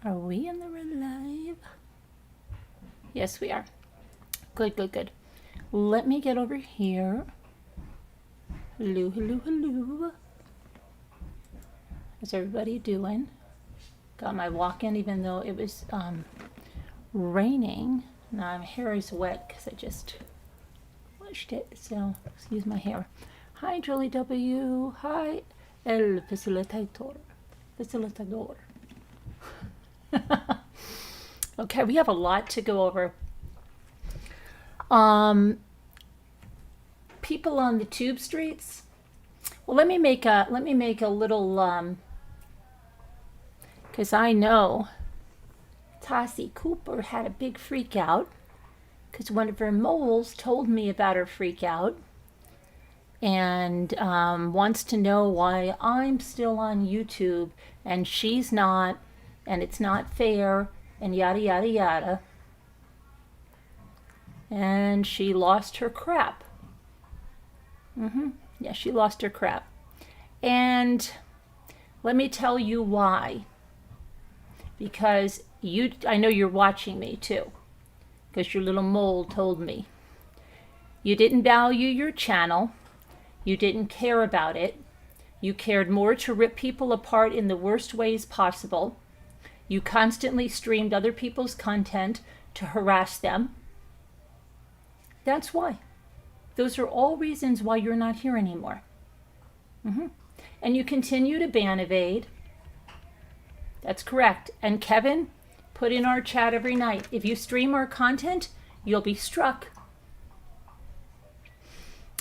Are we in the red live? Yes, we are. Good, good, good. Let me get over here. Hello, hello, hello. How's everybody doing? Got my walk in even though it was raining. Now my hair is wet because I just washed it, so excuse my hair. Hi, Julie W. Hi, El Facilitador. Facilitador. Okay, we have a lot to go over. People on the tube streets. Well, let me make a little because I know Tassie Cooper had a big freak out because one of her moles told me about her freak out and wants to know why I'm still on YouTube and she's not, and it's not fair, and yada yada yada. And she lost her crap. Yeah, she lost her crap. And let me tell you why. Because I know you're watching me too. Because your little mole told me. You didn't value your channel. You didn't care about it. You cared more to rip people apart in the worst ways possible. You constantly streamed other people's content to harass them. That's why. Those are all reasons why you're not here anymore. And you continue to ban evade. That's correct. And Kevin put in our chat every night, if you stream our content, you'll be struck.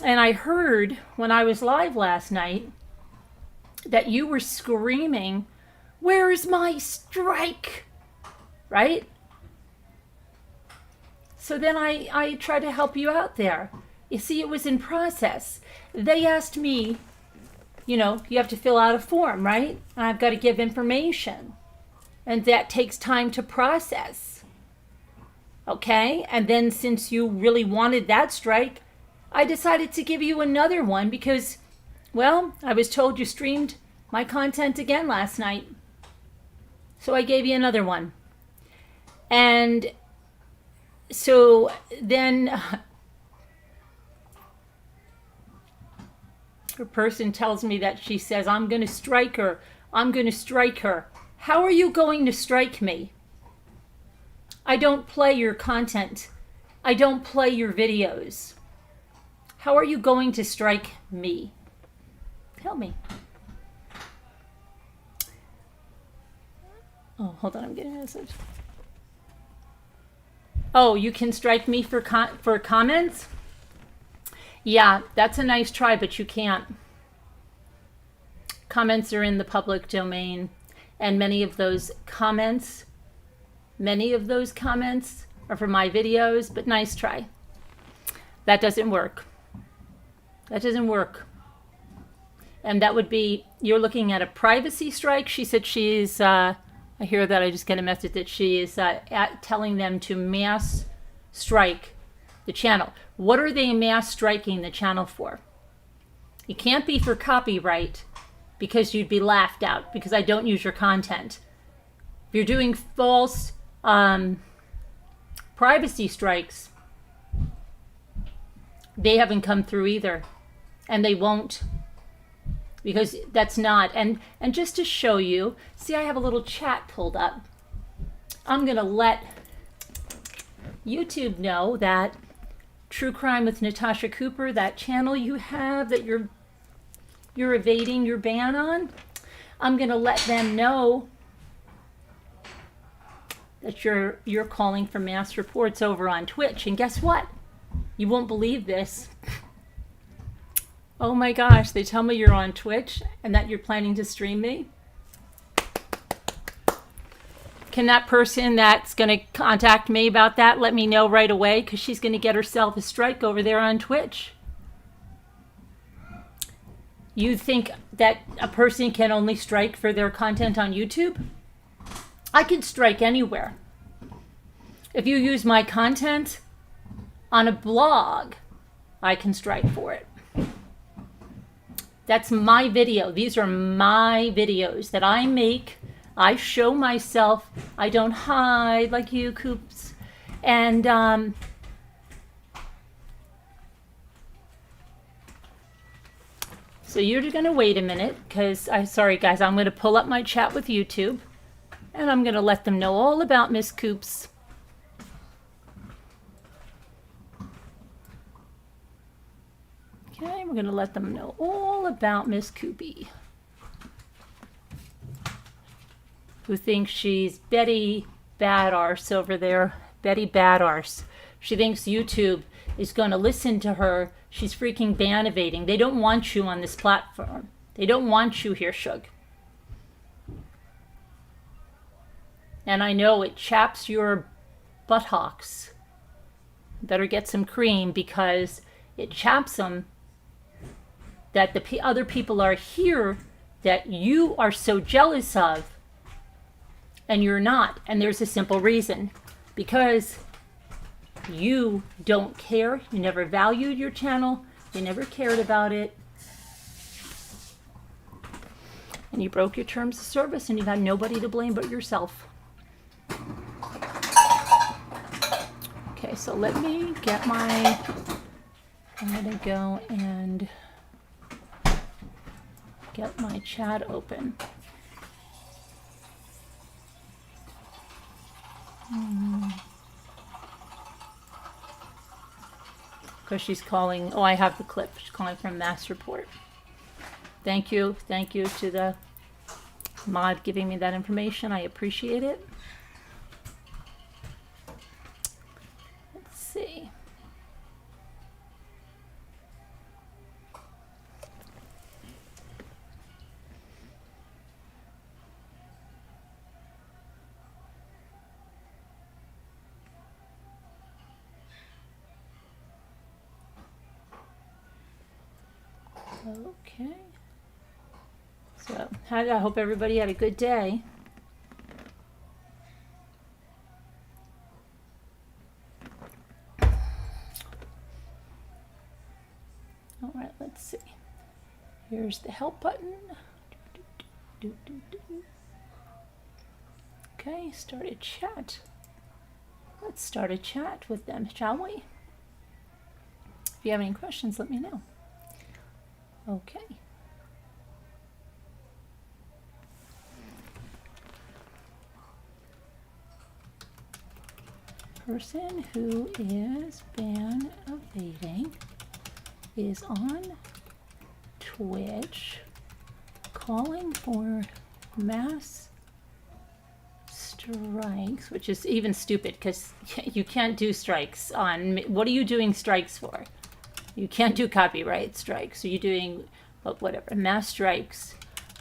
And I heard when I was live last night that you were screaming, "Where's my strike?" Right? So then I tried to help you out there. You see, it was in process. They asked me, you know, you have to fill out a form, right? And I've got to give information. And that takes time to process. Okay? And then since you really wanted that strike, I decided to give you another one because, well, I was told you streamed my content again last night. So I gave you another one. And so then her person tells me that she says, I'm going to strike her. I'm going to strike her. How are you going to strike me? I don't play your content. I don't play your videos. How are you going to strike me? Tell me. Oh, hold on, I'm getting a message. Oh, you can strike me for comments? Yeah, that's a nice try, but you can't. Comments are in the public domain, and many of those comments are for my videos, but nice try. That doesn't work. That doesn't work. And that would be, you're looking at a privacy strike. She said she's, I hear that, I just get a message that she is telling them to mass strike the channel. What are they mass striking the channel for? It can't be for copyright because you'd be laughed out because I don't use your content. If you're doing false privacy strikes, they haven't come through either, and they won't, because that's not. And just to show you, see, I have a little chat pulled up. I'm gonna let YouTube know that True Crime with Natasha Cooper, that channel you have that you're evading your ban on, I'm gonna let them know that you're calling for mass reports over on Twitch. And guess what? You won't believe this. Oh my gosh, they tell me you're on Twitch and that you're planning to stream me. Can that person that's going to contact me about that let me know right away? Because she's going to get herself a strike over there on Twitch. You think that a person can only strike for their content on YouTube? I can strike anywhere. If you use my content on a blog, I can strike for it. That's my video. These are my videos that I make I show myself. I don't hide like you, Coops. And so you're going to wait a minute because sorry guys, I'm going to pull up my chat with YouTube and I'm going to let them know all about Miss Coops. Okay, we're going to let them know all about Miss Coopy, who thinks she's Betty Bad Arse over there. Betty Bad Arse. She thinks YouTube is going to listen to her. She's freaking ban evading. They don't want you on this platform. They don't want you here, Shug. And I know it chaps your buttocks. Better get some cream because it chaps them that the other people are here that you are so jealous of and you're not. And there's a simple reason. Because you don't care. You never valued your channel. You never cared about it. And you broke your terms of service and you got nobody to blame but yourself. Okay, so let me get my... I'm going to go and get my chat open. Because she's calling, oh, I have the clip. She's calling from Mass Report. Thank you to the mod giving me that information. I appreciate it. Let's see. Okay. So, I hope everybody had a good day. All right, let's see. Here's the help button. Okay, start a chat. Let's start a chat with them, shall we? If you have any questions, let me know. Okay. Person who is ban evading is on Twitch calling for mass strikes, which is even stupid because you can't do strikes on, what are you doing strikes for? You can't do copyright strikes. So you're doing, whatever, mass strikes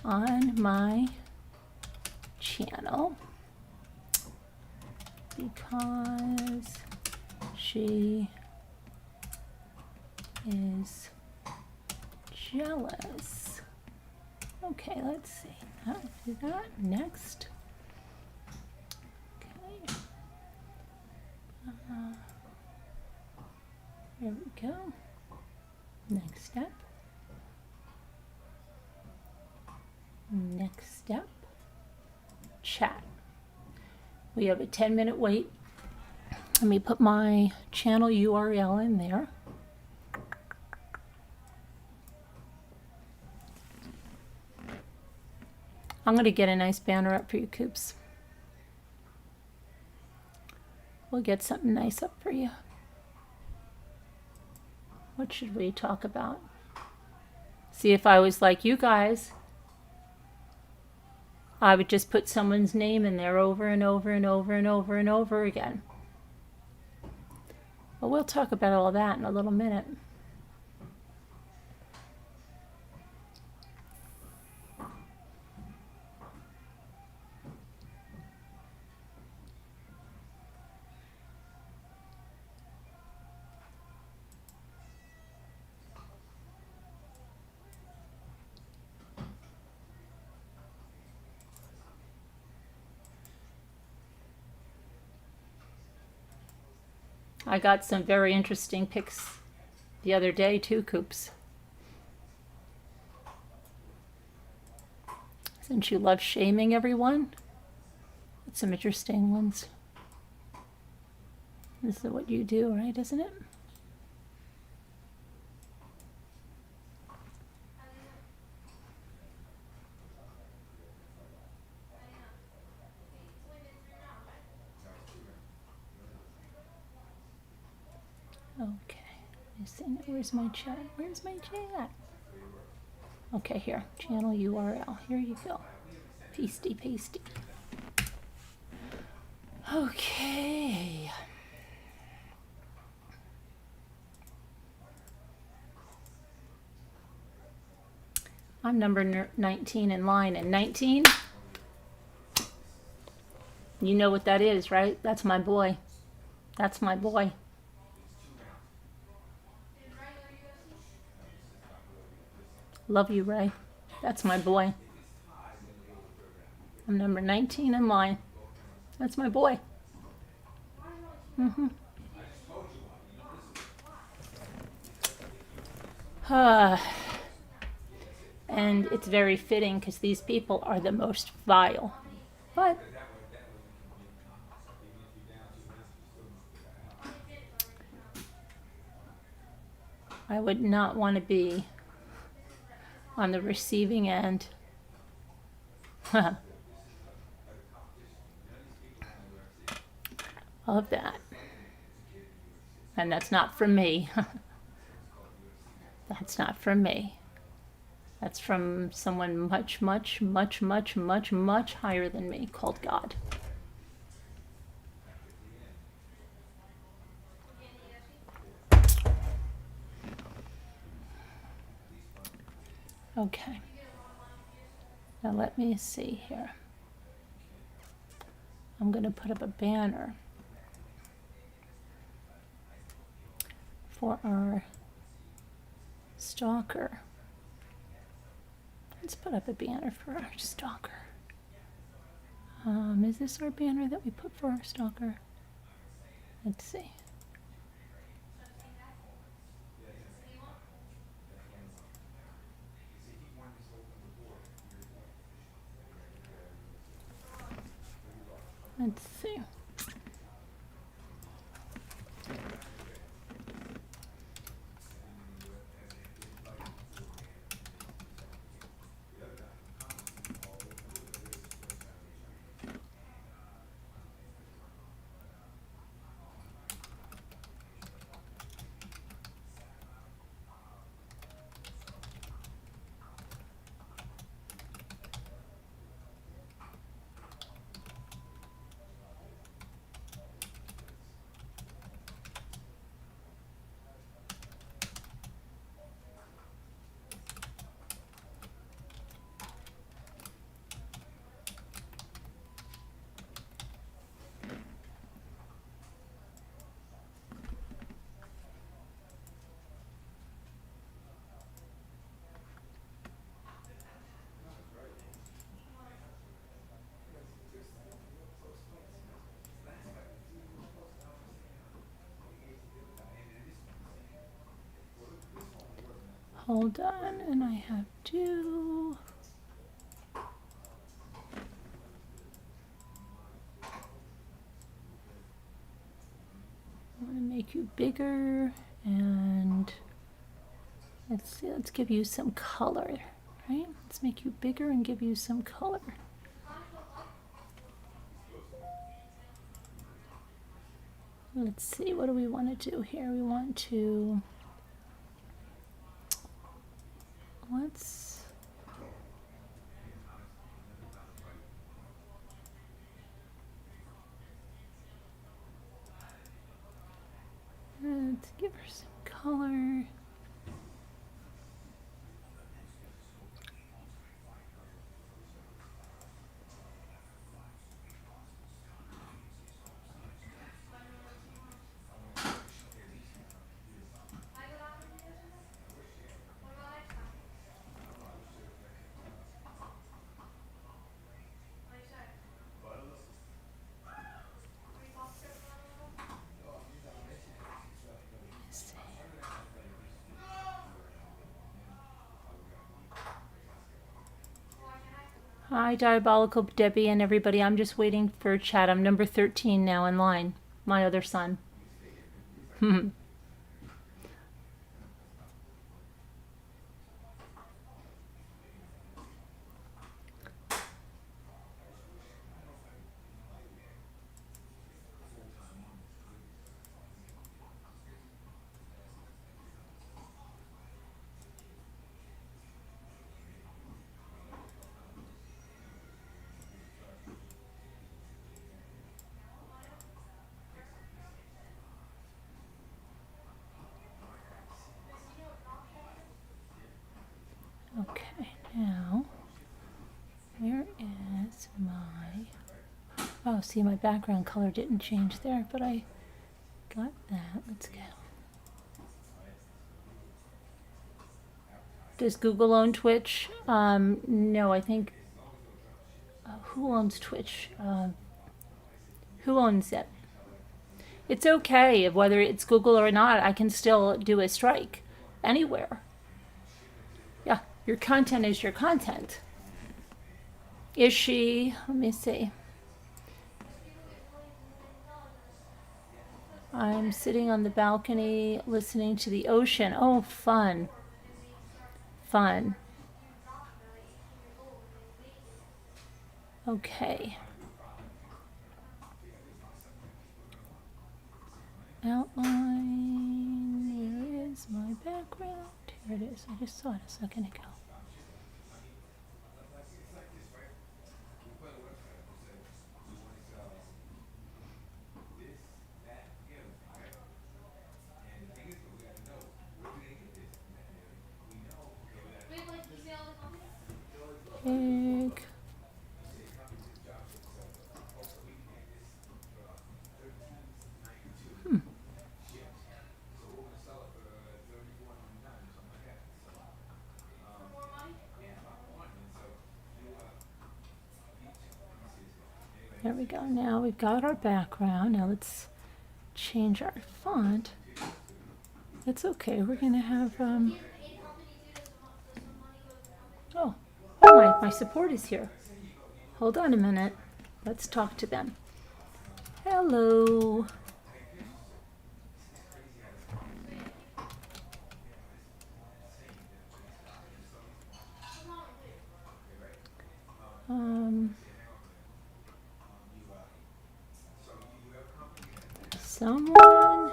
on my channel because she is jealous. Okay, let's see. How to do that next. Okay. There we go. Next step. Next step. Chat. We have a 10-minute wait. Let me put my channel URL in there. I'm going to get a nice banner up for you, Coops. We'll get something nice up for you. What should we talk about? See, if I was like you guys, I would just put someone's name in there over and over and over and over and over again. But we'll talk about all that in a little minute. I got some very interesting pics the other day too, Coops. Since you love shaming everyone, some interesting ones. This is what you do, right? Isn't it? Okay. I see. Where's my chat? Where's my chat? Okay, here. Channel URL. Here you go. Pasty, pasty. Okay. I'm number 19 in line. And 19, you know what that is, right? That's my boy. That's my boy. Love you, Ray. That's my boy. I'm number 19 in line. That's my boy. And it's very fitting because these people are the most vile. But I would not want to be on the receiving end of that. And that's not from me. That's not from me. That's from someone much, much, much, much, much, much higher than me, called God. Okay. Now let me see here. I'm going to put up a banner for our stalker. Let's put up a banner for our stalker. Is this our banner that we put for our stalker? Let's see. Let's see. Hold on, and I have to. I want to make you bigger, and let's see, let's give you some color, right? Let's make you bigger and give you some color. Let's see, what do we want to do here? We want to, let's give her some color. Hi, Diabolical Debbie and everybody. I'm just waiting for a chat. I'm number 13 now in line. My other son. Okay, now, where is my... Oh, see, my background color didn't change there, but I got that. Let's go. Does Google own Twitch? No, I think... who owns Twitch? Who owns it? It's okay, whether it's Google or not, I can still do a strike anywhere. Yeah, your content is your content. Is she? Let me see. I'm sitting on the balcony listening to the ocean. Oh, fun. Fun. Okay. Outline. Where is my background? Here it is. I just saw it a second ago. Pig. There we go. Now we've got our background. Now let's change our font. It's okay. We're going to have... Oh, my support is here. Hold on a minute. Let's talk to them. Hello. Someone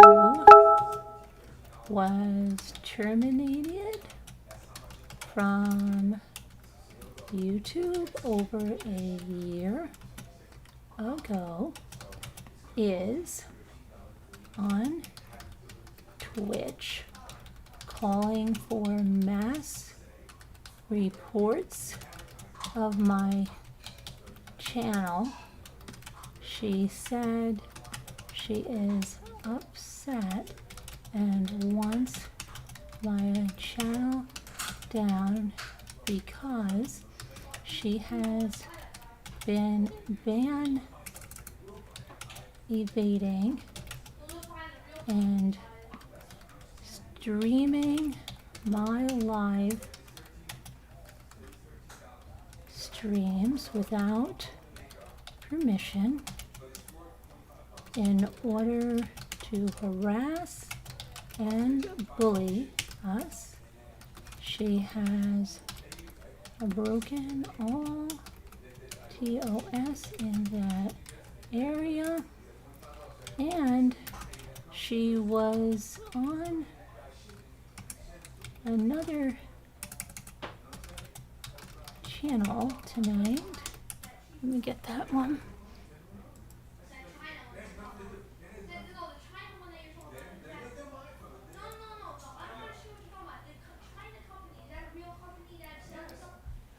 who was terminated from YouTube over a year ago is on Twitch calling for mass reports of my channel. She said she is upset and wants my channel down because she has been ban evading and streaming my live streams without permission in order to harass and bully us. She has broken all TOS in that area, and she was on another channel tonight. Let me get that one.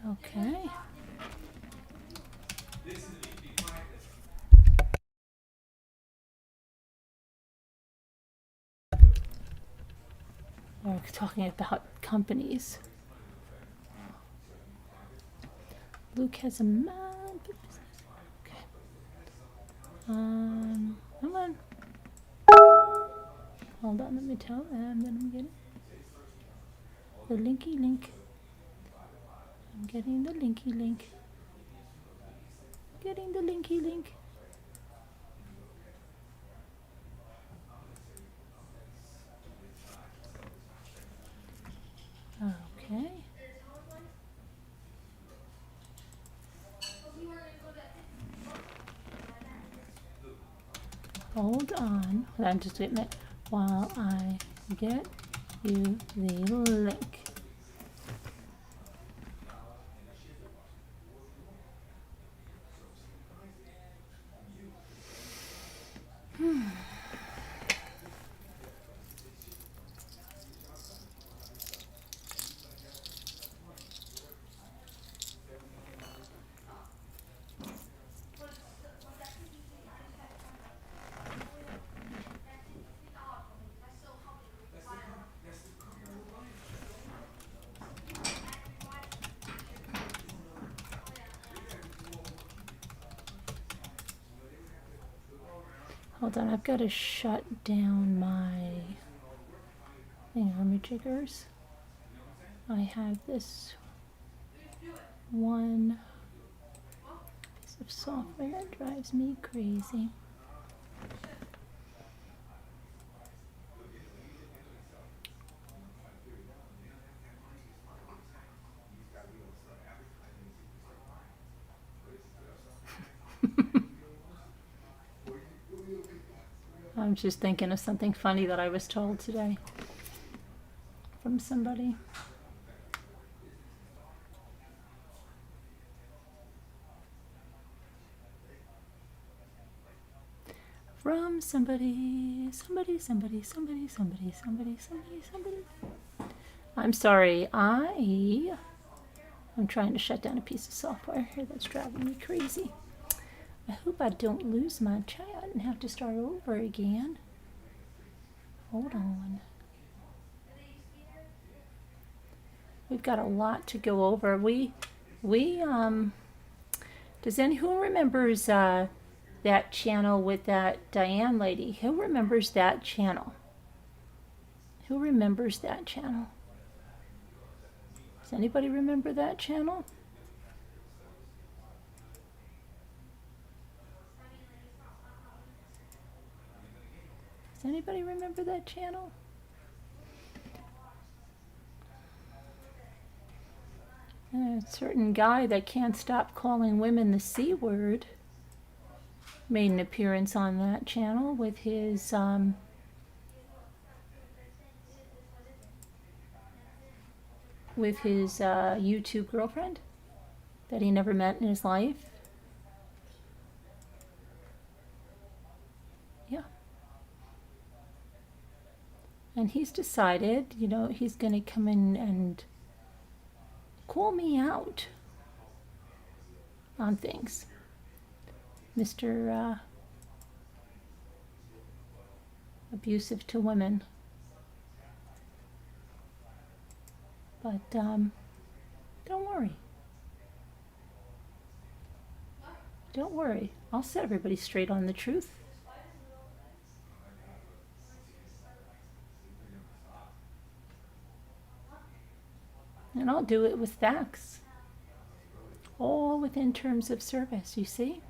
Okay. We're talking about companies. Luke has a mad business. Okay. Come on. Hold on, let me tell them that I'm getting. the linky link. I'm getting the linky link. Getting the linky link. Okay. Hold on. I'm just getting it while I get you the link. Hold on, I've got to shut down my jiggers. I have this one piece of software that drives me crazy. I'm just thinking of something funny that I was told today from somebody. From somebody. I'm sorry, I'm trying to shut down a piece of software here that's driving me crazy. I hope I don't lose my chat and have to start over again. Hold on. We've got a lot to go over. Does anyone remembers that channel with that Diane lady? Who remembers that channel? Who remembers that channel? Does anybody remember that channel? Does anybody remember that channel? A certain guy that can't stop calling women the C word made an appearance on that channel with his YouTube girlfriend that he never met in his life. Yeah. And he's decided, he's going to come in and call me out on things. Mr. Abusive to women. But don't worry. Don't worry. I'll set everybody straight on the truth. And I'll do it with facts. All within terms of service, you see?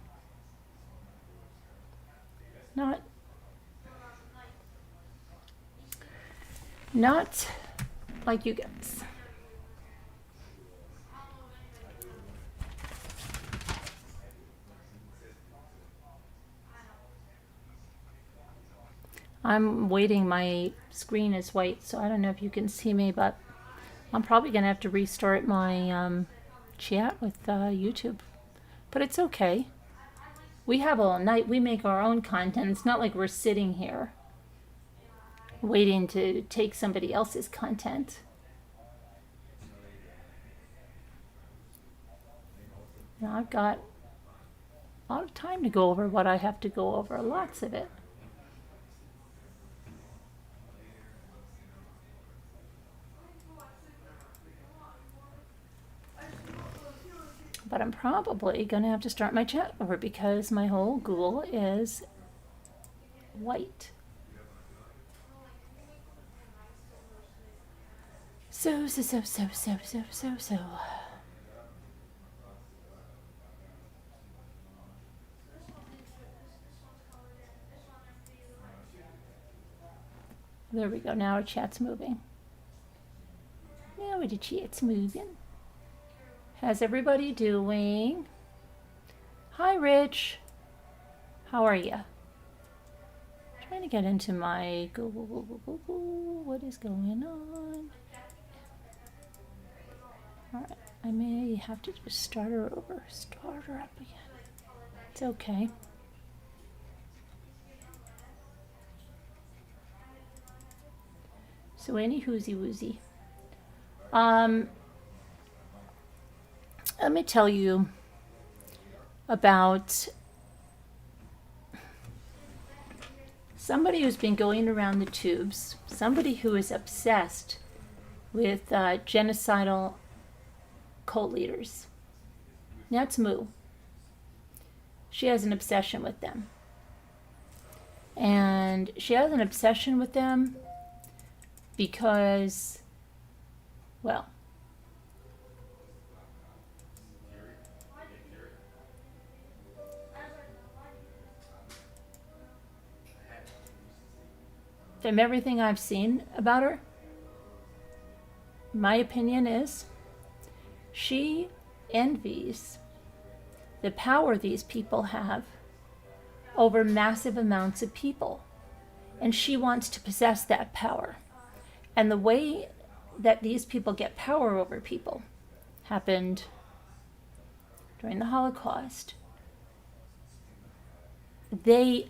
Not like you guys. I'm waiting. My screen is white, so I don't know if you can see me, but I'm probably going to have to restart my chat with YouTube. But it's okay. We have all night. We make our own content. It's not like we're sitting here waiting to take somebody else's content. Now I've got a lot of time to go over what I have to go over. Lots of it. But I'm probably going to have to start my chat over because my whole Google is white. So. There we go. Now our chat's moving. Now the chat's moving. How's everybody doing? Hi, Rich. How are you? Trying to get into my what is going on? All right, I may have to just start her over. Start her up again. It's okay. So any whoozy woozy. Let me tell you about somebody who's been going around the tubes, somebody who is obsessed with genocidal cult leaders. That's Moo. She has an obsession with them. And she has an obsession with them because, well, from everything I've seen about her, my opinion is she envies the power these people have over massive amounts of people. And she wants to possess that power. And the way that these people get power over people happened during the Holocaust. They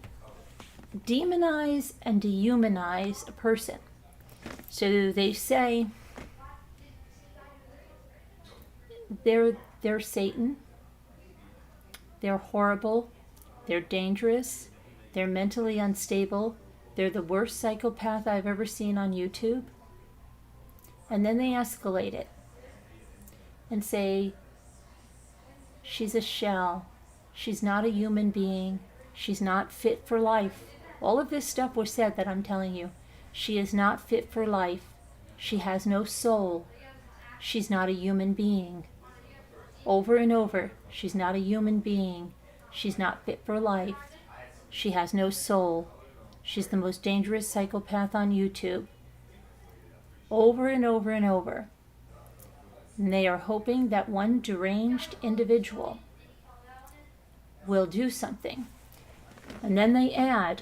demonize and dehumanize a person. So they say they're Satan, they're horrible, they're dangerous, they're mentally unstable, they're the worst psychopath I've ever seen on YouTube. And then they escalate it and say, she's a shell, she's not a human being, she's not fit for life. All of this stuff was said that I'm telling you. She is not fit for life. She has no soul. She's not a human being. Over and over, she's not a human being. She's not fit for life. She has no soul. She's the most dangerous psychopath on YouTube. Over and over and over. And they are hoping that one deranged individual will do something. And then they add,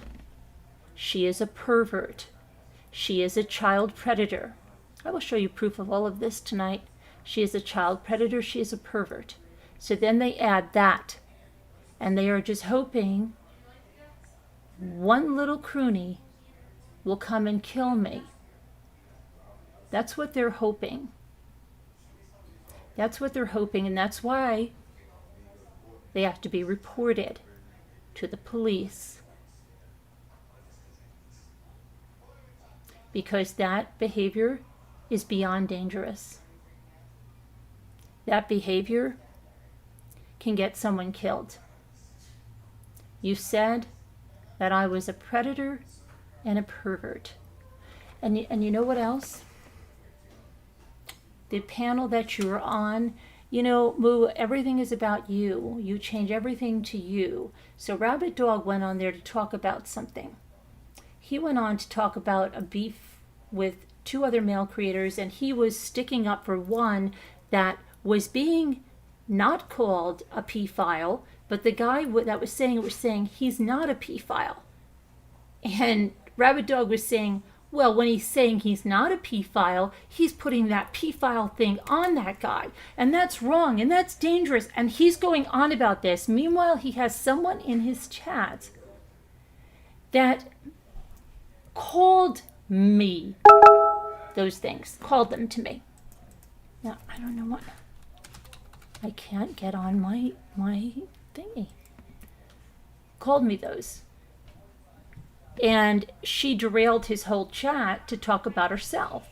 she is a pervert. She is a child predator. I will show you proof of all of this tonight. She is a child predator. She is a pervert. So then they add that. And they are just hoping one little croony will come and kill me. That's what they're hoping. That's what they're hoping. And that's why they have to be reported to the police. Because that behavior is beyond dangerous. That behavior can get someone killed. You said that I was a predator and a pervert. And you know what else? The panel that you were on, you know, Moo, everything is about you. You change everything to you. So Rabbit Dog went on there to talk about something. He went on to talk about a beef with two other male creators, and he was sticking up for one that was being not called a P-file, but the guy that was saying it was saying he's not a P-file. And Rabbit Dog was saying, well, when he's saying he's not a P-file, he's putting that P-file thing on that guy. And that's wrong, and that's dangerous. And he's going on about this. Meanwhile, he has someone in his chat that called me those things, called them to me. Now, I don't know what, I can't get on my thingy. Called me those. And she derailed his whole chat to talk about herself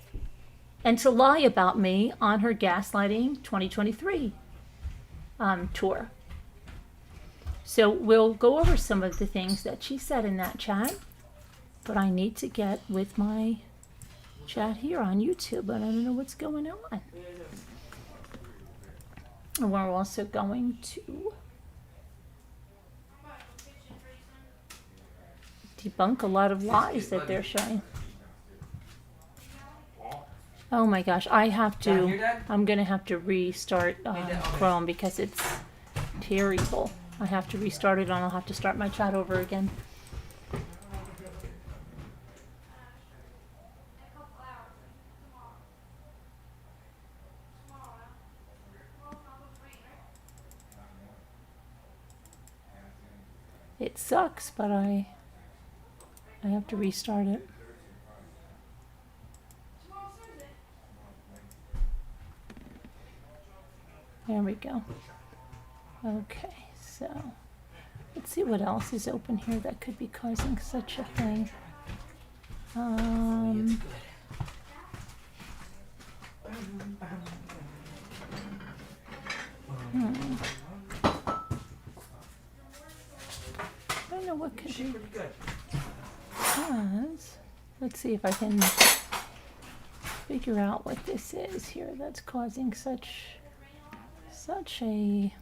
and to lie about me on her Gaslighting 2023 tour. So we'll go over some of the things that she said in that chat, but I need to get with my chat here on YouTube, but I don't know what's going on. And we're also going to debunk a lot of lies that they're showing. Oh my gosh, I'm going to have to restart Chrome because it's terrible. I have to restart it and I'll have to start my chat over again. It sucks, but I have to restart it. There we go. Okay, so let's see what else is open here that could be causing such a thing. I don't know what could be. Let's see if I can figure out what this is here that's causing such a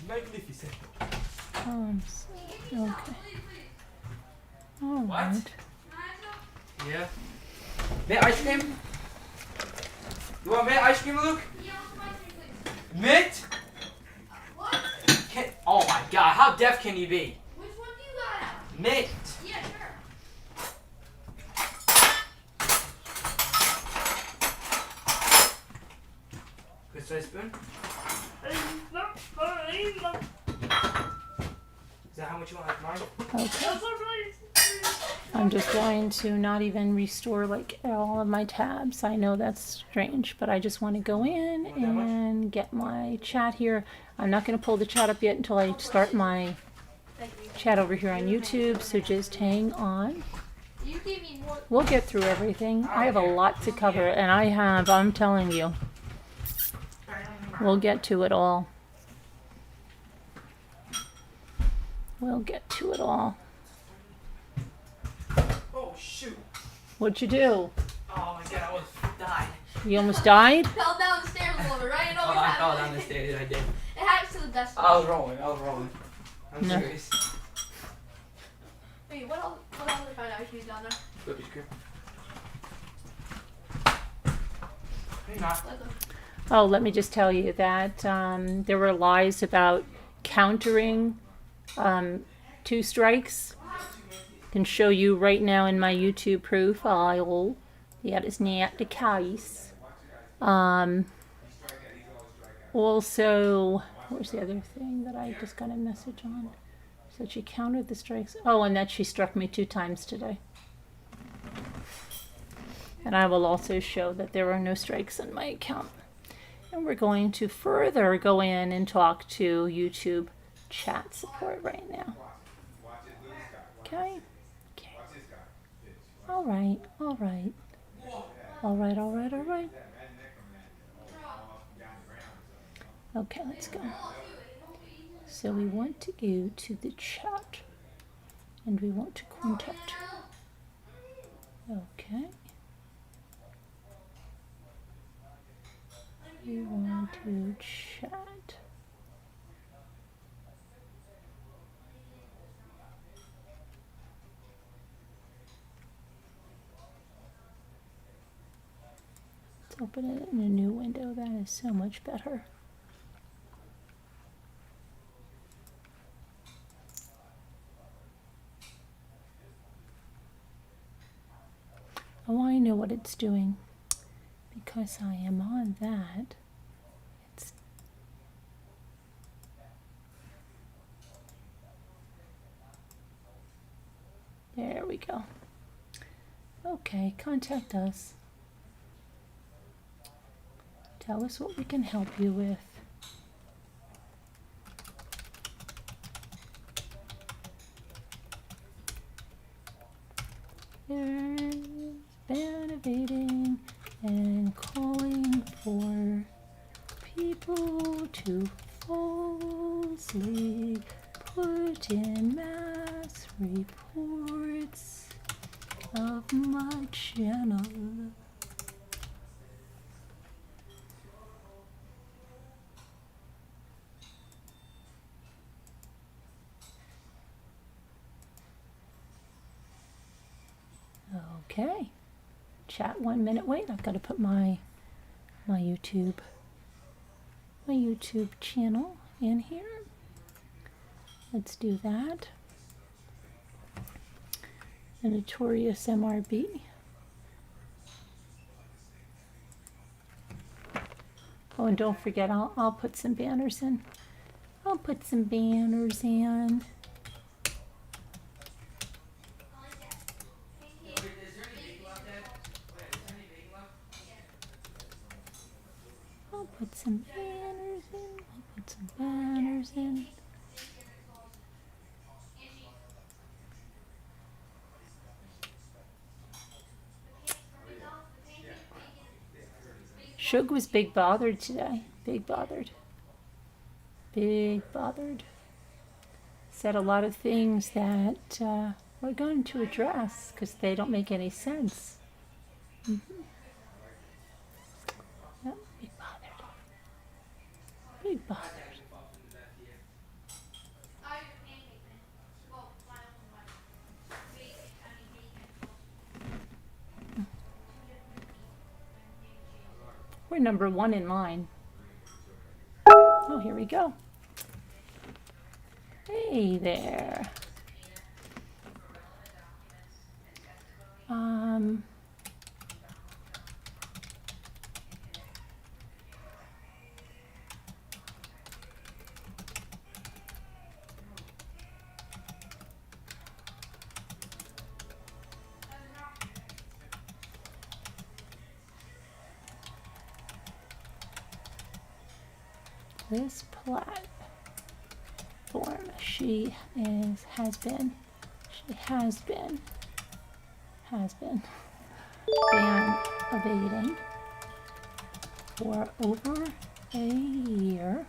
Magnificent. Okay. All right. What? Yeah. Mint ice cream? You want mint ice cream, Luke? Yeah, I want some ice cream, please. Mint? What? Oh my god, how deaf can you be? Which one do you got? Mint. Yeah, sure. Good size spoon? Is that how much you want, like mine? Okay. I'm just going to not even restore like all of my tabs. I know that's strange, but I just want to go in and get my chat here. I'm not going to pull the chat up yet until I start my chat over here on YouTube, so just hang on. You gave me more. We'll get through everything. I have a lot to cover, and I'm telling you, we'll get to it all. We'll get to it all. Oh shoot. What'd you do? Oh my god, I almost died. You almost died? Fell down the stairs a little bit, right? It always I fell down happens. the stairs, I did. It happens to the best of I us. was rolling. I'm No. serious. Wait, what else did I find out she's down there? Whippy cream. You're not. Oh, let me just tell you that there were lies about countering 2 strikes. I can show you right now in my YouTube profile. That is not the case. Also, where's the other thing that I just got a message on? So she countered the strikes. Oh, and that she struck me 2 times today. And I will also show that there are no strikes on my account. And we're going to further go in and talk to YouTube chat support right now. Okay. All right. Okay, let's go. So we want to go to the chat and we want to contact her. Okay. We want to chat. Let's open it in a new window. That is so much better. Oh, I know what it's doing. Because I am on that. There we go. Okay, contact us. Tell us what we can help you with. There's ban evading and calling for people to falsely put in mass reports of my channel. Okay, chat 1 minute. Wait, I've got to put my YouTube channel in here. Let's do that. The Notorious MRB. Oh, and don't forget, I'll put some banners in. I'll put some banners in. I'll put some banners in. I'll put some banners in. Shug was big bothered today. Big bothered. Big bothered. Said a lot of things that we're going to address because they don't make any sense. Yep, big bothered. Big bothered. We're number 1 in line. Oh, here we go. Hey there. This platform, she has been ban evading for over a year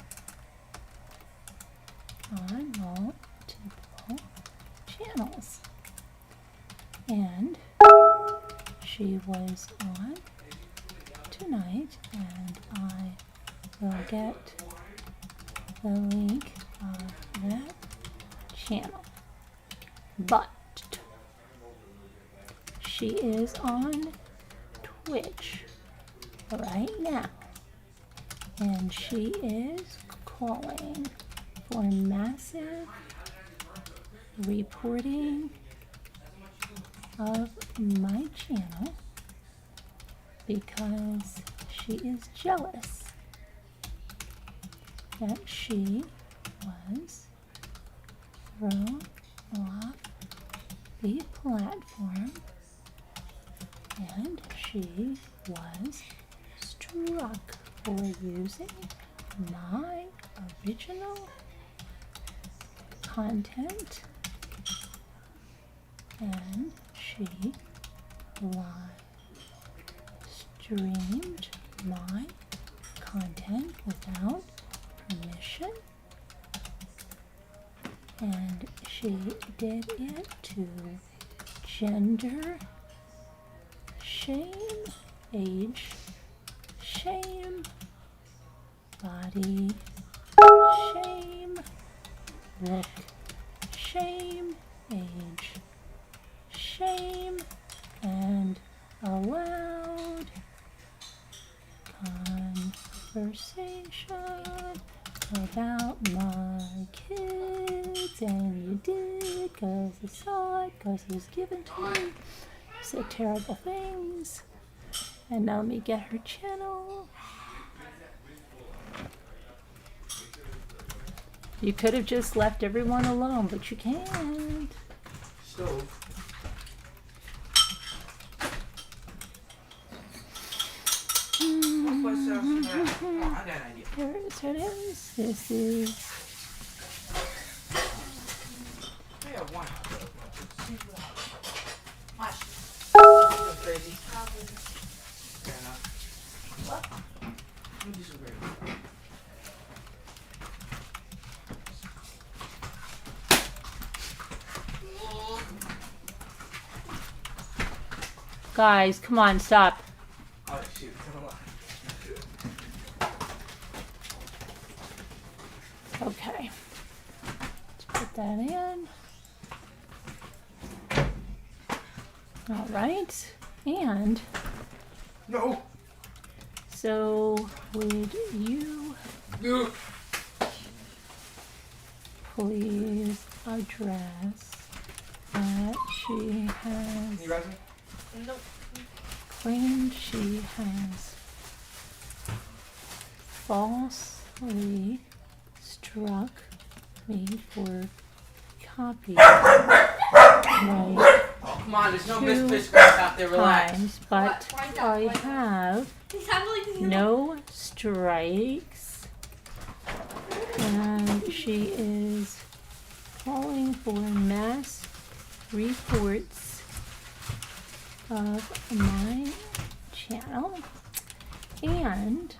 on multiple channels, and she was on tonight, and I will get the link of that channel. But she is on Twitch right now, and she is calling for massive reporting of my channel because she is jealous that she was thrown off the platform and she was struck for using my original content, and she live streamed my content without permission, and she did it to gender shame, age shame, body shame, look shame, age shame, and allowed conversation about my kids, and you did because you saw it, because it was given to you. Said terrible things, and now let me get her channel. You could have just left everyone alone, but you can't. Stove. I got an idea. Here it is. This is. We have one. Watch. crazy. Probably. Fair enough. What? Let me do some gravy. Guys, come on, stop. Oh shoot, come on. Okay. Let's put that in. All right. And No! so would you No! please address that she has Can you rise me? Nope. claimed she has falsely struck me for copyright Oh, come on, there's no Two misplaced grass out there, relax. times, but Why not? I Why not? have He's having like no strikes, and she is calling for mass reports of my channel, and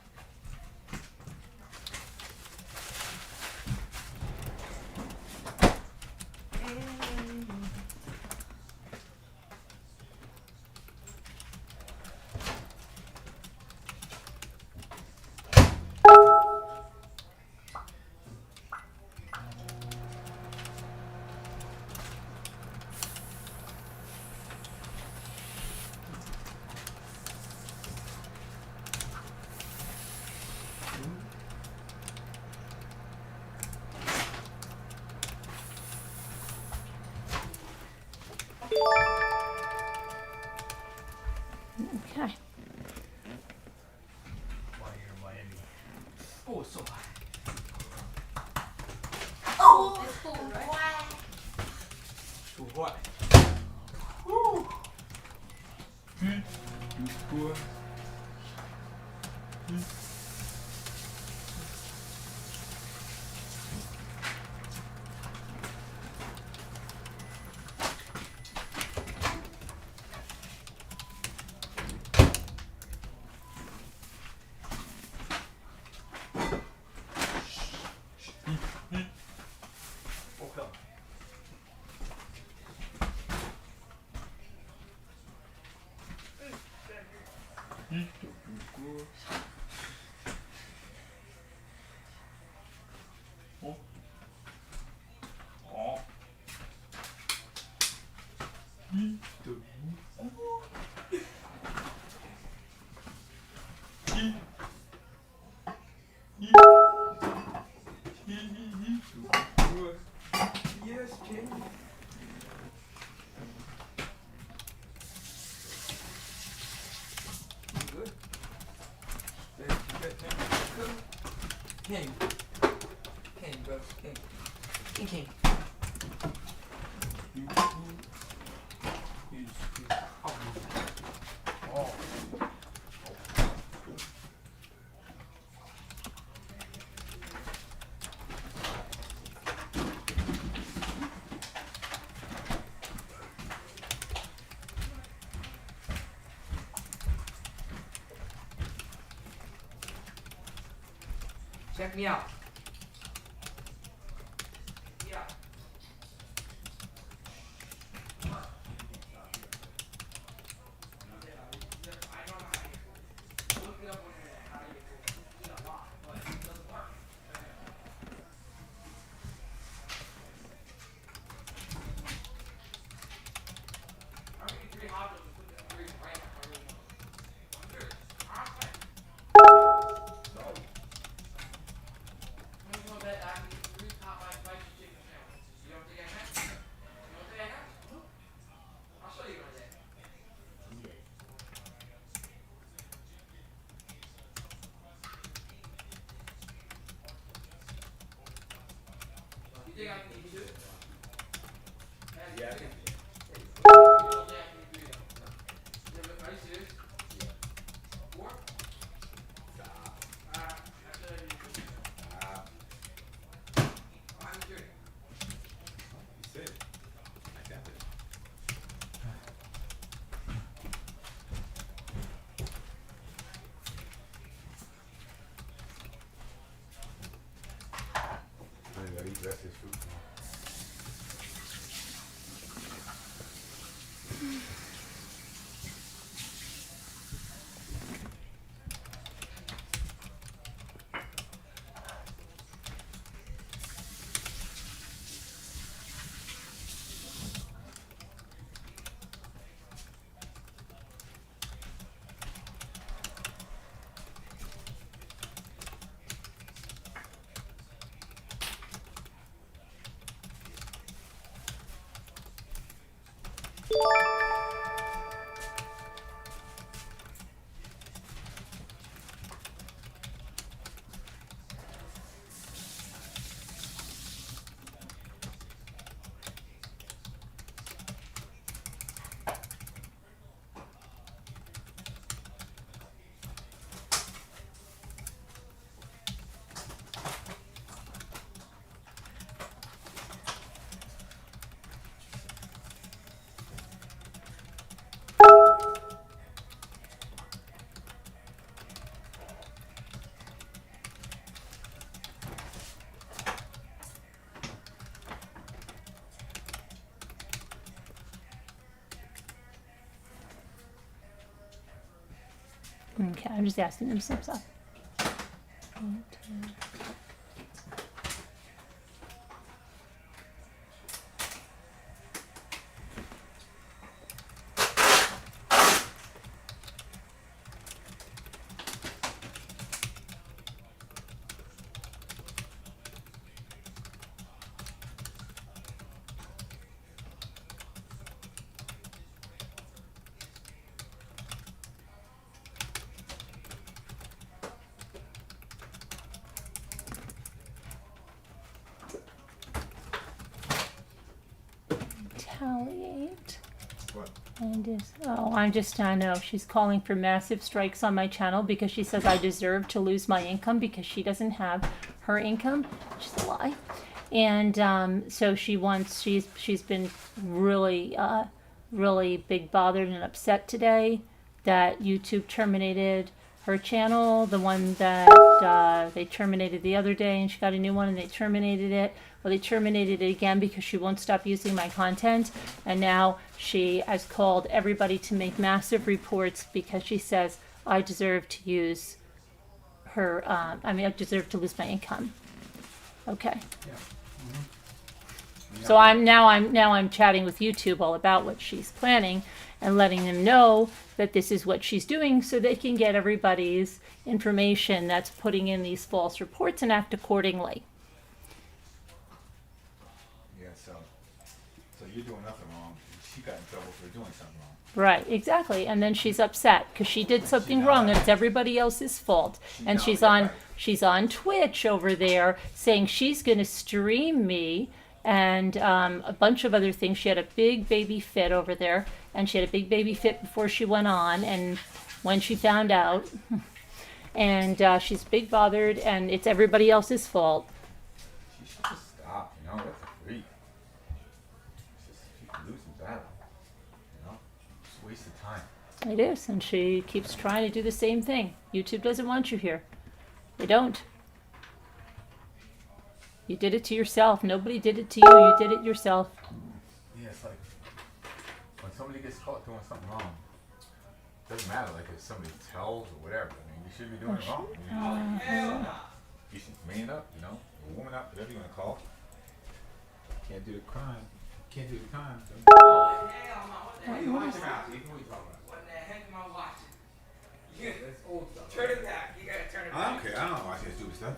okay. Oh, it's so hot. Oh, it's cold, right? Too hot. Yes, King. Good. King. King, bro. King. King, King. Oh. Check me out. Yeah. You think I can eat two? Yeah, I can. Are you serious? Yeah. 4? Stop. Actually, I need 2. Stop. I'm serious. You said it. I got it. rest of his fruit tomorrow. Okay, I'm just asking them some stuff. Retaliate. What? I know she's calling for massive strikes on my channel because she says I deserve to lose my income because she doesn't have her income, which is a lie. And so she's been really really big bothered and upset today that YouTube terminated her channel, the one that they terminated the other day, and she got a new one and they terminated it. Well, they terminated it again because she won't stop using my content, and now she has called everybody to make massive reports because she says I deserve to use her. I deserve to lose my income. Okay. Yeah. So I'm chatting with YouTube all about what she's planning and letting them know that this is what she's doing so they can get everybody's information that's putting in these false reports and act accordingly. Yeah, so you're doing nothing wrong. She got in trouble for doing something wrong. Right, exactly. And then she's upset because she did something wrong and it's everybody else's fault. And she's on Twitch over there saying she's going to stream me and a bunch of other things. She had a big baby fit over there, and she had a big baby fit before she went on, and when she found out, and she's big bothered, and it's everybody else's fault. She should just stop, that's a freak. It's just keep losing battle, Just a waste of time. It is, and she keeps trying to do the same thing. YouTube doesn't want you here. They don't. You did it to yourself. Nobody did it to you. You did it yourself. Yeah, it's like when somebody gets caught doing something wrong, it doesn't matter if somebody tells or whatever. You should be doing it wrong. You should man up, or woman up, whatever you want to call it. Can't do the crime. Can't do the crime. Hell no, what the heck? What the heck am I watching? Turn it back. You gotta turn it back. I don't care. I don't watch that stupid stuff.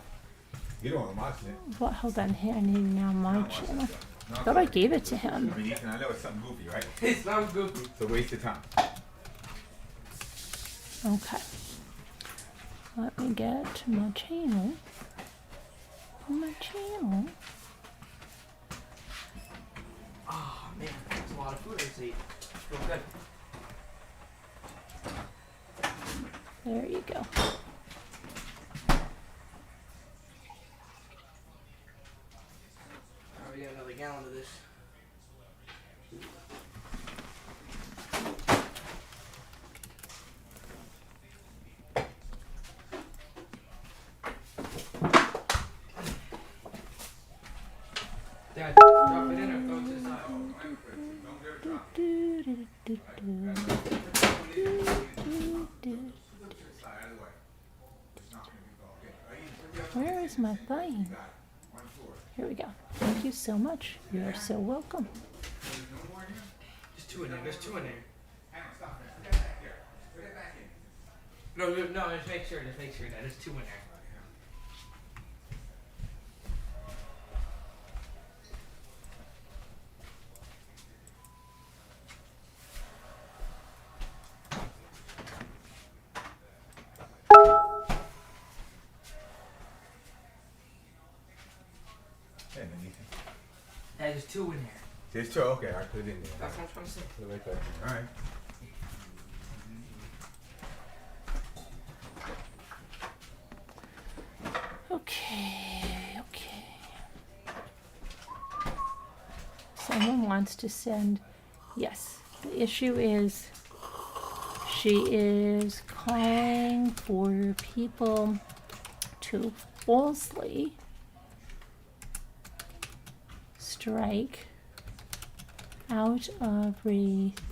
You don't want to watch it. What? Hold on. Here, I need now my channel. I thought I gave it to him. I mean, Ethan, I know it's something goofy, right? It's not goofy. It's a waste of time. Okay. Let me get to my channel. Oh man, that's a lot of food I just ate. Feel good. There you go. We got another gallon of this. Where is my thing? Here we go. Thank you so much. You are so welcome. There's two in there. There's two in there. No, just make sure. Just make sure that there's two in there. Yeah, there's two in there. There's two. Okay, I put it in there. That's what I'm trying to say. Put it right there. All right. Okay. Someone wants to send. Yes. The issue is she is calling for people to falsely strike out of retaliation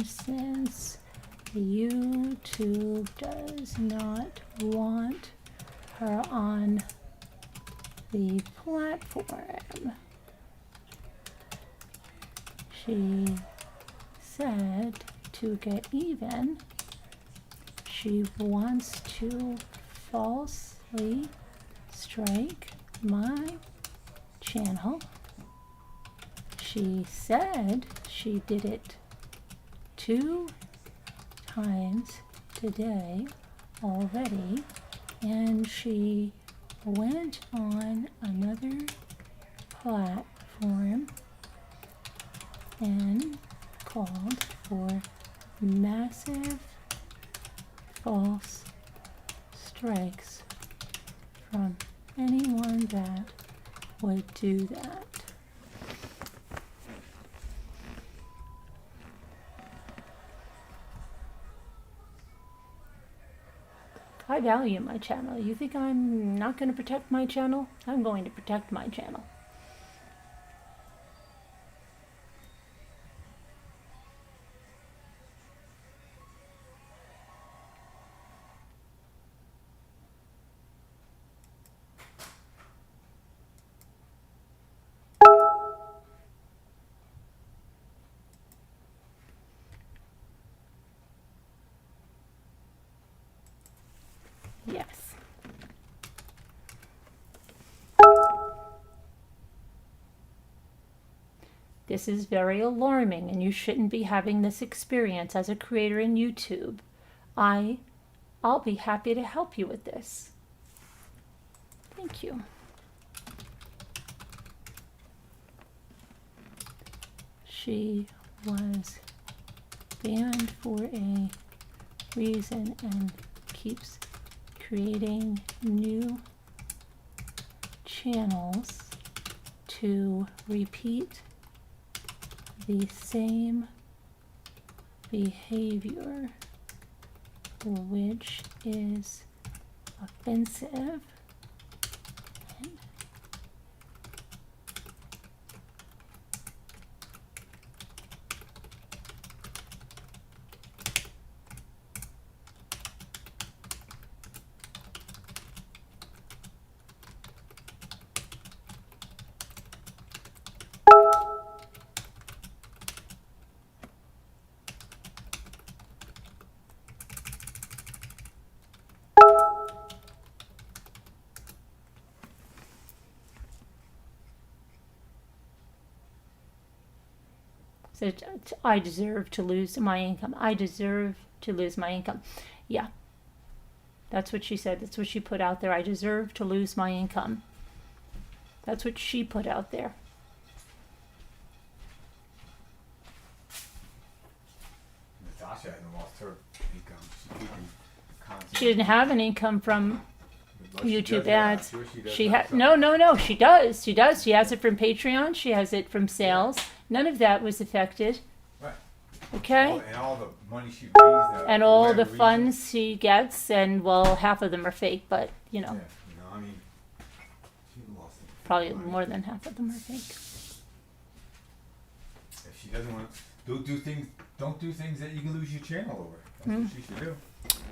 since YouTube does not want her on the platform. She said to get even, she wants to falsely strike my channel. She said she did it 2 times today already, and she went on another platform and called for massive false strikes from anyone that would do that. I value my channel. You think I'm not going to protect my channel? I'm going to protect my channel. Yes. This is very alarming, and you shouldn't be having this experience as a creator in YouTube. I'll be happy to help you with this. Thank you. She was banned for a reason and keeps creating new channels to repeat the same behavior, which is offensive. So I deserve to lose my income. I deserve to lose my income. Yeah. That's what she said. That's what she put out there. I deserve to lose my income. That's what she put out there. Natasha hasn't lost her income. She's keeping content. She didn't have an income from YouTube ads. She No. She does. She has it from Patreon. She has it from sales. None of that was affected. Right. Okay. And all the money she raised. And all the funds she gets, and well, half of them are fake, but you know, Yeah, I mean, she lost it. probably more than half of them are fake. If she doesn't want to, don't do things that you can lose your channel over. That's what she should do.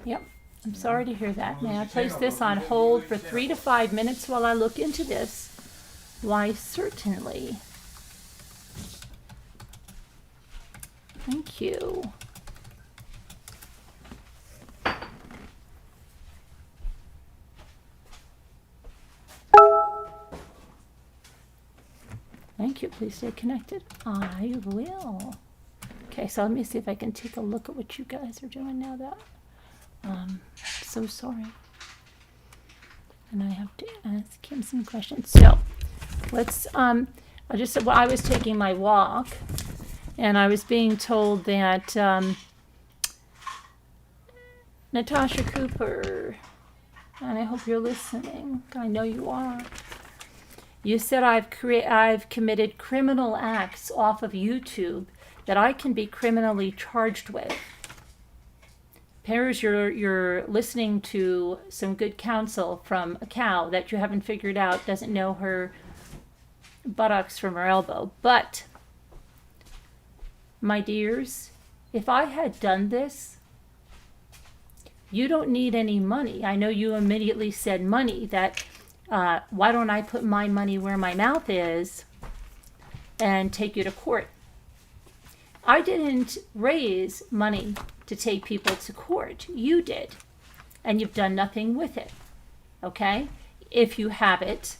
Yep. I'm sorry to hear that. May I place this on hold for 3 to 5 minutes while I look into this? Why, certainly. Thank you. Thank you. Please stay connected. I will. Okay, so let me see if I can take a look at what you guys are doing now that so sorry. And I have to ask him some questions. So let's I just said, well, I was taking my walk and I was being told that Natasha Cooper, and I hope you're listening. I know you are. You said I've committed criminal acts off of YouTube that I can be criminally charged with. Appears you're listening to some good counsel from a cow that you haven't figured out doesn't know her buttocks from her elbow. But, my dears, if I had done this, you don't need any money. I know you immediately said money, that why don't I put my money where my mouth is and take you to court? I didn't raise money to take people to court. You did. And you've done nothing with it. Okay? If you have it,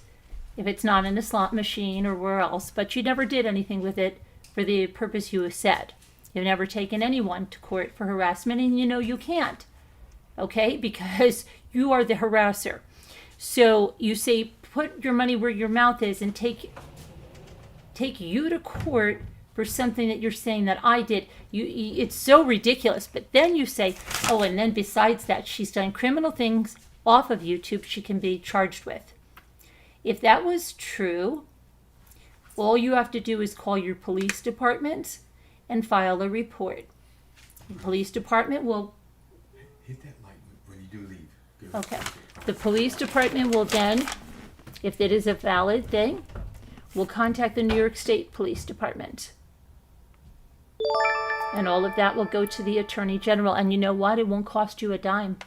if it's not in a slot machine or where else, but you never did anything with it for the purpose you have said. You've never taken anyone to court for harassment, and you know you can't. Okay? Because you are the harasser. So you say, put your money where your mouth is and take you to court for something that you're saying that I did. It's so ridiculous. But then you say, oh, and then besides that, she's done criminal things off of YouTube she can be charged with. If that was true, all you have to do is call your police department and file a report. The police department will... Hit that light when you do leave. Good. Okay. The police department will then, if it is a valid thing, will contact the New York State Police Department. And all of that will go to the Attorney General. And you know what? It won't cost you a dime.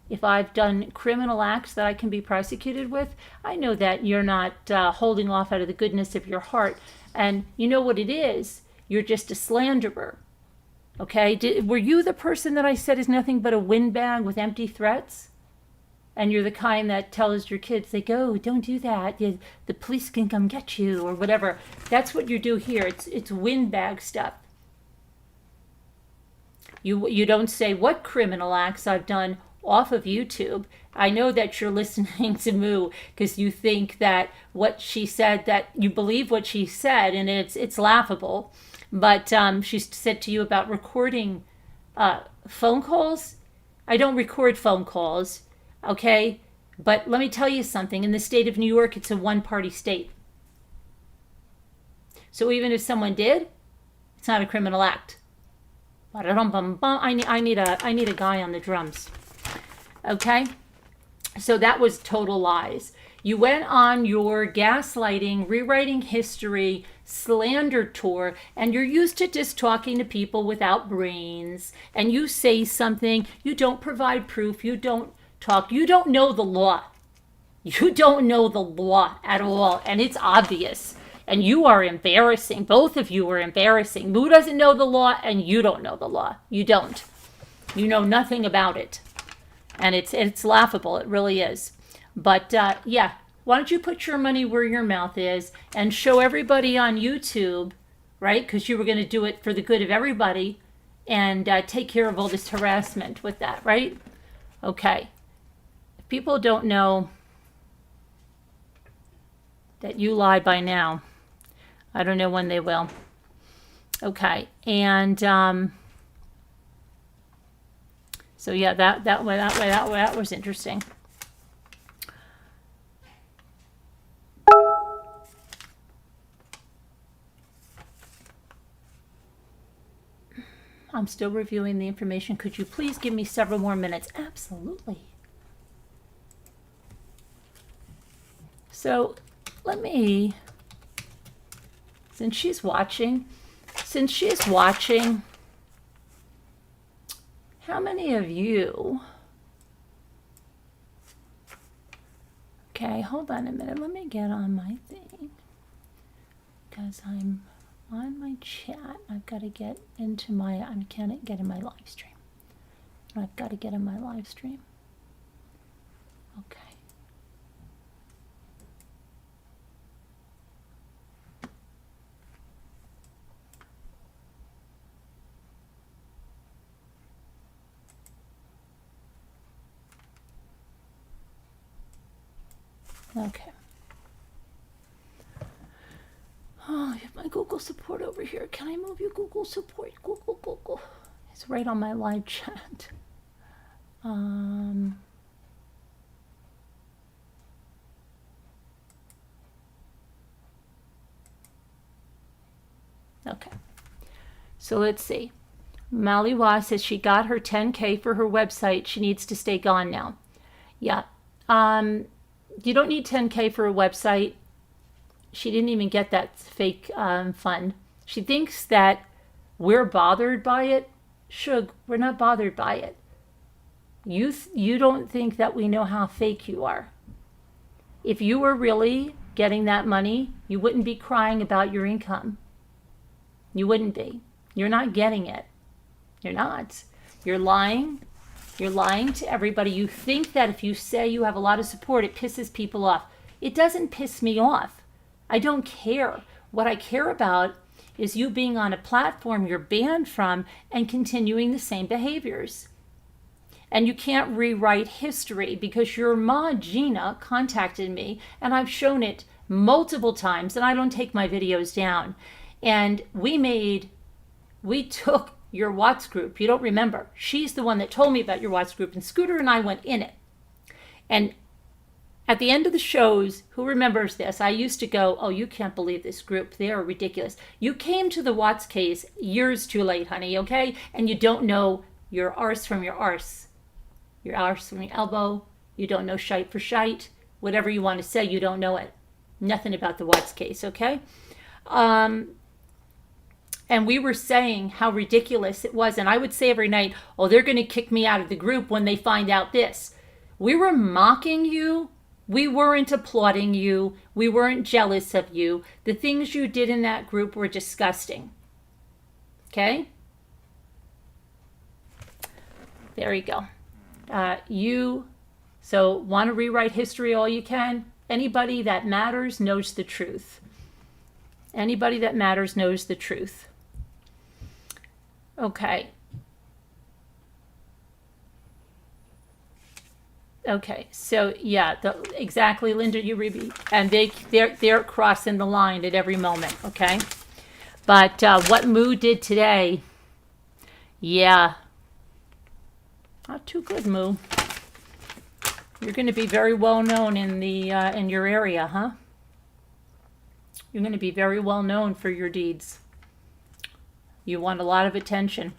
If I've done criminal acts that I can be prosecuted with, I know that you're not holding off out of the goodness of your heart. And you know what it is? You're just a slanderer. Okay? Were you the person that I said is nothing but a windbag with empty threats? And you're the kind that tells your kids, they go, don't do that. The police can come get you or whatever. That's what you do here. It's windbag stuff. You don't say what criminal acts I've done off of YouTube. I know that you're listening to Moo because you think that what she said, that you believe what she said, and it's laughable. But she said to you about recording phone calls. I don't record phone calls. Okay, but let me tell you something. In the state of New York, it's a one-party state. So even if someone did, it's not a criminal act. I need a guy on the drums. Okay, so that was total lies. You went on your gaslighting, rewriting history, slander tour, and you're used to just talking to people without brains. And you say something, you don't provide proof, you don't talk. You don't know the law. You don't know the law at all. And it's obvious. And you are embarrassing. Both of you are embarrassing. Moo doesn't know the law and you don't know the law. You don't. You know nothing about it. And it's laughable. It really is. But yeah, why don't you put your money where your mouth is and show everybody on YouTube, right? Because you were going to do it for the good of everybody and take care of all this harassment with that, right? Okay. People don't know that you lie by now. I don't know when they will. Okay, and so yeah, that was interesting. I'm still reviewing the information. Could you please give me several more minutes? Absolutely. So let me, since she's watching, how many of you... Okay, hold on a minute. Let me get on my thing. Because I'm on my chat. I've got to get into my... I can't get in my live stream. I've got to get in my live stream. Okay. Okay. Oh, I have my Google support over here. Can I move you, Google support? Google. It's right on my live chat. Okay. So let's see. Maliwa says she got her 10K for her website. She needs to stay gone now. Yeah. You don't need 10K for a website. She didn't even get that fake fund. She thinks that we're bothered by it. Shug, we're not bothered by it. You don't think that we know how fake you are. If you were really getting that money, you wouldn't be crying about your income. You wouldn't be. You're not getting it. You're not. You're lying. You're lying to everybody. You think that if you say you have a lot of support, it pisses people off. It doesn't piss me off. I don't care. What I care about is you being on a platform you're banned from and continuing the same behaviors. And you can't rewrite history because your ma, Gina, contacted me, and I've shown it multiple times, and I don't take my videos down. And we took your Watts group. You don't remember. She's the one that told me about your Watts group, and Scooter and I went in it. And at the end of the shows, who remembers this? I used to go, oh, you can't believe this group. They are ridiculous. You came to the Watts case years too late, honey, okay? And you don't know your arse from your arse. Your arse from your elbow. You don't know shite for shite. Whatever you want to say, you don't know it. Nothing about the Watts case, okay? And we were saying how ridiculous it was. And I would say every night, oh, they're going to kick me out of the group when they find out this. We were mocking you. We weren't applauding you. We weren't jealous of you. The things you did in that group were disgusting. Okay? There you go. So want to rewrite history all you can? Anybody that matters knows the truth. Anybody that matters knows the truth. Okay. Okay, so yeah, exactly, Linda, you read, and they're crossing the line at every moment, okay? But what Moo did today, yeah, not too good, Moo. You're going to be very well known in your area, huh? You're going to be very well known for your deeds. You want a lot of attention.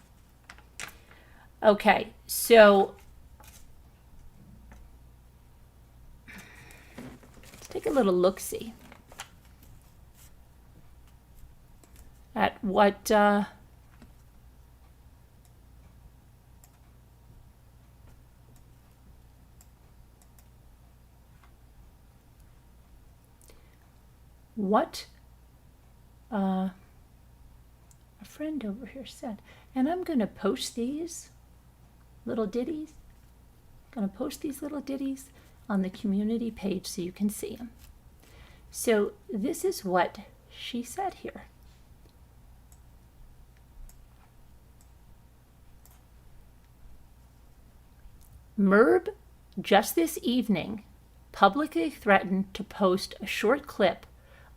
Okay, so let's take a little look-see at what a friend over here said. And I'm going to post these little ditties. I'm going to post these little ditties on the community page so you can see them. So this is what she said here. Merb just this evening publicly threatened to post a short clip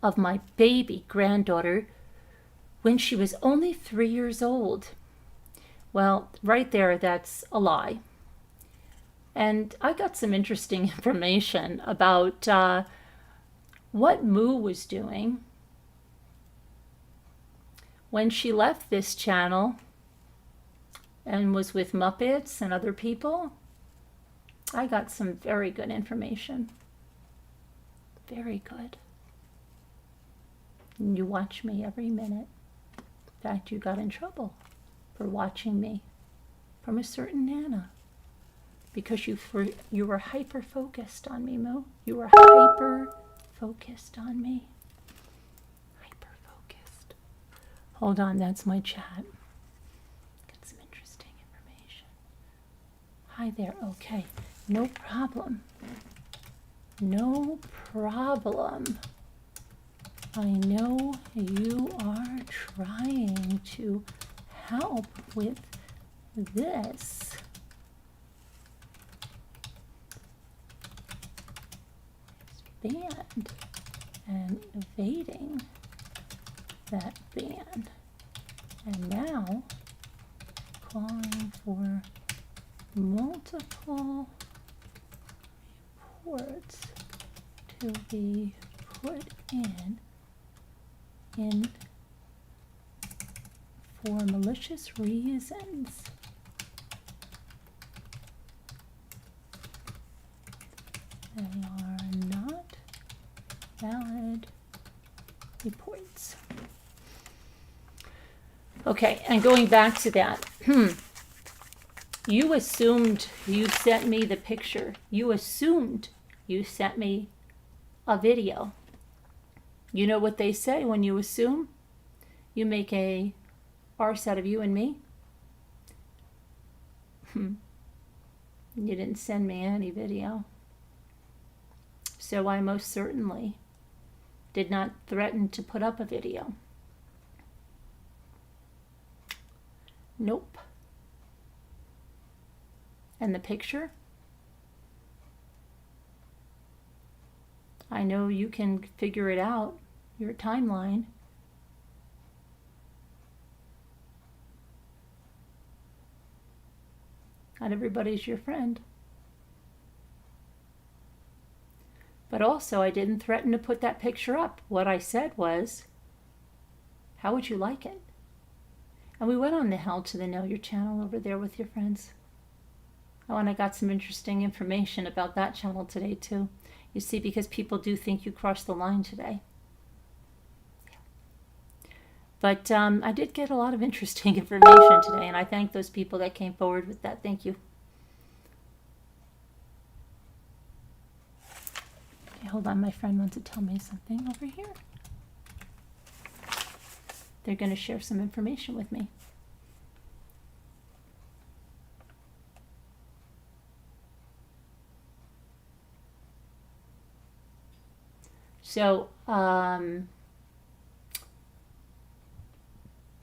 of my baby granddaughter when she was only 3 years old. Well, right there, that's a lie. And I got some interesting information about what Moo was doing when she left this channel and was with Muppets and other people. I got some very good information. Very good. And you watch me every minute. In fact, you got in trouble for watching me from a certain Nana. Because you were hyper-focused on me, Mo. You were hyper-focused on me. Hyper-focused. Hold on, that's my chat. Got some interesting information. Hi there, okay. No problem. No problem. I know you are trying to help with this. Banned and evading that ban, and now calling for multiple reports to be put in for malicious reasons. They are not valid reports. Okay, and going back to that, you assumed you sent me the picture. You assumed you sent me a video. You know what they say when you assume? You make a arse out of you and me. You didn't send me any video. So I most certainly did not threaten to put up a video. Nope. And the picture? I know you can figure it out, your timeline. Not everybody's your friend. But also, I didn't threaten to put that picture up. What I said was, how would you like it? And we went on the Hell to the Know Your channel over there with your friends. Oh, and I got some interesting information about that channel today, too. You see, because people do think you crossed the line today. But I did get a lot of interesting information today, and I thank those people that came forward with that. Thank you. Okay, hold on. My friend wants to tell me something over here. They're going to share some information with me. So,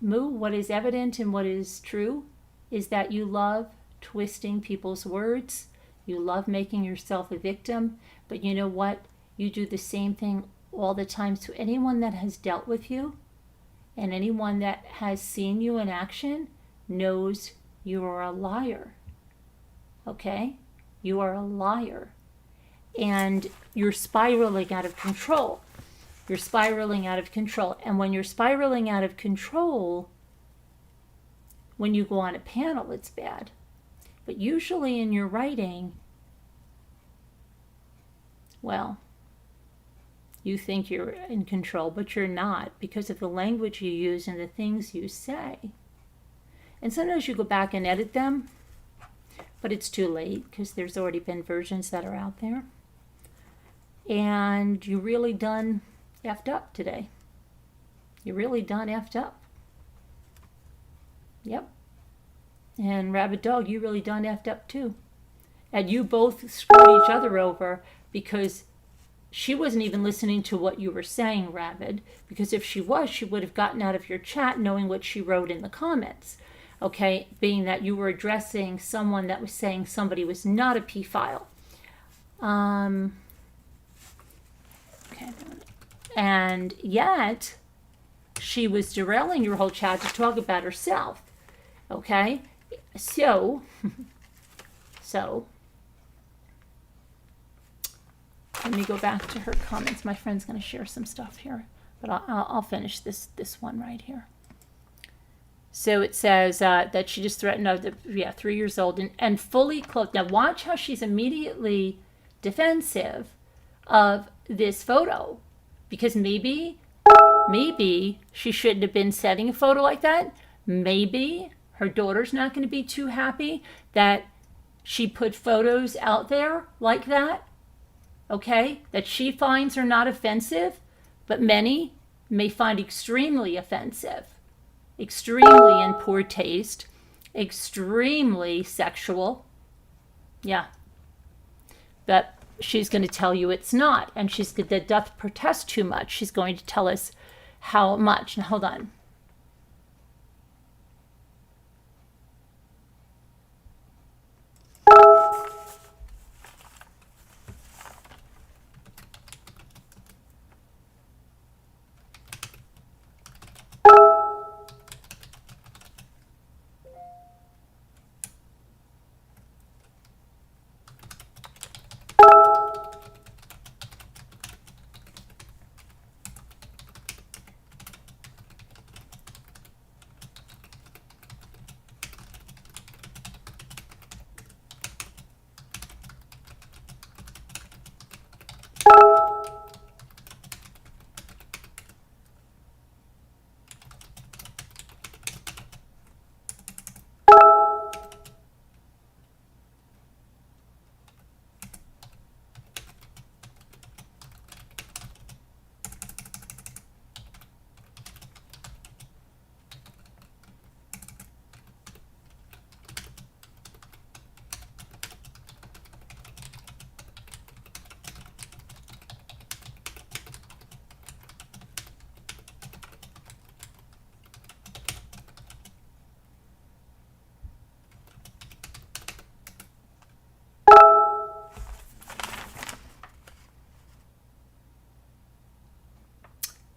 Moo, what is evident and what is true is that you love twisting people's words. You love making yourself a victim. But you know what? You do the same thing all the time. So anyone that has dealt with you and anyone that has seen you in action knows you are a liar. Okay? You are a liar. And you're spiraling out of control. You're spiraling out of control. And when you're spiraling out of control, when you go on a panel, it's bad. But usually in your writing, well, you think you're in control, but you're not because of the language you use and the things you say. And sometimes you go back and edit them, but it's too late because there's already been versions that are out there. And you really done effed up today. You really done effed up. Yep. And Rabbit Dog, you really done effed up too. And you both screwed each other over because she wasn't even listening to what you were saying, Rabbit. Because if she was, she would have gotten out of your chat knowing what she wrote in the comments. Okay, being that you were addressing someone that was saying somebody was not a P-file. Okay. And yet, she was derailing your whole chat to talk about herself. Okay? So, let me go back to her comments. My friend's going to share some stuff here. But I'll finish this one right here. So it says that she just threatened, 3 years old and fully clothed. Now watch how she's immediately defensive of this photo. Because maybe she shouldn't have been setting a photo like that. Maybe Her daughter's not going to be too happy that she put photos out there like that, okay, that she finds are not offensive, but many may find extremely offensive, extremely in poor taste, extremely sexual. Yeah. But she's going to tell you it's not, and she's that doth protest too much. She's going to tell us how much. Now, hold on.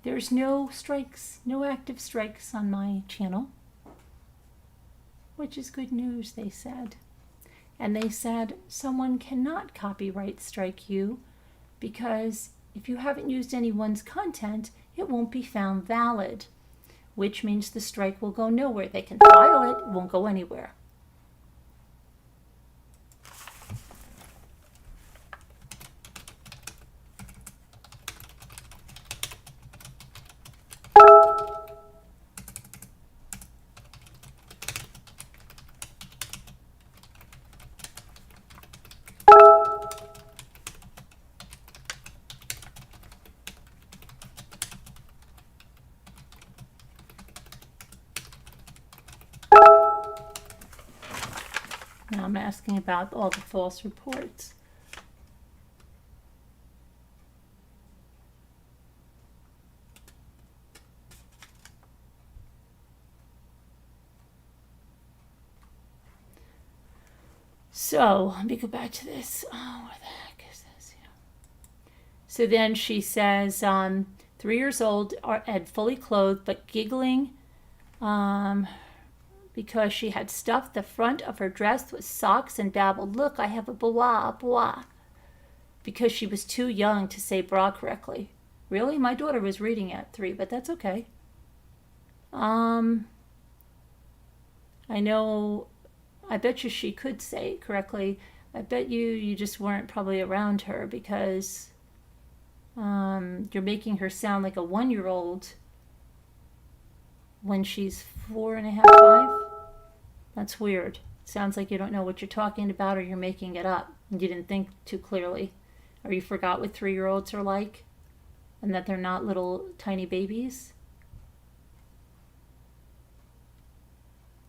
There's no strikes, no active strikes on my channel, which is good news, they said. And they said someone cannot copyright strike you because if you haven't used anyone's content, it won't be found valid, which means the strike will go nowhere. They can file it, it won't go anywhere. Now I'm asking about all the false reports. So let me go back to this. Oh, what the heck is this? Yeah. So then she says, 3 years old, and fully clothed, but giggling because she had stuffed the front of her dress with socks and babbled, "Look, I have a blah, because she was too young to say bra correctly. Really? My daughter was reading at 3, but that's okay. I know, I bet you she could say it correctly. I bet you just weren't probably around her because you're making her sound like a 1-year-old when she's 4.5, 5. That's weird. Sounds like you don't know what you're talking about or you're making it up. And you didn't think too clearly. Or you forgot what 3-year-olds are like and that they're not little tiny babies.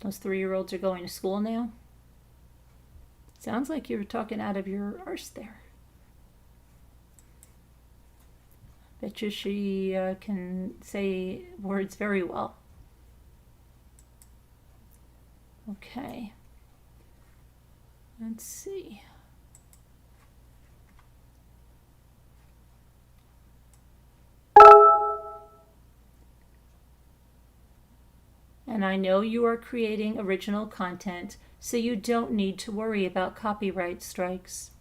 Those 3-year-olds are going to school now. Sounds like you were talking out of your arse there. Bet you she can say words very well. Okay. Let's see. And I know you are creating original content, so you don't need to worry about copyright strikes.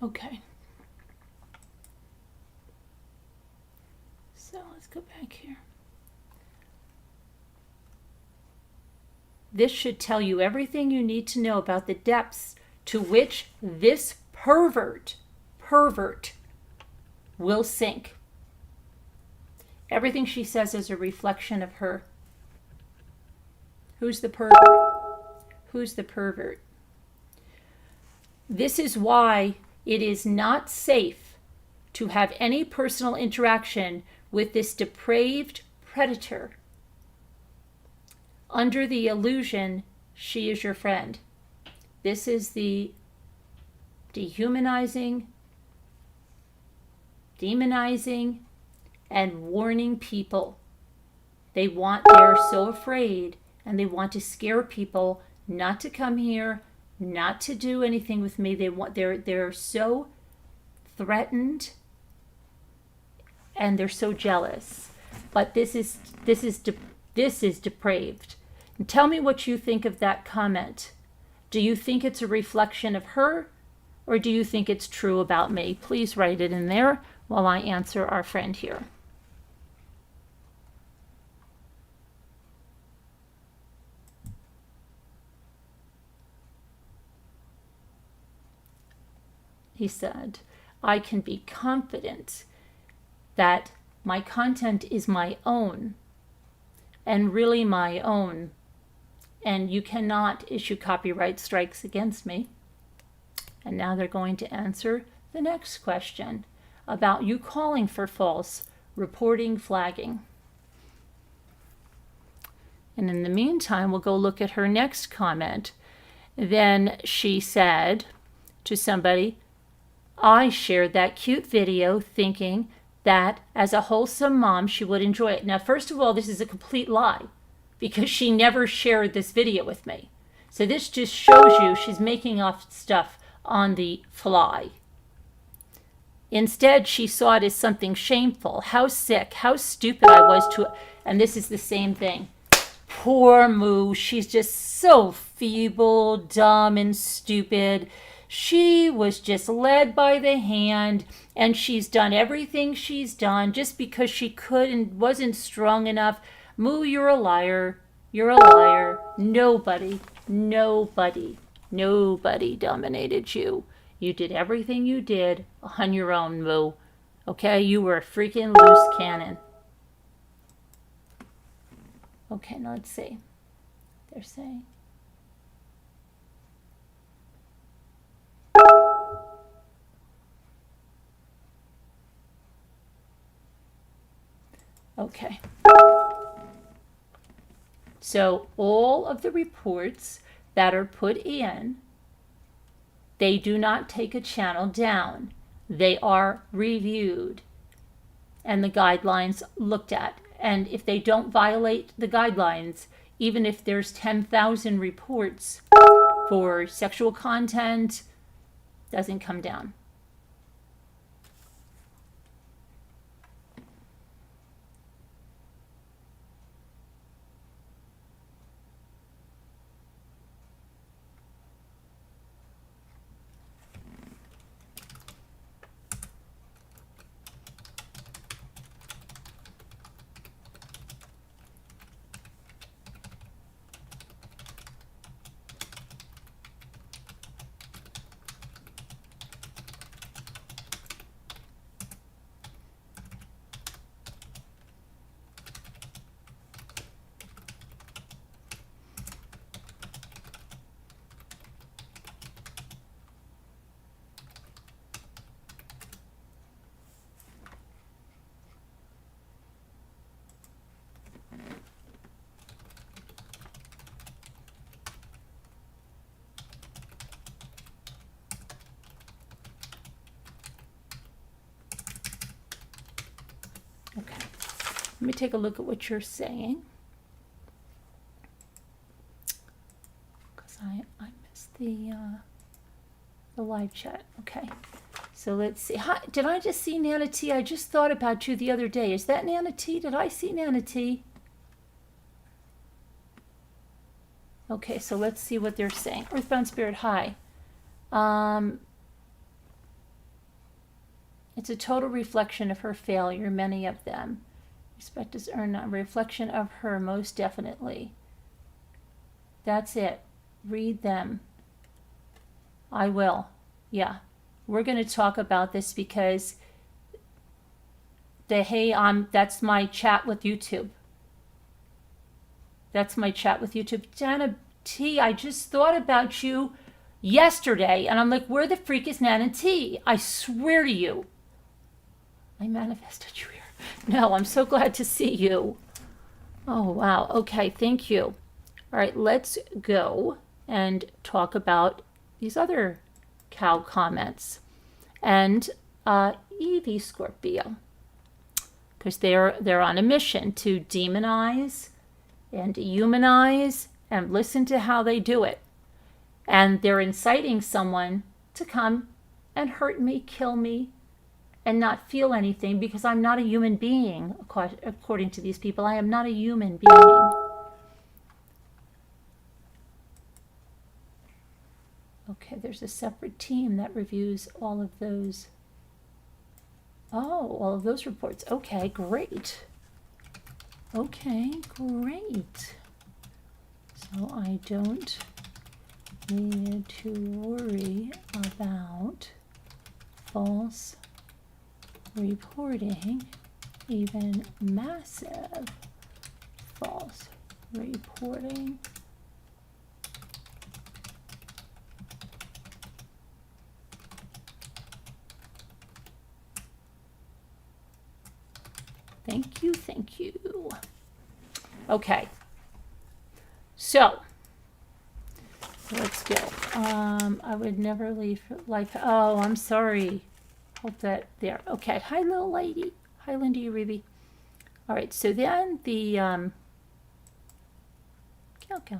Okay. So let's go back here. This should tell you everything you need to know about the depths to which this pervert will sink. Everything she says is a reflection of her. Who's the pervert? Who's the pervert? This is why it is not safe to have any personal interaction with this depraved predator under the illusion she is your friend. This is the dehumanizing, demonizing, and warning people. They're so afraid, and they want to scare people not to come here, not to do anything with me. They're so threatened, and they're so jealous. But this is depraved. And tell me what you think of that comment. Do you think it's a reflection of her, or do you think it's true about me? Please write it in there while I answer our friend here. He said, I can be confident that my content is my own, and really my own, and you cannot issue copyright strikes against me. And now they're going to answer the next question about you calling for false reporting flagging. And in the meantime, we'll go look at her next comment. Then she said to somebody, I shared that cute video thinking that as a wholesome mom, she would enjoy it. Now, first of all, this is a complete lie because she never shared this video with me. So this just shows you she's making up stuff on the fly. Instead, she saw it as something shameful. How sick, how stupid I was to, and this is the same thing. Poor Moo, she's just so feeble, dumb, and stupid. She was just led by the hand, and she's done everything she's done just because she could and wasn't strong enough. Moo, you're a liar. You're a liar. Nobody dominated you. You did everything you did on your own, Moo. Okay, you were a freaking loose cannon. Okay, now let's see. They're saying. Okay. So all of the reports that are put in, they do not take a channel down. They are reviewed and the guidelines looked at. And if they don't violate the guidelines, even if there's 10,000 reports for sexual content, doesn't come down. Okay, let me take a look at what you're saying. Because I missed the live chat. Okay, so let's see. Hi, did I just see Nana T? I just thought about you the other day. Is that Nana T? Did I see Nana T? Okay, so let's see what they're saying. Earthbound Spirit, hi. It's a total reflection of her failure, many of them. Respect is earned, not a reflection of her, most definitely. That's it. Read them. I will. Yeah. We're going to talk about this because that's my chat with YouTube. That's my chat with YouTube. Nana T, I just thought about you yesterday, and I'm like, where the freak is Nana T? I swear to you. I manifested you here. No, I'm so glad to see you. Oh, wow. Okay, thank you. All right, let's go and talk about these other cow comments. And Evie Scorpio, because they're on a mission to demonize and dehumanize, and listen to how they do it. And they're inciting someone to come and hurt me, kill me, and not feel anything, because I'm not a human being, according to these people. I am not a human being. Okay, there's a separate team that reviews all of those. Oh, all of those reports. Okay, great. Okay, great. So I don't need to worry about false reporting, even massive false reporting. Thank you, thank you. Okay, so let's go. I would never leave life. Oh, I'm sorry. Hope that there. Okay, hi, little lady. Hi, Lindy Ruby. All right, so then the Calico.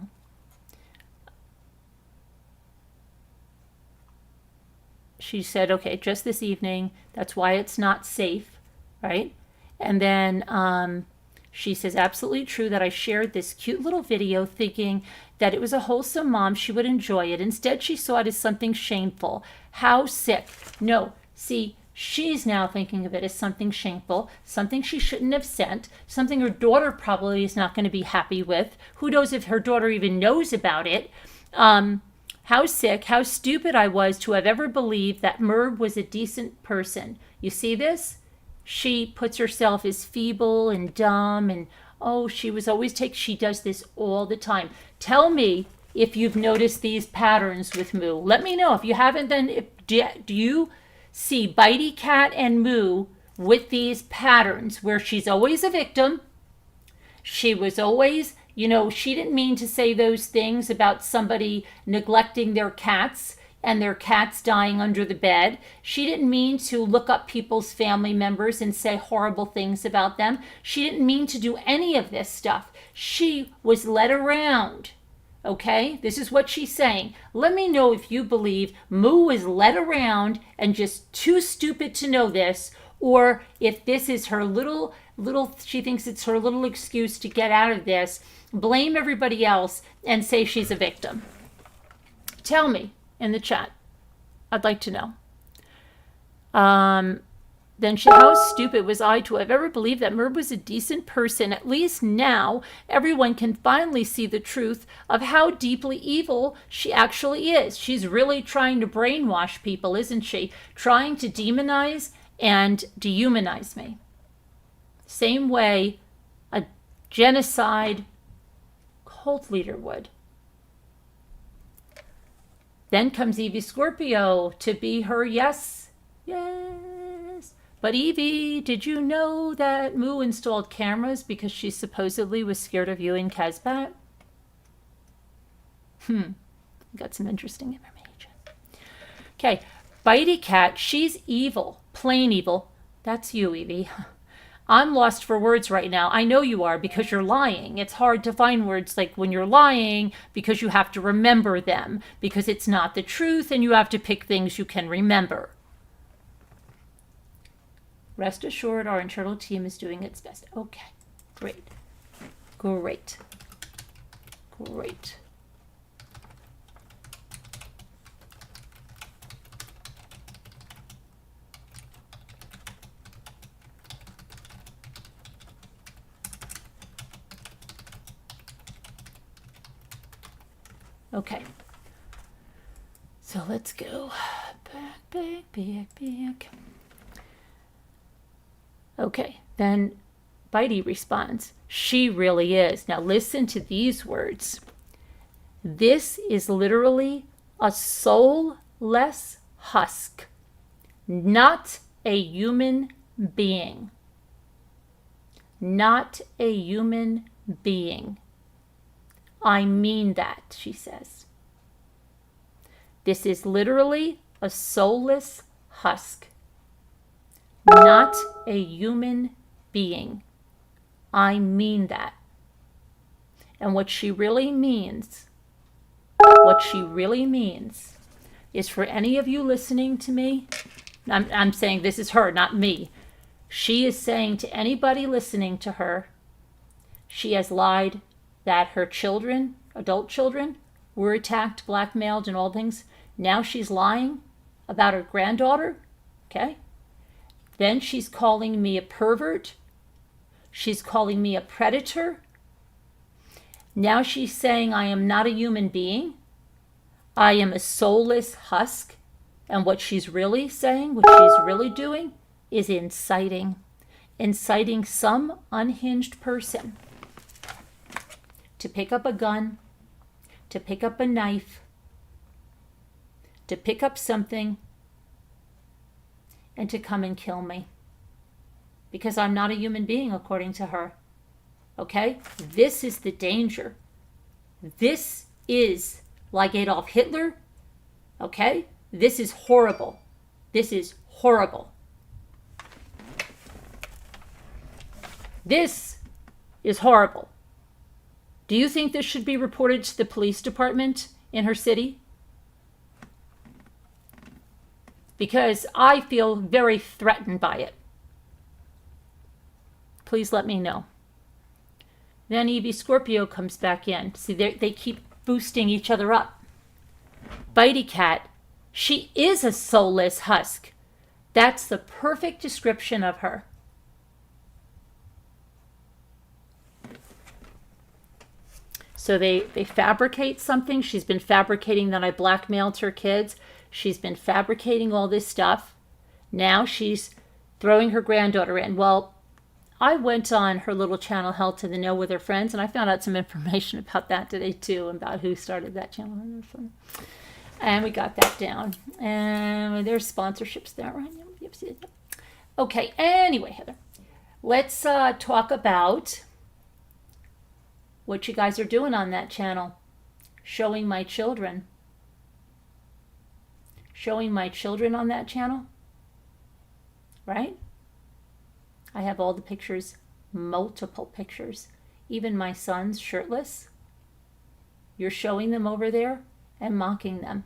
She said, okay, just this evening. That's why it's not safe, right? And then she says, absolutely true that I shared this cute little video thinking that it was a wholesome mom. She would enjoy it. Instead, she saw it as something shameful. How sick. No, see, she's now thinking of it as something shameful, something she shouldn't have sent, something her daughter probably is not going to be happy with. Who knows if her daughter even knows about it. How sick, how stupid I was to have ever believed that Merv was a decent person. You see this? She puts herself as feeble and dumb, and oh, she was always she does this all the time. Tell me if you've noticed these patterns with Moo. Let me know if you haven't. Then do you see Bitey Cat and Moo with these patterns where she's always a victim? She was always, you know, she didn't mean to say those things about somebody neglecting their cats and their cats dying under the bed. She didn't mean to look up people's family members and say horrible things about them. She didn't mean to do any of this stuff. She was led around. Okay, this is what she's saying. Let me know if you believe Moo is led around and just too stupid to know this, or if this is her little, she thinks it's her little excuse to get out of this, blame everybody else, and say she's a victim. Tell me in the chat. I'd like to know. Then how stupid was I to have ever believed that Merv was a decent person? At least now everyone can finally see the truth of how deeply evil she actually is. She's really trying to brainwash people, isn't she? Trying to demonize and dehumanize me. Same way a genocide cult leader would. Then comes Evie Scorpio to be her yes. But Evie, did you know that Moo installed cameras because she supposedly was scared of you and Kazbat? Got some interesting information. Okay, Bitey Cat, she's evil, plain evil. That's you, Evie. I'm lost for words right now. I know you are, because you're lying. It's hard to find words like when you're lying because you have to remember them, because it's not the truth and you have to pick things you can remember. Rest assured, our internal team is doing its best. Okay, great. Great. Great. Okay. So let's go back. Okay, then Bitey responds, she really is. Now listen to these words. This is literally a soulless husk, not a human being. Not a human being. I mean that, she says. This is literally a soulless husk, not a human being. I mean that. And what she really means is for any of you listening to me, I'm saying this is her, not me. She is saying to anybody listening to her, she has lied that her children, adult children, were attacked, blackmailed, and all things. Now she's lying about her granddaughter, okay? Then she's calling me a pervert. She's calling me a predator. Now she's saying I am not a human being. I am a soulless husk. And what she's really saying, what she's really doing, is inciting some unhinged person to pick up a gun, to pick up a knife, to pick up something, and to come and kill me. Because I'm not a human being, according to her. Okay? This is the danger. This is like Adolf Hitler. Okay? This is horrible. This is horrible. This is horrible. Do you think this should be reported to the police department in her city? Because I feel very threatened by it. Please let me know. Then Evie Scorpio comes back in. See, they keep boosting each other up. Bitey Cat, she is a soulless husk. That's the perfect description of her. So they fabricate something. She's been fabricating that I blackmailed her kids. She's been fabricating all this stuff. Now she's throwing her granddaughter in. Well, I went on her little channel, Hell to the Know, with her friends, and I found out some information about that today too, about who started that channel. And we got that down. And there's sponsorships there, right? Yep. Okay, anyway, Heather, let's talk about what you guys are doing on that channel. Showing my children. Showing my children on that channel. Right? I have all the pictures, multiple pictures. Even my son's shirtless. You're showing them over there and mocking them.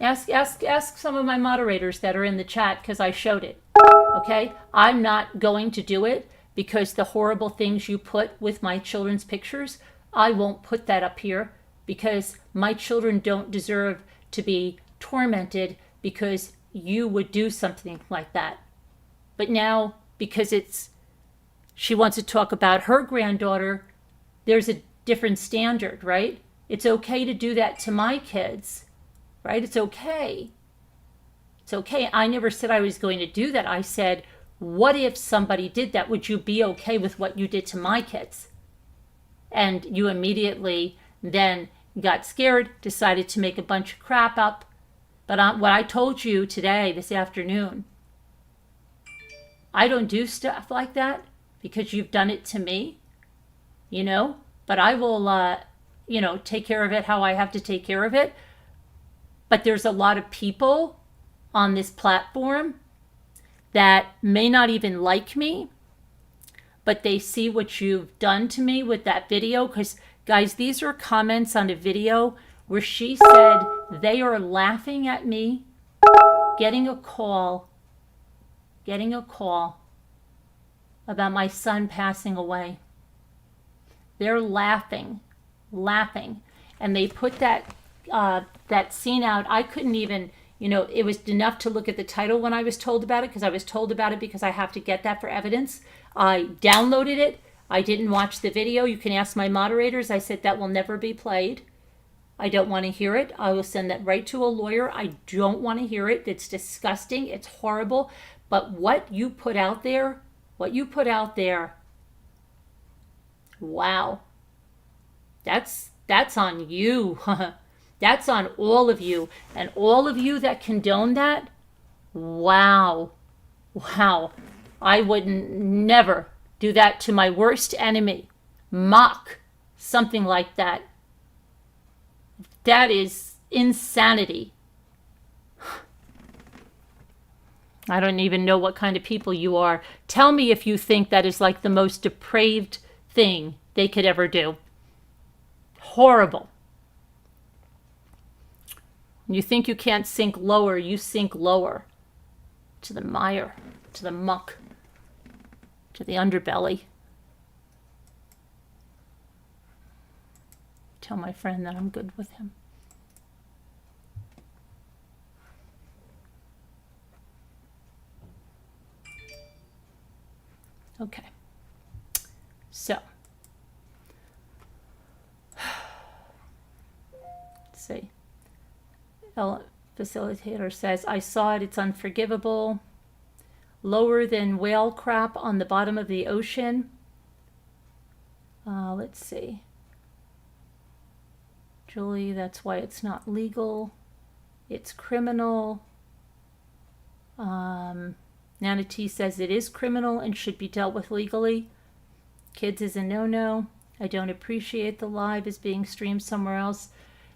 Ask some of my moderators that are in the chat, because I showed it. Okay? I'm not going to do it because the horrible things you put with my children's pictures, I won't put that up here because my children don't deserve to be tormented because you would do something like that. But now, because she wants to talk about her granddaughter, there's a different standard, right? It's okay to do that to my kids, right? It's okay. It's okay. I never said I was going to do that. I said, what if somebody did that? Would you be okay with what you did to my kids? And you immediately then got scared, decided to make a bunch of crap up. But what I told you today, this afternoon, I don't do stuff like that because you've done it to me, but I will, take care of it how I have to take care of it. But there's a lot of people on this platform that may not even like me, but they see what you've done to me with that video. Because, guys, these are comments on a video where she said they are laughing at me getting a call about my son passing away. They're laughing. And they put that scene out. I couldn't even, it was enough to look at the title when I was told about it, because I was told about it because I have to get that for evidence. I downloaded it. I didn't watch the video. You can ask my moderators. I said that will never be played. I don't want to hear it. I will send that right to a lawyer. I don't want to hear it. It's disgusting. It's horrible. But what you put out there, wow. That's on you. That's on all of you. And all of you that condone that, wow. Wow. I would never do that to my worst enemy. Mock something like that. That is insanity. I don't even know what kind of people you are. Tell me if you think that is like the most depraved thing they could ever do. Horrible. You think you can't sink lower, you sink lower. To the mire, to the muck, to the underbelly. Tell my friend that I'm good with him. Okay. So, let's see. Facilitator says, I saw it, it's unforgivable. Lower than whale crap on the bottom of the ocean. Let's see. Julie, that's why it's not legal. It's criminal. Nana T says it is criminal and should be dealt with legally. Kids is a no-no. I don't appreciate the live is being streamed somewhere else.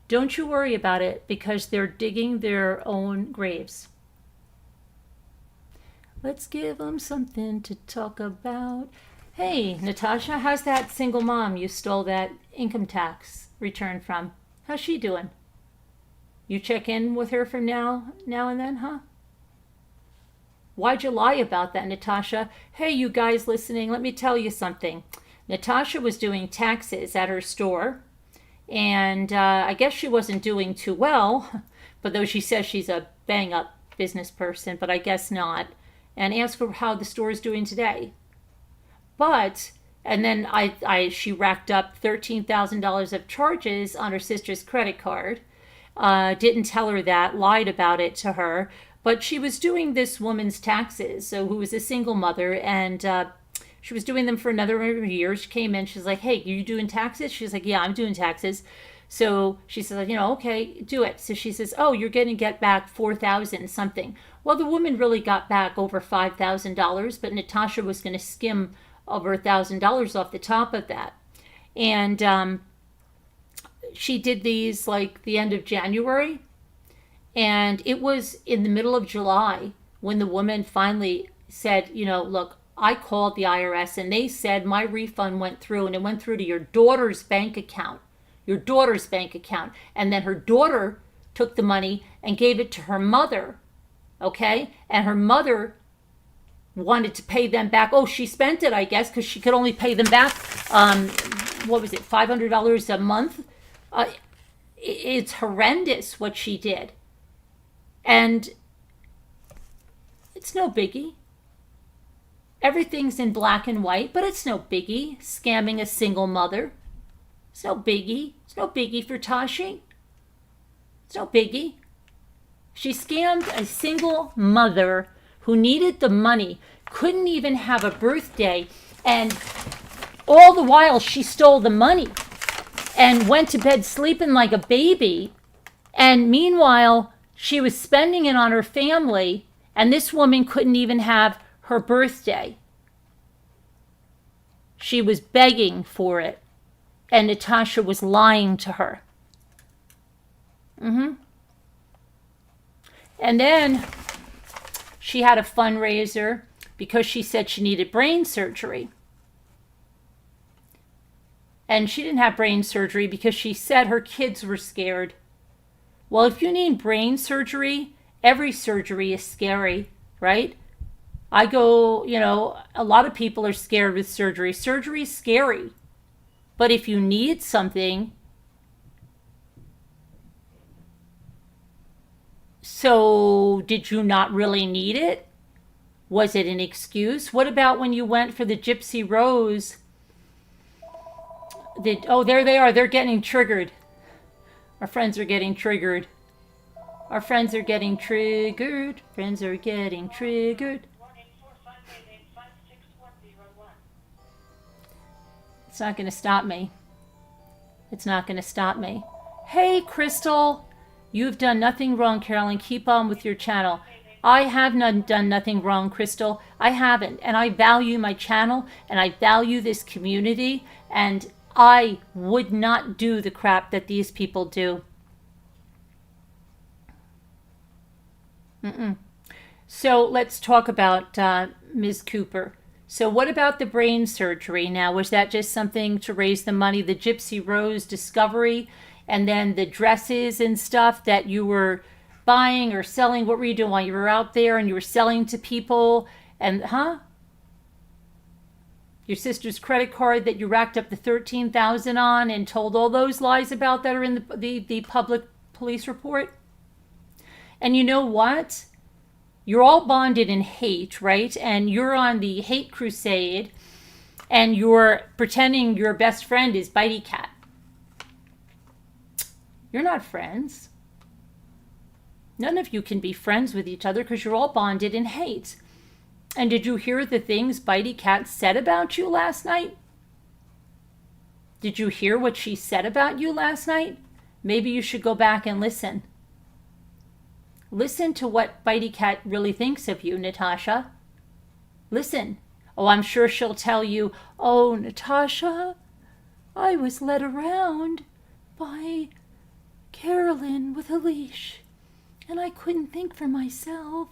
Don't you worry about it because they're digging their own graves. Let's give them something to talk about. Hey, Natasha, how's that single mom you stole that income tax return from? How's she doing? You check in with her from now and then, huh? Why'd you lie about that, Natasha? Hey, you guys listening, let me tell you something. Natasha was doing taxes at her store, and I guess she wasn't doing too well, but though she says she's a bang-up business person, but I guess not, and asked her how the store is doing today. But, and then she racked up $13,000 of charges on her sister's credit card. Didn't tell her that, lied about it to her. But she was doing this woman's taxes, so who was a single mother, and she was doing them for another year. She came in, she's like, hey, you doing taxes? She's like, yeah, I'm doing taxes. So she says, okay, do it. So she says, oh, you're going to get back $4,000 something. Well, the woman really got back over $5,000, but Natasha was going to skim over $1,000 off the top of that. And she did these like the end of January. And it was in the middle of July when the woman finally said, look, I called the IRS and they said my refund went through and it went through to your daughter's bank account. And then her daughter took the money and gave it to her mother. Okay. And her mother wanted to pay them back. Oh, she spent it, I guess, because she could only pay them back. What was it? $500 a month. It's horrendous what she did. And it's no biggie. Everything's in black and white, but it's no biggie. Scamming a single mother. It's no biggie. It's no biggie for Tashi. It's no biggie. She scammed a single mother who needed the money, couldn't even have a birthday, and all the while she stole the money and went to bed sleeping like a baby. And meanwhile, she was spending it on her family, and this woman couldn't even have her birthday. She was begging for it, and Natasha was lying to her. And then she had a fundraiser because she said she needed brain surgery. And she didn't have brain surgery because she said her kids were scared. Well, if you need brain surgery, every surgery is scary, right? I go, a lot of people are scared with surgery. Surgery is scary. But if you need something, so did you not really need it? Was it an excuse? What about when you went for the Gypsy Rose Oh, there they are. They're getting triggered. Our friends are getting triggered. Our friends are getting triggered. Friends are getting triggered. It's not going to stop me. It's not going to stop me. Hey, Crystal. You've done nothing wrong, Carolyn. Keep on with your channel. I have done nothing wrong, Crystal. I haven't. And I value my channel. And I value this community. And I would not do the crap that these people do. So let's talk about Ms. Cooper. So what about the brain surgery now? Was that just something to raise the money, the Gypsy Rose discovery, and then the dresses and stuff that you were buying or selling? What were you doing while you were out there and you were selling to people? And, your sister's credit card that you racked up the $13,000 on and told all those lies about that are in the public police report? And you know what? You're all bonded in hate, right? And you're on the hate crusade and you're pretending your best friend is Bitey Cat. You're not friends. None of you can be friends with each other because you're all bonded in hate. And did you hear the things Bitey Cat said about you last night? Did you hear what she said about you last night? Maybe you should go back and listen. Listen to what Bitey Cat really thinks of you, Natasha. Listen. Oh, I'm sure she'll tell you, oh, Natasha, I was led around by Carolyn with a leash, and I couldn't think for myself.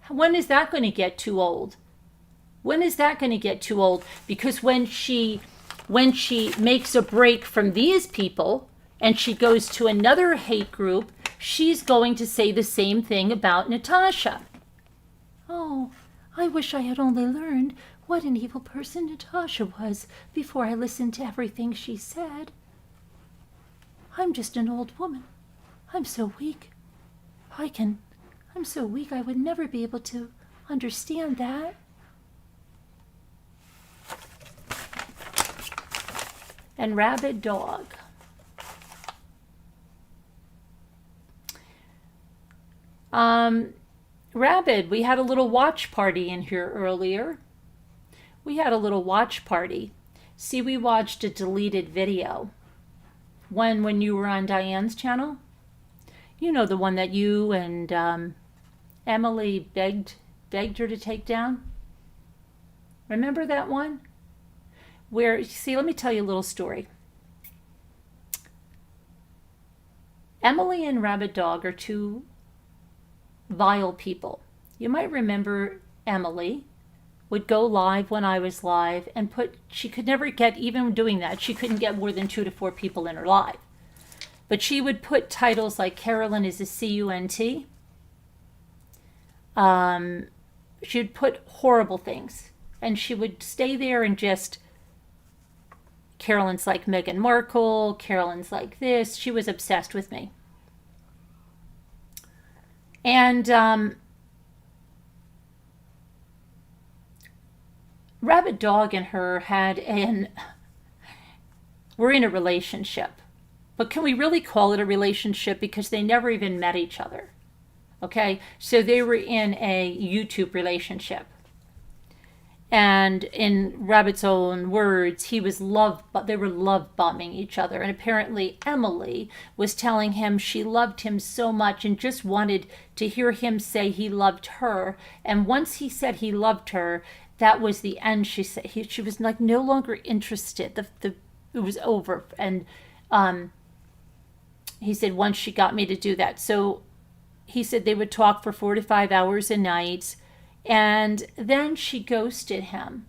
When is that going to get too old? When is that going to get too old? Because when she makes a break from these people and she goes to another hate group, she's going to say the same thing about Natasha. Oh, I wish I had only learned what an evil person Natasha was before I listened to everything she said. I'm just an old woman. I'm so weak. I'm so weak I would never be able to understand that. And rabid dog. Rabid, we had a little watch party in here earlier. We had a little watch party. See, we watched a deleted video. When you were on Diane's channel. You know, the one that you and Emily begged her to take down. Remember that one? Where, see, let me tell you a little story. Emily and Rabid Dog are two vile people. You might remember Emily would go live when I was live and she could never get, even doing that, she couldn't get more than 2 to 4 people in her live. But she would put titles like Carolyn is a C-U-N-T. She would put horrible things. And she would stay there and just, Carolyn's like Meghan Markle, Carolyn's like this. She was obsessed with me. And Rabid Dog and her were in a relationship. But can we really call it a relationship? Because they never even met each other. Okay? So they were in a YouTube relationship. And in Rabid's own words, they were love bombing each other. And apparently Emily was telling him she loved him so much and just wanted to hear him say he loved her. And once he said he loved her, that was the end. She said she was like no longer interested. It was over. And he said once she got me to do that. So he said they would talk for 4 to 5 hours a night. And then she ghosted him.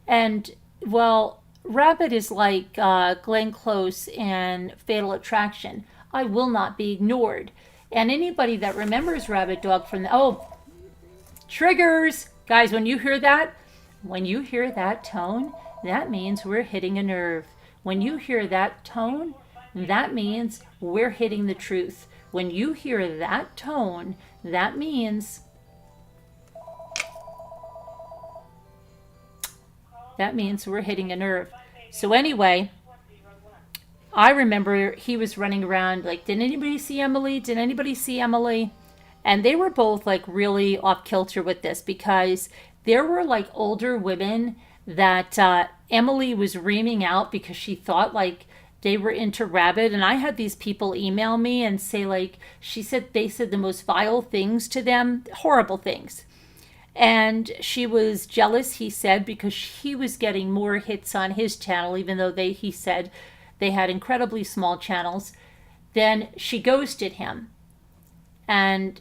And, well, Rabid is like Glenn Close and Fatal Attraction. I will not be ignored. And anybody that remembers Rabid Dog from triggers! Guys, when you hear that tone, that means we're hitting a nerve. When you hear that tone, that means we're hitting the truth. When you hear that tone, that means we're hitting a nerve. So anyway, I remember he was running around like, did anybody see Emily? Did anybody see Emily? And they were both like really off kilter with this, because there were like older women that Emily was reaming out because she thought like they were into Rabbit. And I had these people email me and say like, they said the most vile things to them, horrible things. And she was jealous, he said, because he was getting more hits on his channel, even though he said they had incredibly small channels. Then she ghosted him. And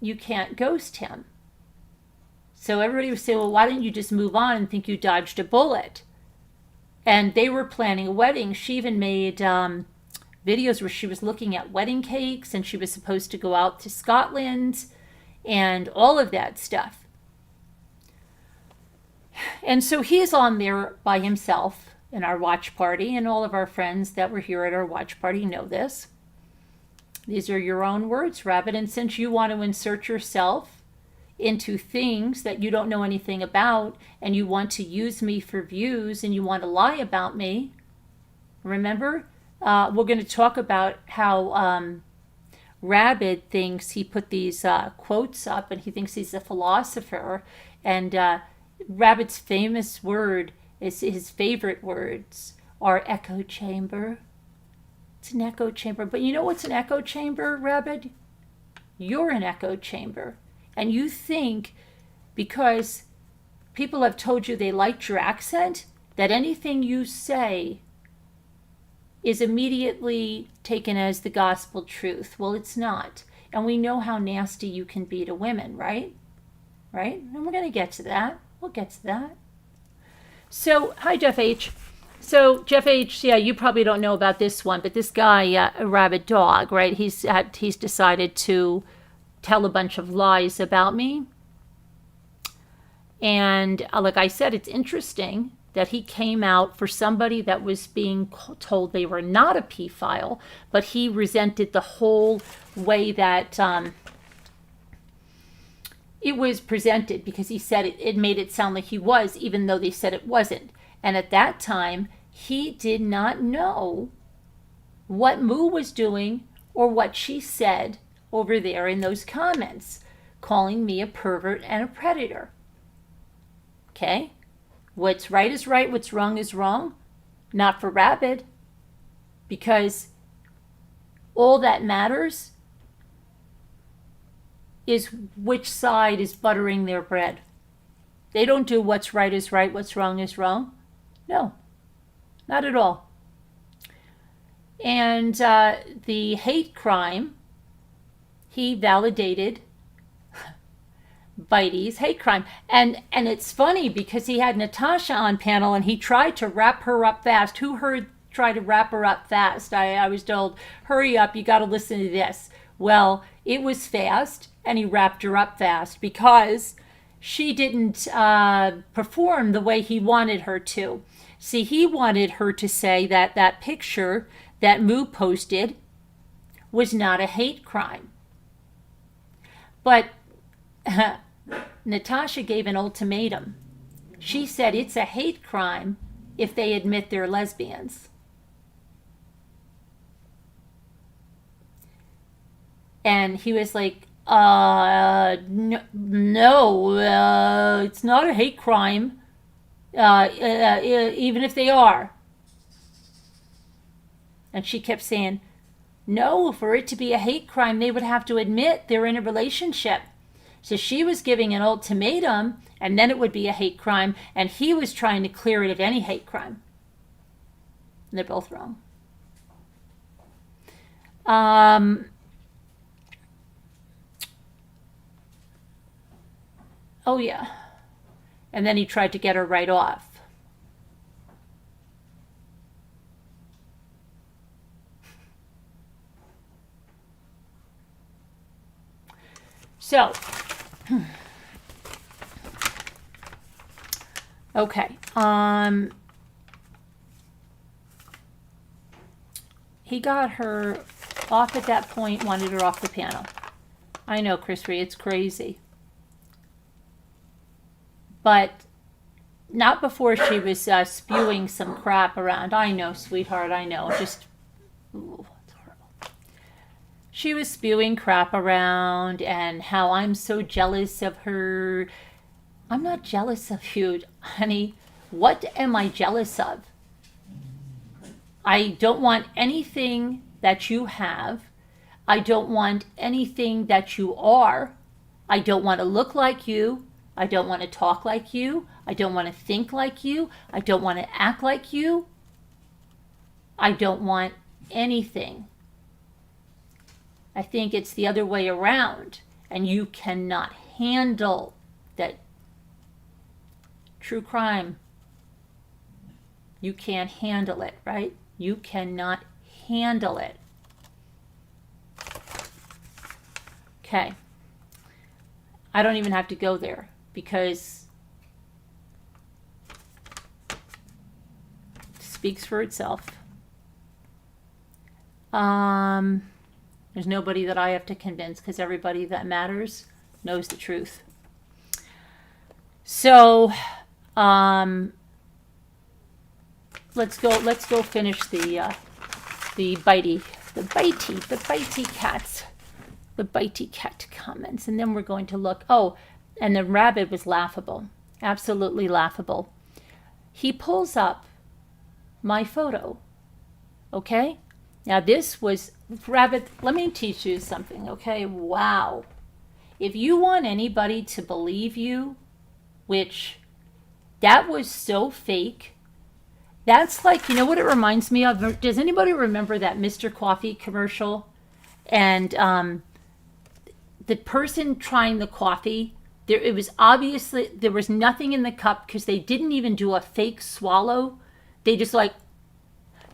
you can't ghost him. So everybody would say, well, why didn't you just move on and think you dodged a bullet? And they were planning a wedding. She even made videos where she was looking at wedding cakes, and she was supposed to go out to Scotland and all of that stuff. And so he's on there by himself in our watch party, and all of our friends that were here at our watch party know this. These are your own words, Rabbit. And since you want to insert yourself into things that you don't know anything about, and you want to use me for views, and you want to lie about me, remember, we're going to talk about how Rabbit thinks he put these quotes up, and he thinks he's a philosopher. And Rabbit's famous word, is his favorite words, are echo chamber. It's an echo chamber. But you know what's an echo chamber, Rabbit? You're an echo chamber. And you think because people have told you they liked your accent, that anything you say is immediately taken as the gospel truth. Well, it's not. And we know how nasty you can be to women, right? Right? And we're going to get to that. We'll get to that. So, hi, Jeff H. So, Jeff H., yeah, you probably don't know about this one, but this guy, a rabid dog, right? He's decided to tell a bunch of lies about me. And like I said, it's interesting that he came out for somebody that was being told they were not a pedophile, but he resented the whole way that it was presented, because he said it made it sound like he was, even though they said it wasn't. And at that time, he did not know what Moo was doing or what she said over there in those comments, calling me a pervert and a predator. Okay? What's right is right, what's wrong is wrong. Not for Rabbit. Because all that matters is which side is buttering their bread. They don't do what's right is right, what's wrong is wrong. No, not at all. And the hate crime, he validated Bitey's hate crime. And it's funny because he had Natasha on panel and he tried to wrap her up fast. Who heard try to wrap her up fast? I was told, hurry up, you got to listen to this. Well, it was fast, and he wrapped her up fast because she didn't perform the way he wanted her to. See, he wanted her to say that that picture that Moo posted was not a hate crime. But Natasha gave an ultimatum. She said it's a hate crime if they admit they're lesbians. And he was like, no, it's not a hate crime, even if they are. And she kept saying, no, for it to be a hate crime, they would have to admit they're in a relationship. So she was giving an ultimatum, and then it would be a hate crime, and he was trying to clear it of any hate crime. And they're both wrong. Oh, yeah. And then he tried to get her right off. So, okay. He got her off at that point, wanted her off the panel. I know, Chris Ree, it's crazy. But not before she was spewing some crap around. I know, sweetheart, I know. Just, ooh, it's horrible. She was spewing crap around and how I'm so jealous of her. I'm not jealous of you, honey. What am I jealous of? I don't want anything that you have. I don't want anything that you are. I don't want to look like you. I don't want to talk like you. I don't want to think like you. I don't want to act like you. I don't want anything. I think it's the other way around, and you cannot handle that true crime. You can't handle it, right? You cannot handle it. Okay. I don't even have to go there because it speaks for itself. There's nobody that I have to convince because everybody that matters knows the truth. So, let's go finish the bitey cat comments, and then we're going to look. Oh, and the rabbit was laughable, absolutely laughable. He pulls up my photo. Okay, now this was rabbit. Let me teach you something. Okay, wow. If you want anybody to believe you, which that was so fake. That's like, you know what it reminds me of? Does anybody remember that Mr. Coffee commercial? And the person trying the coffee, it was obviously, there was nothing in the cup because they didn't even do a fake swallow. They just like,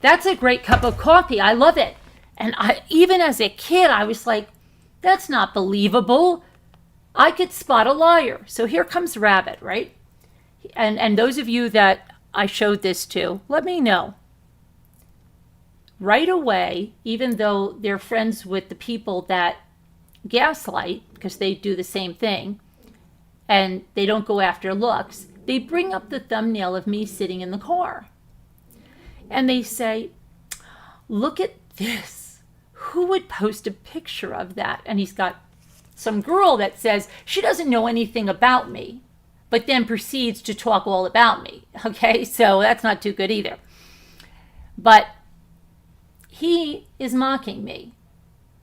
that's a great cup of coffee. I love it. And even as a kid, I was like, that's not believable. I could spot a liar. So here comes Rabbit, right? And those of you that I showed this to, let me know. Right away, even though they're friends with the people that gaslight, because they do the same thing, and they don't go after looks, they bring up the thumbnail of me sitting in the car. And they say, look at this. Who would post a picture of that? And he's got some girl that says she doesn't know anything about me, but then proceeds to talk all about me. Okay, so that's not too good either. But he is mocking me.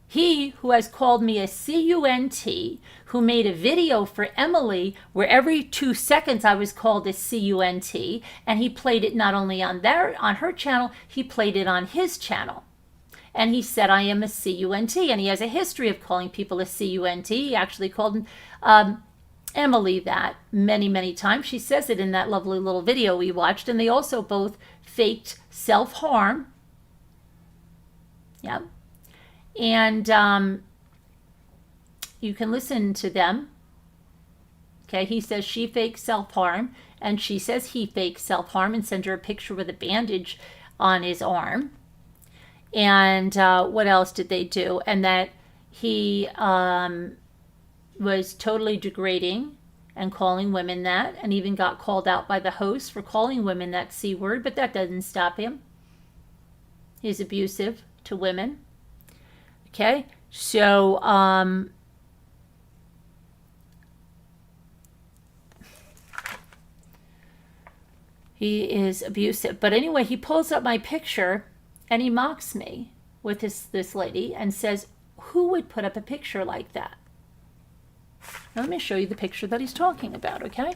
He who has called me a CUNT, who made a video for Emily where every 2 seconds I was called a CUNT, and he played it not only on her channel, he played it on his channel. And he said I am a CUNT, and he has a history of calling people a CUNT. He actually called Emily that many, many times. She says it in that lovely little video we watched, and they also both faked self-harm. Yeah. And you can listen to them. Okay, he says she fakes self-harm, and she says he fakes self-harm, and sends her a picture with a bandage on his arm. And what else did they do? And that he was totally degrading and calling women that, and even got called out by the host for calling women that C word, but that doesn't stop him. He's abusive to women. Okay, so he is abusive. But anyway, he pulls up my picture and he mocks me with this lady and says, who would put up a picture like that? Now, let me show you the picture that he's talking about, okay?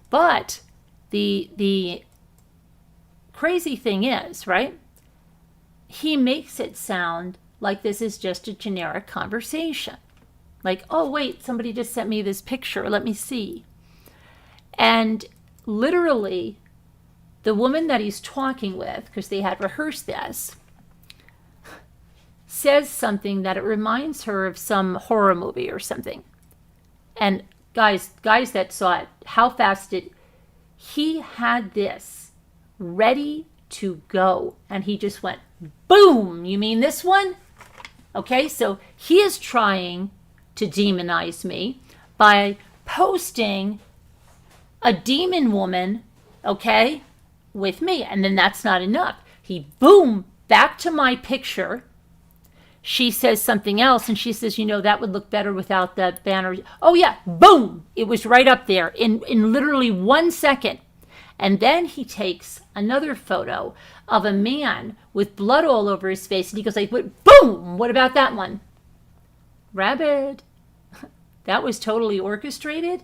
But the crazy thing is, right? He makes it sound like this is just a generic conversation. Like, oh, wait, somebody just sent me this picture. Let me see. And literally, the woman that he's talking with, because they had rehearsed this, says something that it reminds her of some horror movie or something. And guys that saw it, how fast he had this ready to go, and he just went, boom, you mean this one? Okay, so he is trying to demonize me by posting a demon woman, okay, with me. And then that's not enough. He, boom, back to my picture. She says something else, and she says, you know, that would look better without the banner. Oh, yeah, boom, it was right up there in literally 1 second. And then he takes another photo of a man with blood all over his face, and he goes like, boom, what about that one? Rabbit. That was totally orchestrated.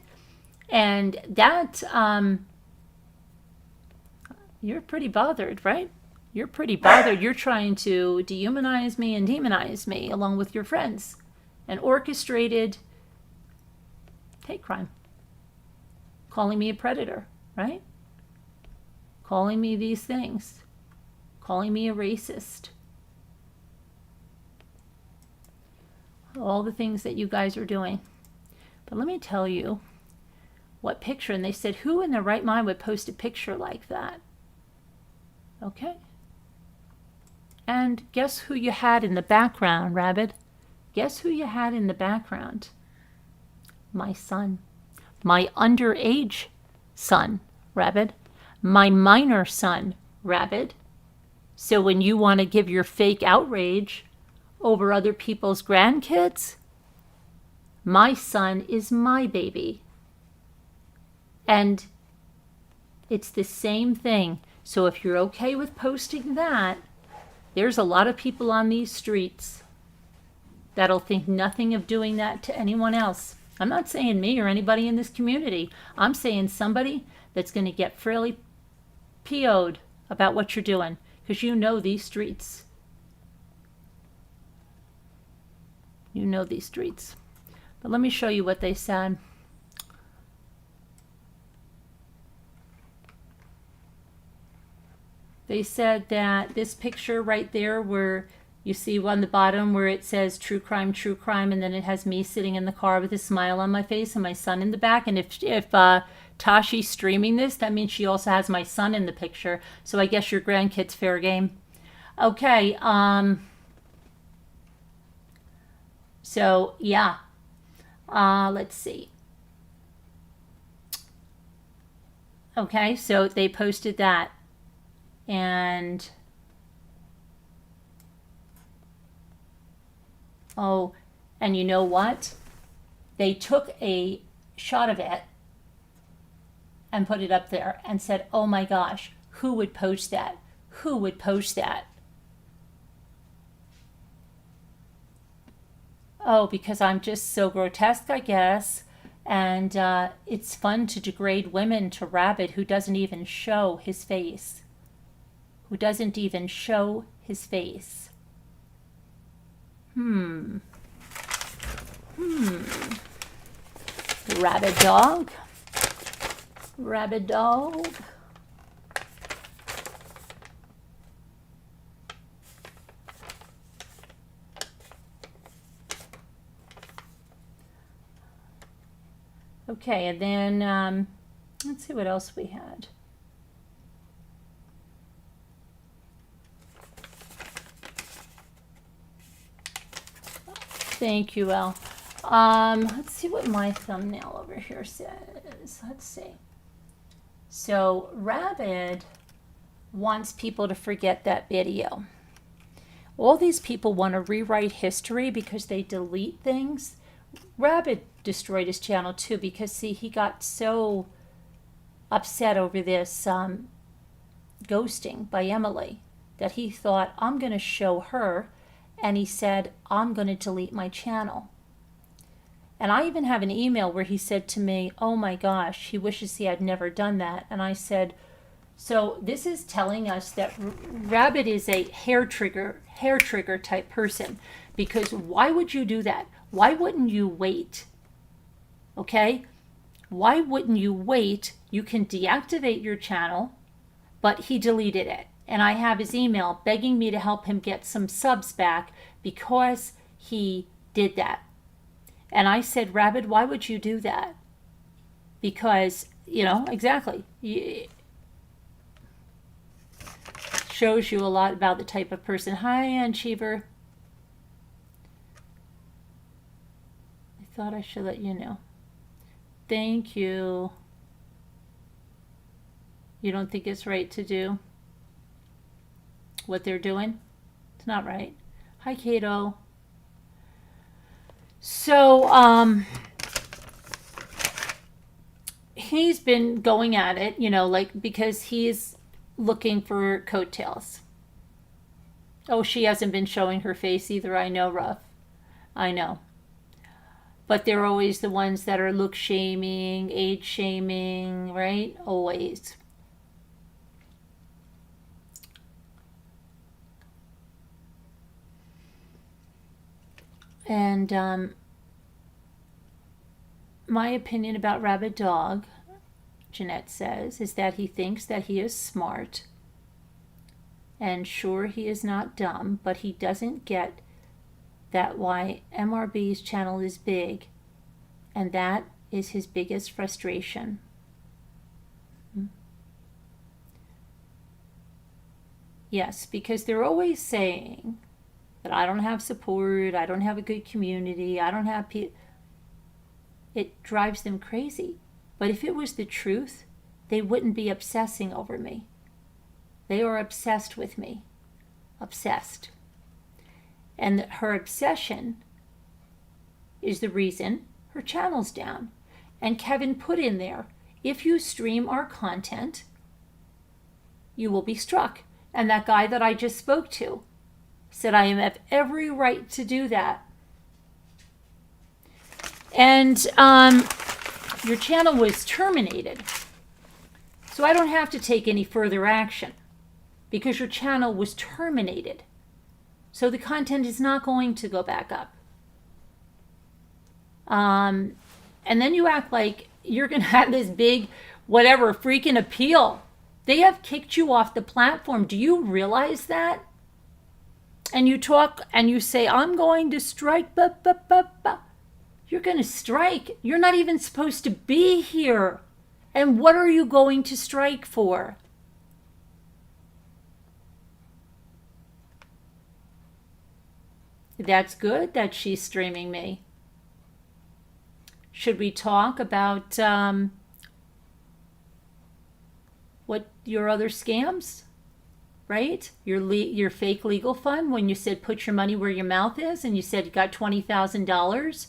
And that, you're pretty bothered, right? You're pretty bothered. You're trying to dehumanize me and demonize me along with your friends. An orchestrated hate crime. Calling me a predator, right? Calling me these things. Calling me a racist. All the things that you guys are doing. But let me tell you what picture. And they said, who in their right mind would post a picture like that? Okay. And guess who you had in the background, Rabbit? Guess who you had in the background? My son. My underage son, Rabbit. My minor son, Rabbit. So when you want to give your fake outrage over other people's grandkids, my son is my baby. And it's the same thing. So if you're okay with posting that, there's a lot of people on these streets that'll think nothing of doing that to anyone else. I'm not saying me or anybody in this community. I'm saying somebody that's going to get fairly PO'd about what you're doing, because you know these streets. You know these streets. But let me show you what they said. They said that this picture right there where you see on the bottom where it says true crime, and then it has me sitting in the car with a smile on my face and my son in the back. And if Tashi's streaming this, that means she also has my son in the picture. So I guess your grandkid's fair game. Okay. So, yeah. Let's see. Okay, so they posted that. And oh, and you know what? They took a shot of it and put it up there and said, oh my gosh, who would post that? Who would post that? Oh, because I'm just so grotesque, I guess. And it's fun to degrade women to Rabbit, who doesn't even show his face. Who doesn't even show his face. Rabbit dog. Rabbit dog. Okay, and then let's see what else we had. Thank you, Elle. Let's see what my thumbnail over here says. Let's see. So, Rabbit wants people to forget that video. All these people want to rewrite history because they delete things. Rabbit destroyed his channel too because, see, he got so upset over this ghosting by Emily that he thought, I'm going to show her. And he said, I'm going to delete my channel. And I even have an email where he said to me, oh my gosh, he wishes he had never done that. And I said, so this is telling us that Rabbit is a hair trigger type person. Because why would you do that? Why wouldn't you wait? Okay? Why wouldn't you wait? You can deactivate your channel, but he deleted it. And I have his email begging me to help him get some subs back because he did that. And I said, Rabbit, why would you do that? Because, you know, exactly. Shows you a lot about the type of person. Hi, Ann Cheever. I thought I should let you know. Thank you. You don't think it's right to do what they're doing? It's not right. Hi, Kato. So, he's been going at it, you know, like, because he's looking for coattails. Oh, she hasn't been showing her face either. I know, Ruff. I know. But they're always the ones that are look shaming, age shaming, right? Always. And my opinion about Rabid Dog, Jeanette says, is that he thinks that he is smart. And sure, he is not dumb, but he doesn't get that why MRB's channel is big. And that is his biggest frustration. Yes, because they're always saying that I don't have support, I don't have a good community, I don't have people. It drives them crazy. But if it was the truth, they wouldn't be obsessing over me. They are obsessed with me. Obsessed. And her obsession is the reason her channel's down. And Kevin put in there, if you stream our content, you will be struck. And that guy that I just spoke to said I have every right to do that. And your channel was terminated. So I don't have to take any further action because your channel was terminated. So the content is not going to go back up. And then you act like you're going to have this big, whatever, freaking appeal. They have kicked you off the platform. Do you realize that? And you talk and you say, I'm going to strike. You're going to strike. You're not even supposed to be here. And what are you going to strike for? That's good that she's streaming me. Should we talk about what your other scams, right? Your fake legal fund, when you said put your money where your mouth is and you said you got $20,000.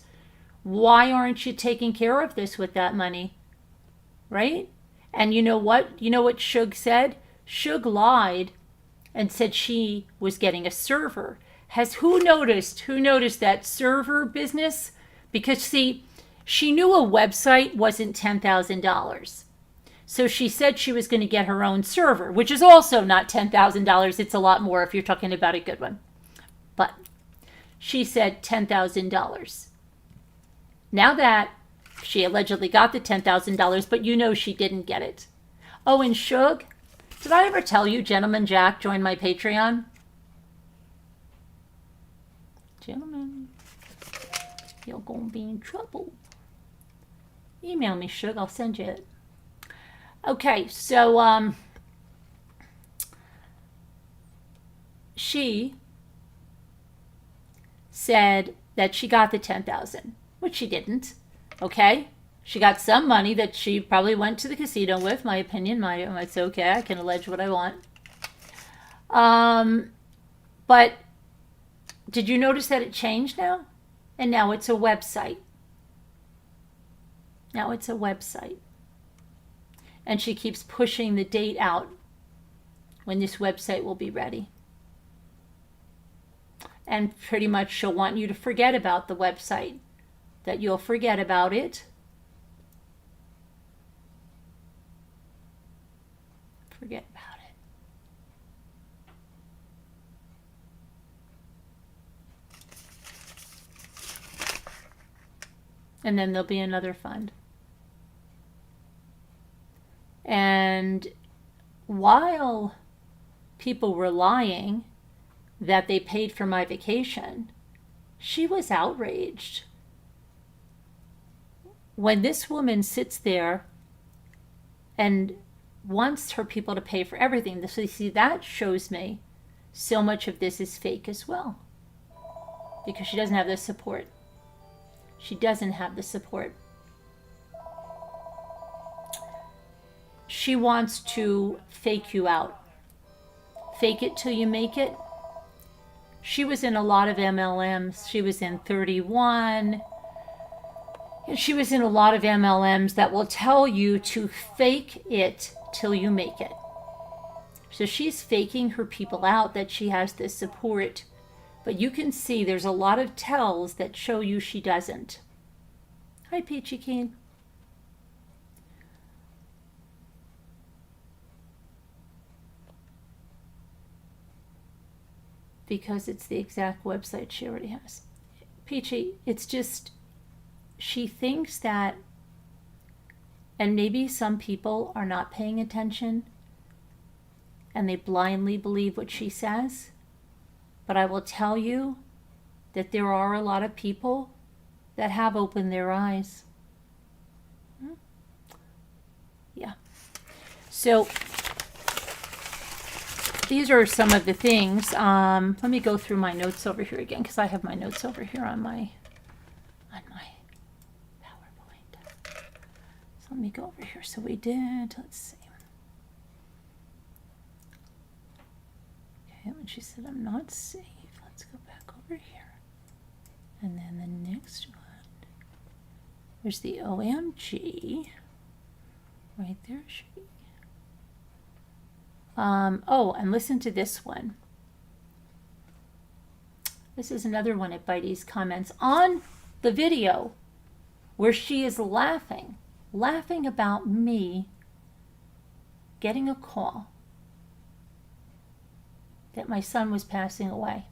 Why aren't you taking care of this with that money, right? And you know what? You know what Shug said? Shug lied and said she was getting a server. Who noticed that server business? Because see, she knew a website wasn't $10,000. So she said she was going to get her own server, which is also not $10,000. It's a lot more if you're talking about a good one. But she said $10,000. Now that she allegedly got the $10,000, but you know she didn't get it. Oh, and Shug, did I ever tell you Gentleman Jack joined my Patreon? Gentlemen, you're going to be in trouble. Email me, Shug. I'll send you it. Okay, so she said that she got the $10,000, which she didn't. Okay, she got some money that she probably went to the casino with. My opinion, it's okay. I can allege what I want. But did you notice that it changed now? And now it's a website. Now it's a website. And she keeps pushing the date out when this website will be ready. And pretty much she'll want you to forget about the website, that you'll forget about it. Forget about it. And then there'll be another fund. And while people were lying that they paid for my vacation, she was outraged. When this woman sits there and wants her people to pay for everything, so you see, that shows me so much of this is fake as well. Because she doesn't have the support. She doesn't have the support. She wants to fake you out. Fake it till you make it. She was in a lot of MLMs. She was in 31. And she was in a lot of MLMs that will tell you to fake it till you make it. So she's faking her people out that she has this support. But you can see there's a lot of tells that show you she doesn't. Hi, Peachy Keen. Because it's the exact website she already has. Peachy, it's just, she thinks that, and maybe some people are not paying attention and they blindly believe what she says, but I will tell you that there are a lot of people that have opened their eyes. Yeah. So these are some of the things. Let me go through my notes over here again, because I have my notes over here on my PowerPoint. So let me go over here. So we did, let's see. Okay, when she said I'm not safe, let's go back over here. And then the next one, there's the OMG. Right there, she. Oh, and listen to this one. This is another one of Bitey's comments on the video where she is laughing about me getting a call that my son was passing away.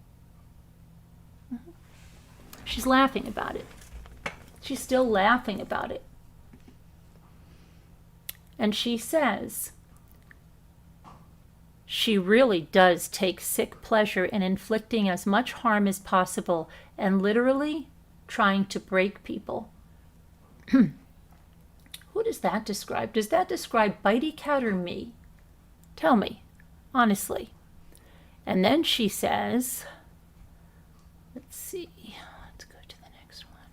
She's laughing about it. She's still laughing about it. And she says, she really does take sick pleasure in inflicting as much harm as possible and literally trying to break people. Who does that describe? Does that describe Bitey Cat or me? Tell me, honestly. And then she says, let's see, let's go to the next one.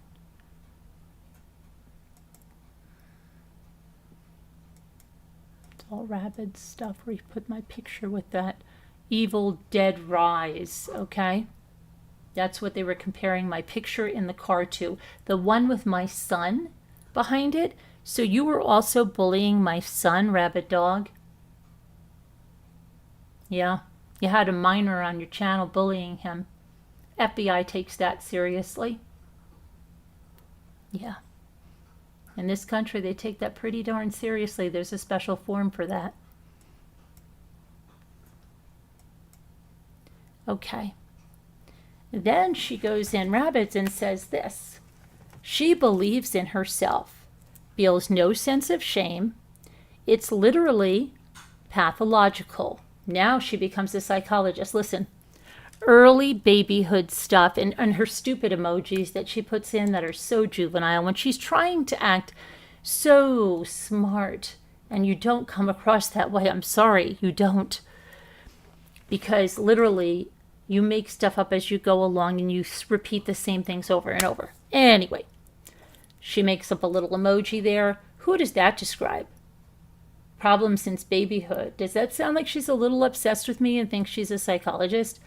It's all rabid stuff where you put my picture with that Evil Dead Rise, okay? That's what they were comparing my picture in the car to. The one with my son behind it. So you were also bullying my son, Rabid Dog? Yeah. You had a minor on your channel bullying him. FBI takes that seriously. Yeah. In this country, they take that pretty darn seriously. There's a special form for that. Okay. Then she goes in rabbits and says this. She believes in herself, feels no sense of shame. It's literally pathological. Now she becomes a psychologist. Listen, early babyhood stuff and her stupid emojis that she puts in that are so juvenile when she's trying to act so smart. And you don't come across that way. I'm sorry, you don't. Because literally, you make stuff up as you go along and you repeat the same things over and over. Anyway, she makes up a little emoji there. Who does that describe? Problem since babyhood. Does that sound like she's a little obsessed with me and thinks she's a psychologist?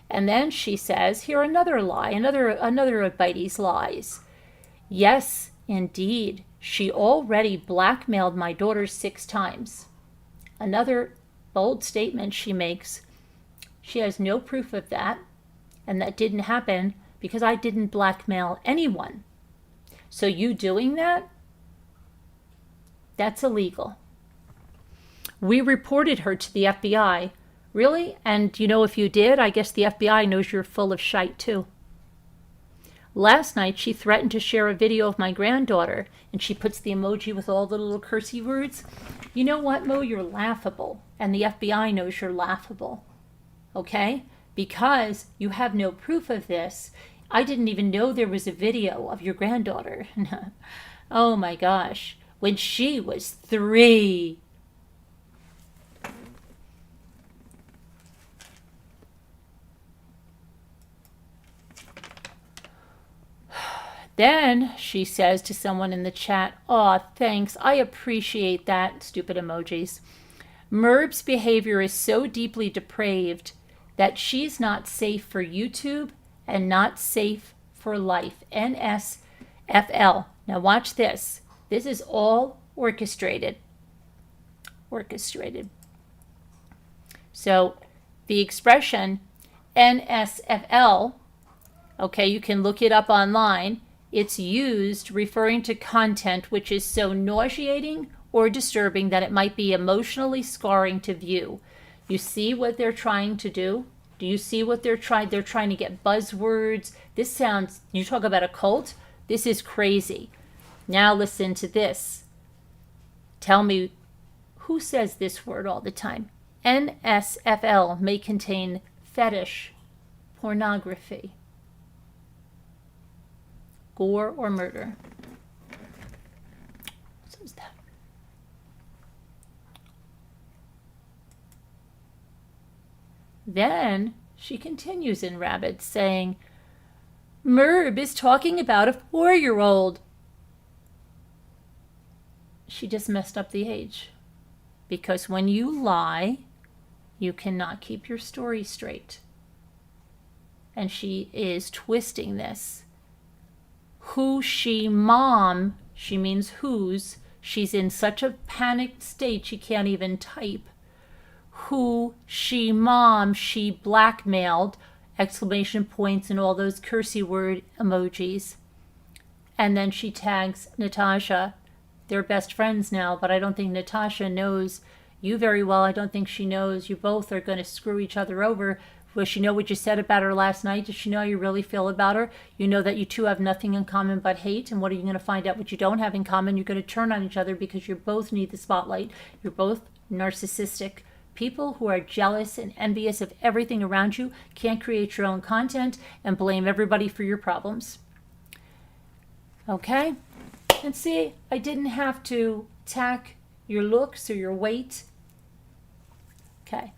And then she says, here another lie, another of Bitey's lies. Yes, indeed, she already blackmailed my daughter 6 times. Another bold statement she makes. She has no proof of that, and that didn't happen because I didn't blackmail anyone. So you doing that? That's illegal. We reported her to the FBI. Really? And you know, if you did, I guess the FBI knows you're full of shite too. Last night, she threatened to share a video of my granddaughter, and she puts the emoji with all the little cursey words. You know what, Mo? You're laughable, and the FBI knows you're laughable. Okay? Because you have no proof of this. I didn't even know there was a video of your granddaughter. Oh my gosh. When she was 3. Then she says to someone in the chat, "Aw, thanks, I appreciate that," stupid emojis. "Merb's behavior is so deeply depraved that she's not safe for YouTube and not safe for life." NSFL. Now watch this. This is all orchestrated. Orchestrated. So the expression NSFL, okay, you can look it up online. It's used referring to content which is so nauseating or disturbing that it might be emotionally scarring to view. You see what they're trying to do? Do you see what they're trying? They're trying to get buzzwords. This sounds, you talk about a cult? This is crazy. Now listen to this. Tell me, who says this word all the time? NSFL may contain fetish, pornography, gore, or murder. So is that. Then she continues in rabid, saying, "Merb is talking about a 4-year-old. She just messed up the age. Because when you lie, you cannot keep your story straight. And she is twisting this. Who she mom, she means whose. She's in such a panicked state she can't even type. Who she mom, she blackmailed, exclamation points and all those cursey word emojis. And then she tags Natasha. They're best friends now, but I don't think Natasha knows you very well. I don't think she knows you both are going to screw each other over. Does she know what you said about her last night? Does she know how you really feel about her? You know that you two have nothing in common but hate. And what are you going to find out what you don't have in common? You're going to turn on each other because you both need the spotlight. You're both narcissistic people who are jealous and envious of everything around you, can't create your own content, and blame everybody for your problems. Okay? And see, I didn't have to attack your looks or your weight. Okay.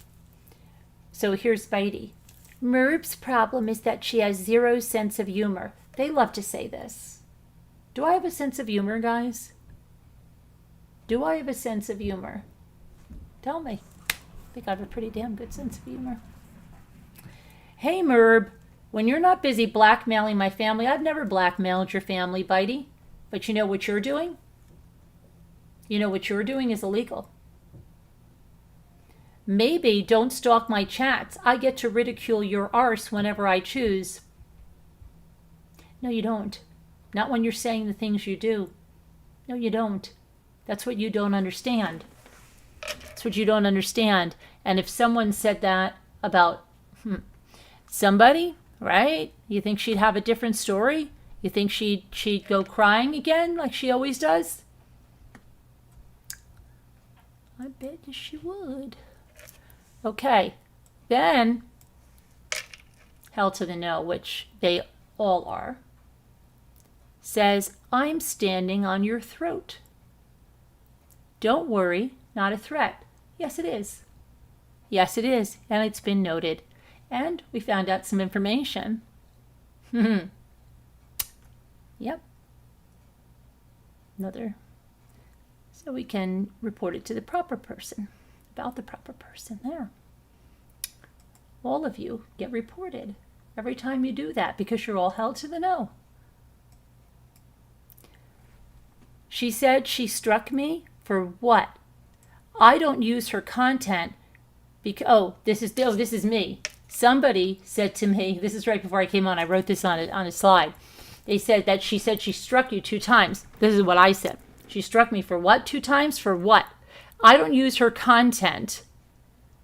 So here's Bitey. Merb's problem is that she has zero sense of humor. They love to say this. Do I have a sense of humor, guys? Do I have a sense of humor? Tell me. I think I have a pretty damn good sense of humor. Hey, Merb. When you're not busy blackmailing my family, I've never blackmailed your family, Bitey. But you know what you're doing? You know what you're doing is illegal. Maybe don't stalk my chats. I get to ridicule your arse whenever I choose. No, you don't. Not when you're saying the things you do. No, you don't. That's what you don't understand. That's what you don't understand. And if someone said that about somebody, right? You think she'd have a different story? You think she'd go crying again like she always does? I bet you she would. Okay, then Hell to the No, which they all are, says, I'm standing on your throat. Don't worry, not a threat. Yes, it is. Yes, it is, and it's been noted. And we found out some information. Yep. Another. So we can report it to the proper person. About the proper person there. All of you get reported every time you do that because you're all held to the no. She said she struck me for what? I don't use her content because this is me. Somebody said to me, this is right before I came on, I wrote this on a slide. They said that she said she struck you 2 times. This is what I said. She struck me for what? 2 times? For what? I don't use her content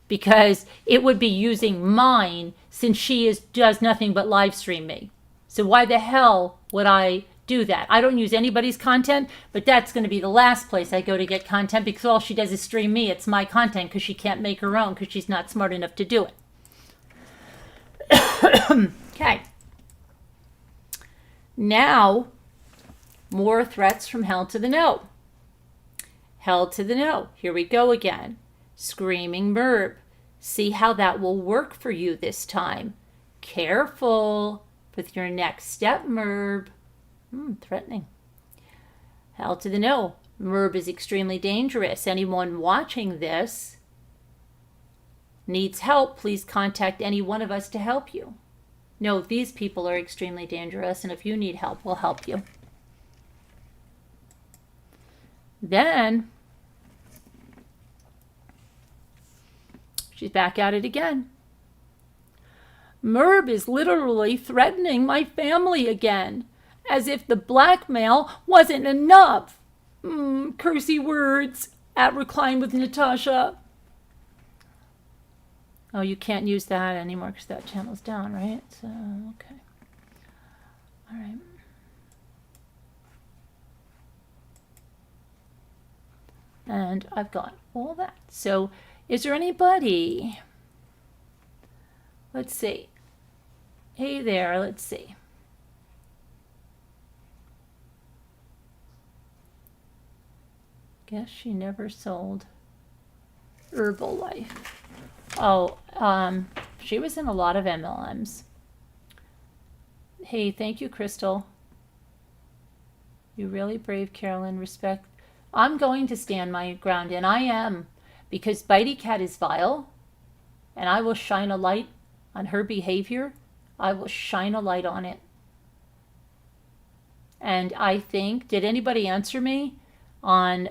because it would be using mine since she does nothing but live stream me. So why the hell would I do that? I don't use anybody's content, but that's going to be the last place I go to get content because all she does is stream me. It's my content because she can't make her own because she's not smart enough to do it. Okay. Now, more threats from Hell to the No. Hell to the No. Here we go again. Screaming Merb. See how that will work for you this time. Careful with your next step, Merb. Threatening. Hell to the no. Merb is extremely dangerous. Anyone watching this needs help, please contact any one of us to help you. No, these people are extremely dangerous, and if you need help, we'll help you. Then, she's back at it again. Merb is literally threatening my family again, as if the blackmail wasn't enough. Cursey words at Recline with Natasha. Oh, you can't use that anymore because that channel's down, right? So, okay. All right. And I've got all that. So, is there anybody? Let's see. Hey there, let's see. Guess she never sold Herbalife. Oh, she was in a lot of MLMs. Hey, thank you, Crystal. You really brave, Carolyn. Respect. I'm going to stand my ground, and I am, because Bitey Cat is vile, and I will shine a light on her behavior. I will shine a light on it. And I think, did anybody answer me on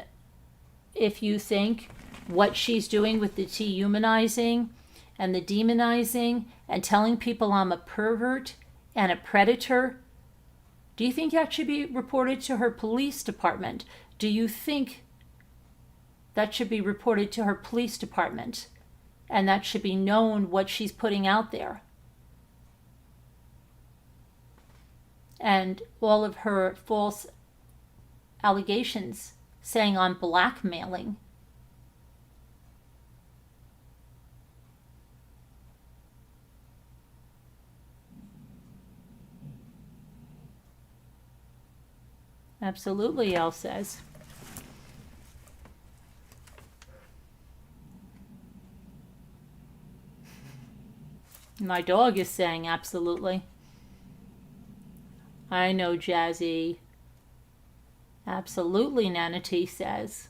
if you think what she's doing with the dehumanizing and the demonizing and telling people I'm a pervert and a predator? Do you think that should be reported to her police department? Do you think that should be reported to her police department and that should be known what she's putting out there? And all of her false allegations saying I'm blackmailing. Absolutely, Elle says. My dog is saying absolutely. I know, Jazzy. Absolutely, Nana T says.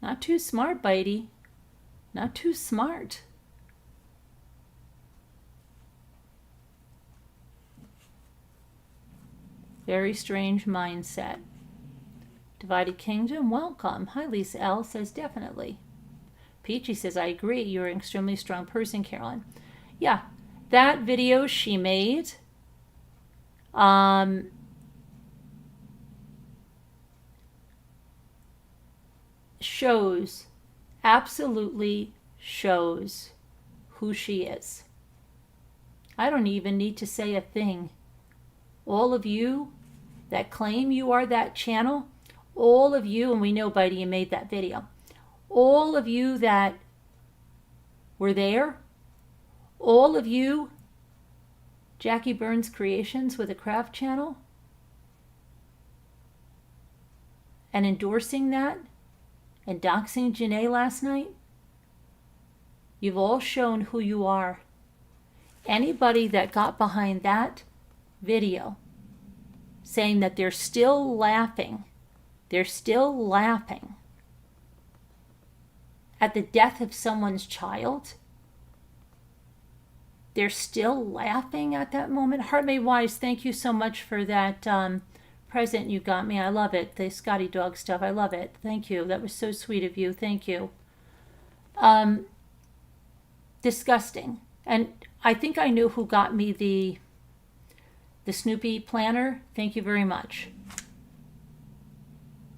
Not too smart, Bitey. Not too smart. Very strange mindset. Divided Kingdom, welcome. Hi, Lisa L says definitely. Peachy says, I agree. You're an extremely strong person, Carolyn. Yeah, that video she made, shows, absolutely shows who she is. I don't even need to say a thing. All of you that claim you are that channel, all of you, and we know, Bitey, you made that video, all of you that were there, all of you, Jackie Burns Creations with a craft channel, and endorsing that, and doxing Janae last night, you've all shown who you are. Anybody that got behind that video saying that they're still laughing at the death of someone's child, they're still laughing at that moment. Heart May Wise, thank you so much for that present you got me. I love it. The Scotty Dog stuff. I love it. Thank you. That was so sweet of you. Thank you. Disgusting. And I think I knew who got me the Snoopy planner. Thank you very much.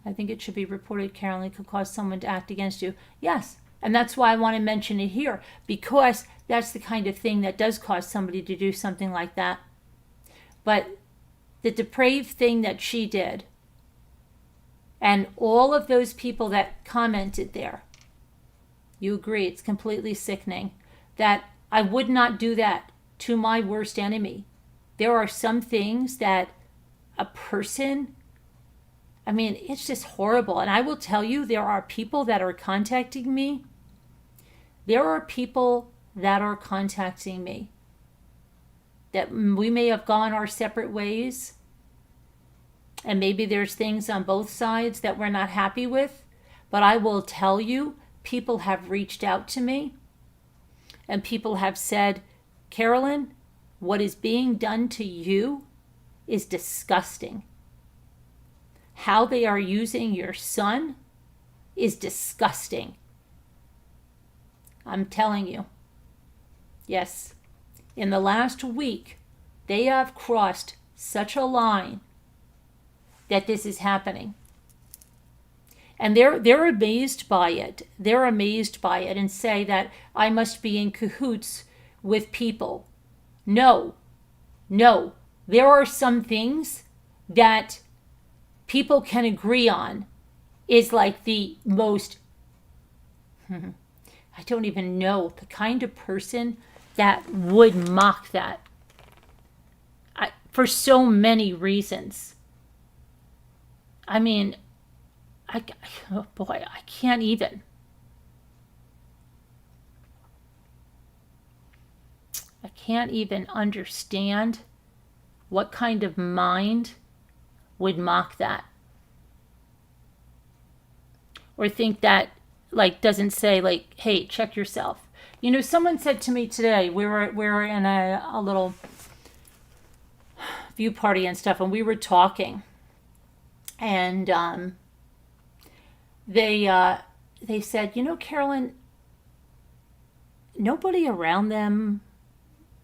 I think it should be reported, Carolyn. It could cause someone to act against you. Yes. And that's why I want to mention it here, because that's the kind of thing that does cause somebody to do something like that. But the depraved thing that she did, and all of those people that commented there, you agree, it's completely sickening, that I would not do that to my worst enemy. There are some things that a person, I mean, it's just horrible. And I will tell you, there are people that are contacting me. There are people that are contacting me that we may have gone our separate ways, And maybe there's things on both sides that we're not happy with. But I will tell you, people have reached out to me and people have said, Carolyn, what is being done to you is disgusting. How they are using your son is disgusting. I'm telling you. Yes. In the last week, they have crossed such a line that this is happening. And they're amazed by it. They're amazed by it and say that I must be in cahoots with people. No. There are some things that people can agree on is like the most, I don't even know, the kind of person that would mock that. For so many reasons. I mean, oh boy, I can't even. I can't even understand what kind of mind would mock that. Or think that, like, doesn't say, like, hey, check yourself. You know, someone said to me today, we were in a little view party and stuff, and we were talking. And they said, you know, Carolyn, nobody around them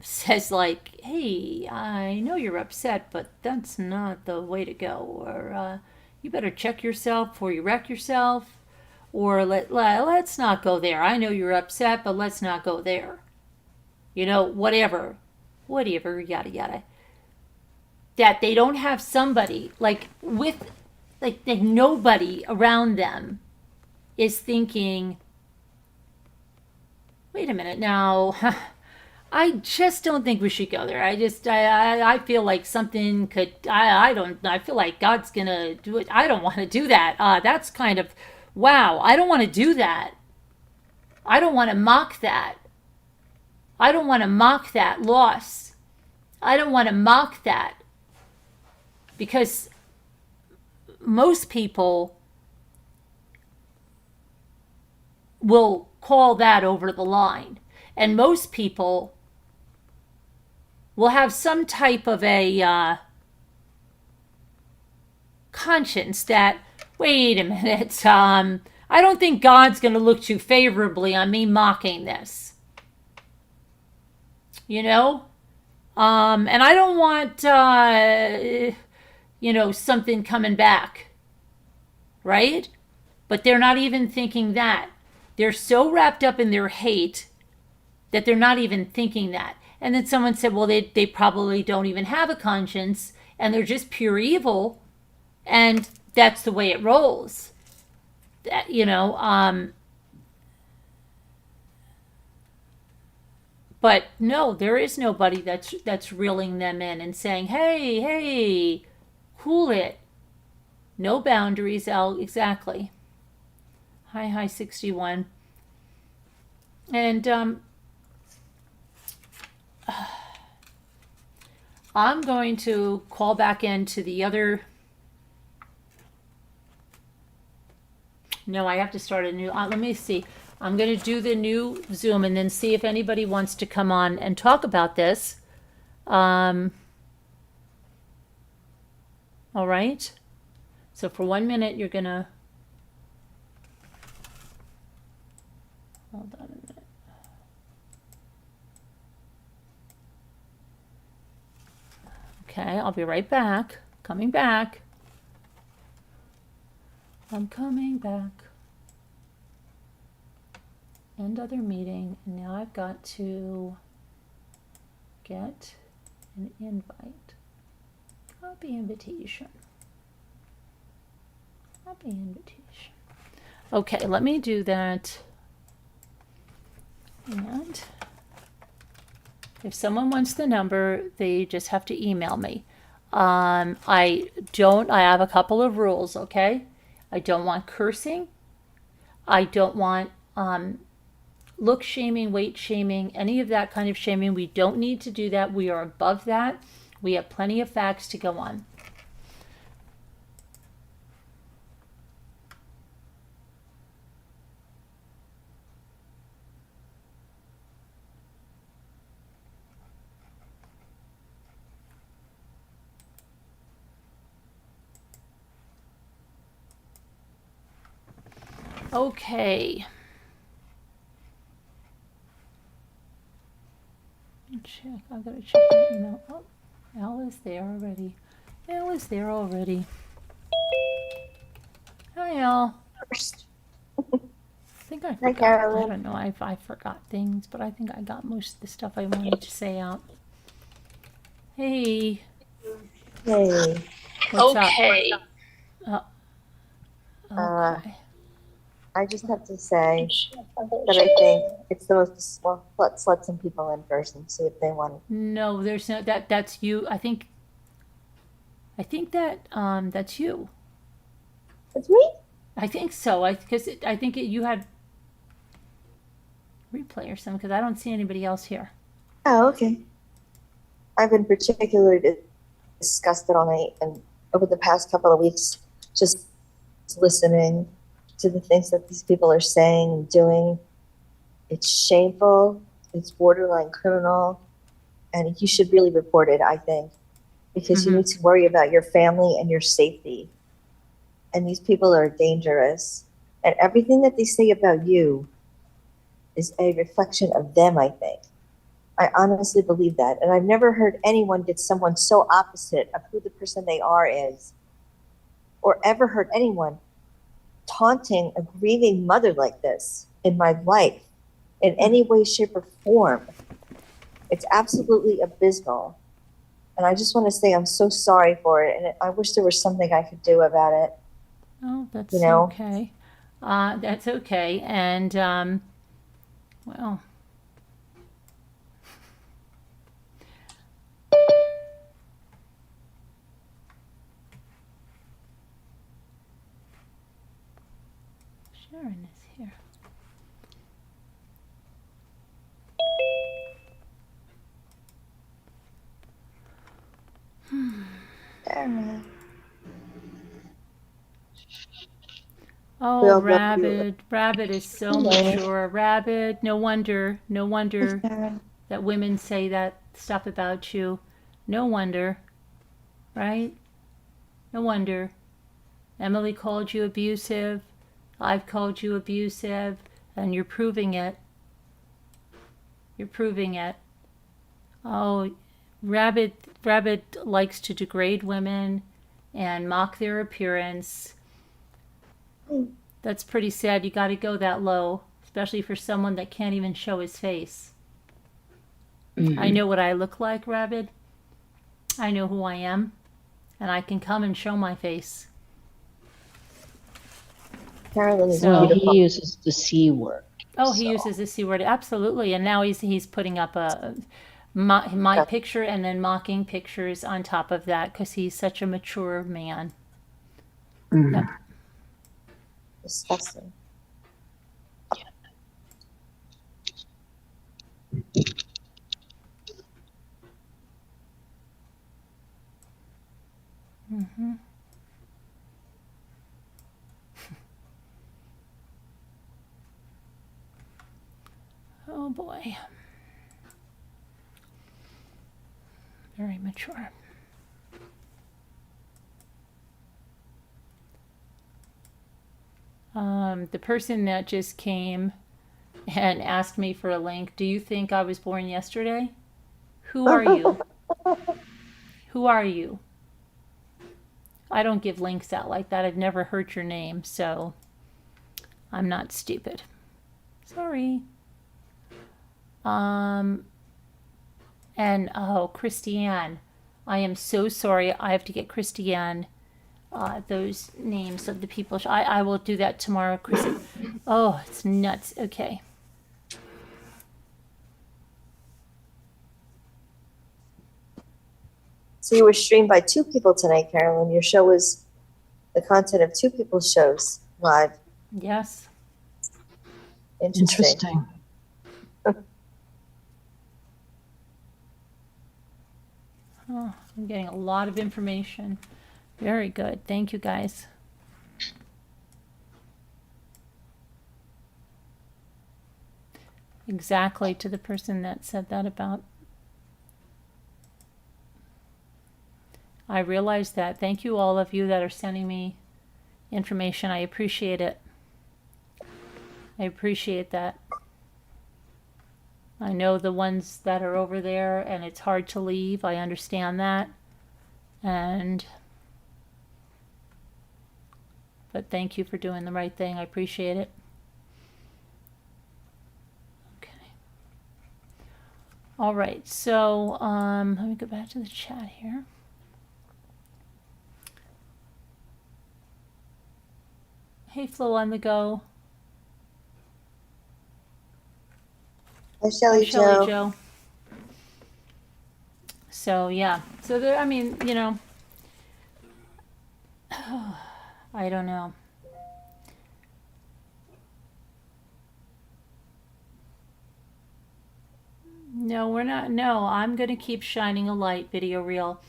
says like, hey, I know you're upset, but that's not the way to go. Or you better check yourself before you wreck yourself. Or let's not go there. I know you're upset, but let's not go there. You know, whatever, yada, yada. That they don't have somebody, like nobody around them is thinking, wait a minute now, I just don't think we should go there. I feel like something could, I feel like God's gonna do it. I don't want to do that. That's kind of, wow, I don't want to do that. I don't want to mock that. I don't want to mock that loss. I don't want to mock that. Because most people will call that over the line. And most people will have some type of a conscience that, wait a minute, I don't think God's going to look too favorably on me mocking this. You know? And I don't want, something coming back. Right? But they're not even thinking that. They're so wrapped up in their hate that they're not even thinking that. And then someone said, well, they probably don't even have a conscience and they're just pure evil. And that's the way it rolls. That, but no, there is nobody that's reeling them in and saying, hey, cool it. No boundaries, exactly. Hi, 61. And I'm going to call back into the other. No, I have to start a new. Let me see. I'm going to do the new Zoom and then see if anybody wants to come on and talk about this. All right. So for 1 minute, you're going to. Hold on a minute. Okay, I'll be right back. Coming back. I'm coming back. End other meeting. And now I've got to get an invite. Copy invitation. Copy invitation. Okay, let me do that. And if someone wants the number, they just have to email me. I have a couple of rules, okay? I don't want cursing. I don't want look shaming, weight shaming, any of that kind of shaming. We don't need to do that. We are above that. We have plenty of facts to go on. Okay. Check. I've got to check my email. Oh, Al is there already. Al is there already. Hi, Al. First. I think I Hi, forgot. I Carolyn. don't know if I forgot things, but I think I got most of the stuff I wanted to say out. Hey, Hey. what's Okay. up? Uh, Okay. I just have to say that I think it's the most, well, let's let some people in first and see if they want. No, there's no that. That's you. I think that that's you. It's me? I think so. I think you had replay or something because I don't see anybody else here. Oh, okay. I've been particularly disgusted all night and over the past couple of weeks, just listening to the things that these people are saying and doing. It's shameful. It's borderline criminal. And you should really report it, I think, because you need to worry about your family and your safety. And these people are dangerous. And everything that they say about you is a reflection of them, I think. I honestly believe that. And I've never heard anyone get someone so opposite of who the person they are is, or ever heard anyone taunting a grieving mother like this in my life in any way, shape, or form. It's absolutely abysmal. And I just want to say I'm so sorry for it. And I wish there was something I could do about it. Oh, that's You know? okay. That's okay. And well. Sharon is here. Sarah. Oh, Rabbit is so mature. Rabbit, no wonder that women say that stuff about you. No wonder, right? No wonder. Emily called you abusive. I've called you abusive, and you're proving it. You're proving it. Oh, Rabbit likes to degrade women and mock their appearance. That's pretty sad. You got to go that low, especially for someone that can't even show his face. I know what I look like, Rabbit. I know who I am, and I can come and show my face. Carolyn is Well, beautiful. he uses the C word. Oh, he uses the C word, absolutely. And now he's putting up my picture and then mocking pictures on top of that because he's such a mature man. Yep. Disgusting. Mm-hmm. Oh boy. Very mature. The person that just came and asked me for a link, do you think I was born yesterday? Who are you? Who are you? I don't give links out like that. I've never heard your name, so I'm not stupid. Sorry. And oh, Christiane. I am so sorry. I have to get Christiane those names of the people. I will do that tomorrow, Chris. Oh, it's nuts. Okay. So you were streamed by 2 people tonight, Carolyn. Your show was the content of 2 people's shows live. Yes. Interesting. Oh, I'm getting a lot of information. Very good. Thank you, guys. Exactly to the person that said that about. I realize that. Thank you, all of you that are sending me information. I appreciate it. I appreciate that. I know the ones that are over there and it's hard to leave. I understand that. But thank you for doing the right thing. I appreciate it. Okay. All right. So let me go back to the chat here. Hey, Flo on the go. Hi, Shelly Shelley Joe. Joe. So yeah. So there. I mean, you know. I don't know. No, we're not. No, I'm going to keep shining a light, Video Reel.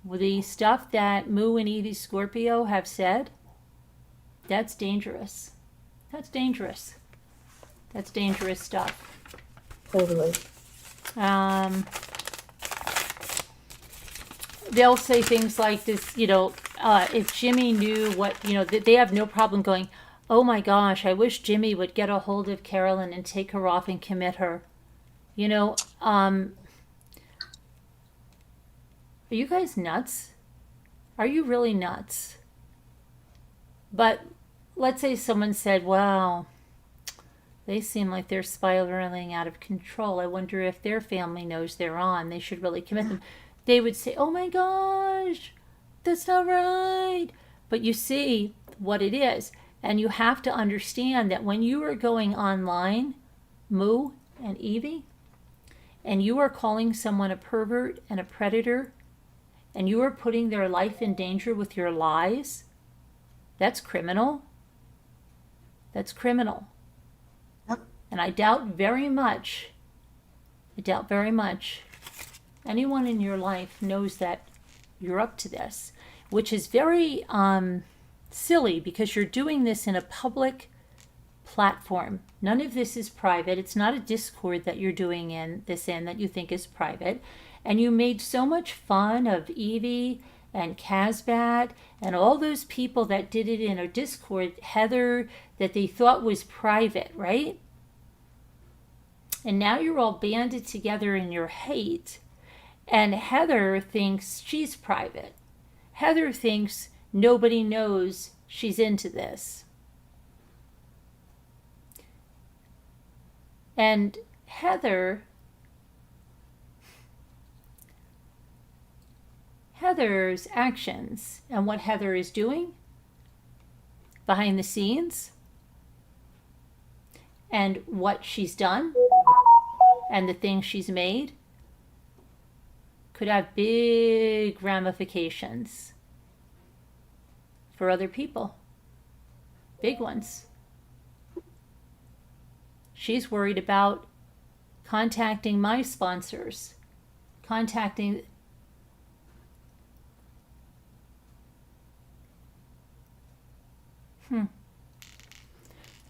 With the stuff that Moo and Evie Scorpio have said, that's dangerous. That's dangerous. That's dangerous stuff. Totally. They'll say things like this, you know, if Jimmy knew what, you know, they have no problem going, oh my gosh, I wish Jimmy would get a hold of Carolyn and take her off and commit her. You know, are you guys nuts? Are you really nuts? But let's say someone said, wow, they seem like they're spiraling out of control. I wonder if their family knows they're on. They should really commit them. They would say, oh my gosh, that's not right. But you see what it is. And you have to understand that when you are going online, Moo and Evie, and you are calling someone a pervert and a predator, and you are putting their life in danger with your lies, that's criminal. That's criminal. And I doubt very much, anyone in your life knows that you're up to this, which is very silly because you're doing this in a public platform. None of this is private. It's not a Discord that you're doing this in that you think is private. And you made so much fun of Evie and Casbat and all those people that did it in a Discord, Heather, that they thought was private, right? And now you're all banded together in your hate. And Heather thinks she's private. Heather thinks nobody knows she's into this. And Heather's actions and what Heather is doing behind the scenes and what she's done and the things she's made could have big ramifications for other people. Big ones. She's worried about contacting my sponsors, contacting...